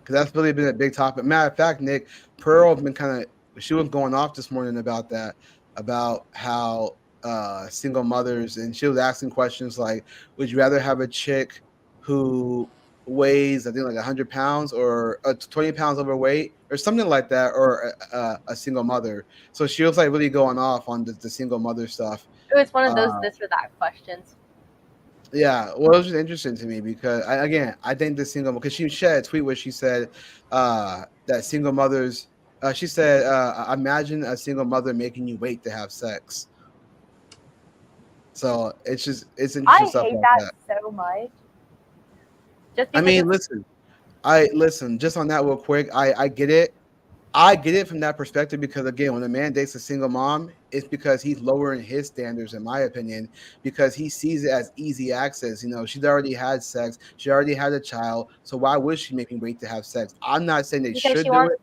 because that's really been a big topic. Matter of fact, Nick, Pearl has been she was going off this morning about that, about how single mothers, and she was asking questions like, would you rather have a chick who weighs, I think, like 100 pounds or 20 pounds overweight or something like that, or a single mother? So she was like really going off on the single mother stuff. It was one of those this or that questions. Yeah, well, it was just interesting to me because I think the single, because she shared a tweet where she said that single mothers, she said, imagine a single mother making you wait to have sex. So it's interesting I stuff hate like that so much. Just I mean, listen, just on that real quick, I get it. I get it from that perspective because, again, when a man dates a single mom, it's because he's lowering his standards, in my opinion, because he sees it as easy access. She's already had sex. She already had a child. So why would she make me wait to have sex? I'm not saying they should do it.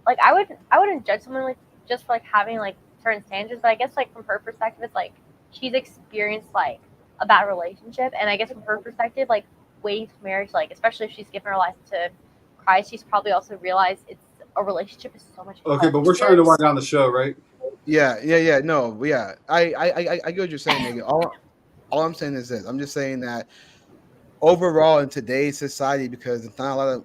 Like, I wouldn't judge someone like just for like having like certain standards, but I guess like from her perspective, it's like she's experienced like a bad relationship, and I guess from her perspective, like waiting for marriage, like especially if she's given her life to Christ, she's probably also realized a relationship is so much. Okay, but we're trying to wind down the show, right? Yeah. No, yeah. I get what you're saying, Megan. All I'm saying is this. I'm just saying that overall in today's society, because it's not a lot of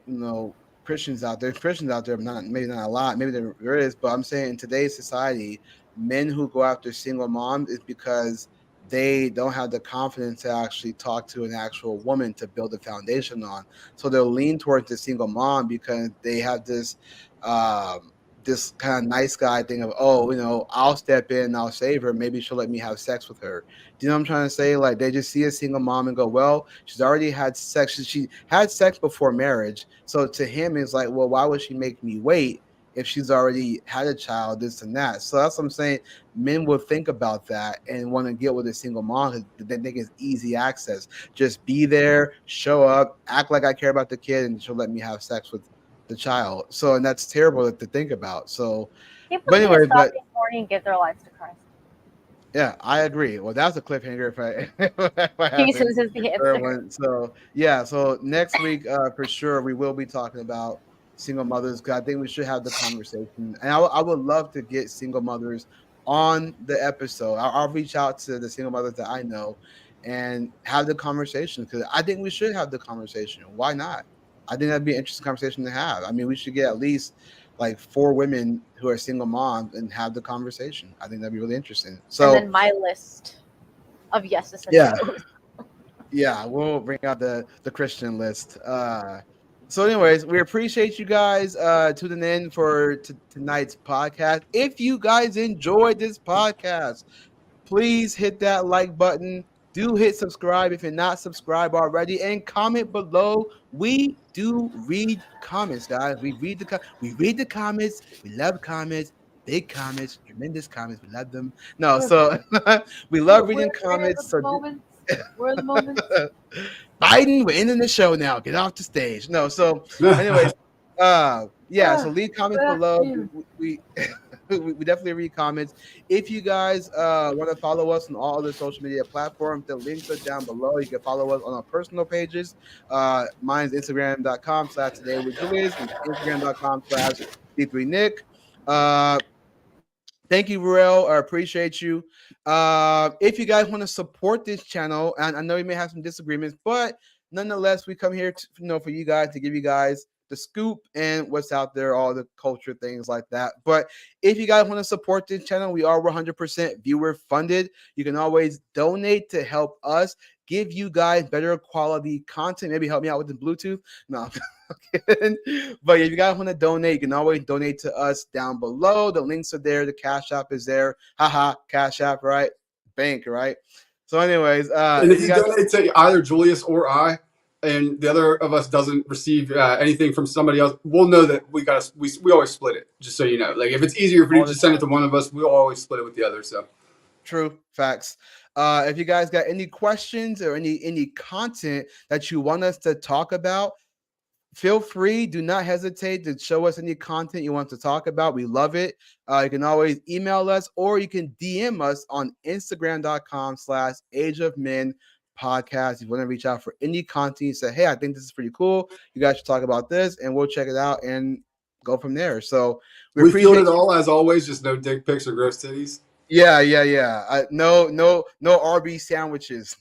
Christians out there. There's Christians out there, but maybe not a lot. Maybe there is, but I'm saying in today's society, men who go after single moms is because they don't have the confidence to actually talk to an actual woman to build a foundation on. So they'll lean towards the single mom because they have this this kind of nice guy thing of, I'll step in, I'll save her. Maybe she'll let me have sex with her. Do you know what I'm trying to say? Like, they just see a single mom and go, well, she's already had sex. She had sex before marriage. So to him, it's like, well, why would she make me wait if she's already had a child, this and that? So that's what I'm saying. Men will think about that and want to get with a single mom because they think it's easy access. Just be there, show up, act like I care about the kid, and she'll let me have sex with the child. So, and that's terrible to think about. So, but anyway, stop being horny and give their lives to Christ. Yeah, I agree. Well, that's a cliffhanger if I Jesus is the answer. So yeah, so next week for sure we will be talking about single mothers because I think we should have the conversation, and I would love to get single mothers on the episode. I'll reach out to the single mothers that I know and have the conversation because I think we should have the conversation. Why not? I think that'd be an interesting conversation to have. I mean, we should get at least like 4 women who are single moms and have the conversation. I think that'd be really interesting. So, and then my list of yeses. Yeah, we'll bring out the Christian list. So anyways, we appreciate you guys tuning in for tonight's podcast. If you guys enjoyed this podcast, please hit that like button. Do hit subscribe if you're not subscribed already, and comment below. We do read comments, guys. We read the comments. We love comments. Big comments, tremendous comments. We love them. No, so we love reading comments. We're in the moment. Biden, we're ending the show now. Get off the stage. No, so anyways, yeah. So leave comments below. We definitely read comments. If you guys want to follow us on all other social media platforms, the links are down below. You can follow us on our personal pages. Mine's Instagram.com/todaywithjulius and Instagram.com/D3Nick. Thank you, Ruel. I appreciate you. If you guys want to support this channel, and I know we may have some disagreements, but nonetheless, we come here to, for you guys to give you guys the scoop and what's out there, all the culture things like that. But if you guys want to support this channel, we are 100% viewer funded. You can always donate to help us give you guys better quality content. Maybe help me out with the Bluetooth. No. But if you guys want to donate, you can always donate to us down below. The links are there. The Cash App is there. Haha, Cash App, right? Bank, right? So anyways, and if you donate to either Julius or I, and the other of us doesn't receive anything from somebody else, we'll know that we always split it. Just so you know, like if it's easier for you to just send it to one of us, we'll always split it with the other. So True facts. If you guys got any questions or any content that you want us to talk about, feel free. Do not hesitate to show us any content you want to talk about. We love it. You can always email us or you can DM us on Instagram.com/Age of Men podcast. If you want to reach out for any content, you say, hey, I think this is pretty cool. You guys should talk about this, and we'll check it out and go from there. So we We field appreciate it all as always, just no dick pics or gross titties. yeah. No RB sandwiches.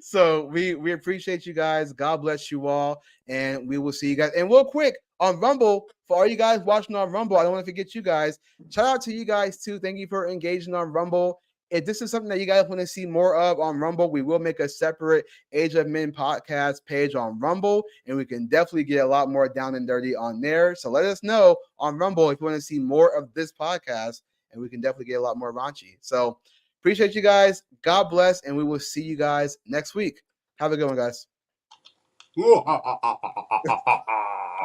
So we appreciate you guys. God bless you all, and we will see you guys. And real quick on Rumble, for all you guys watching on Rumble, I don't want to forget you guys. Shout out to you guys too. Thank you for engaging on Rumble. If this is something that you guys want to see more of on Rumble, we will make a separate Age of Men podcast page on Rumble, and we can definitely get a lot more down and dirty on there. So let us know on Rumble if you want to see more of this podcast, and we can definitely get a lot more raunchy. So appreciate you guys. God bless, and we will see you guys next week. Have a good one, guys.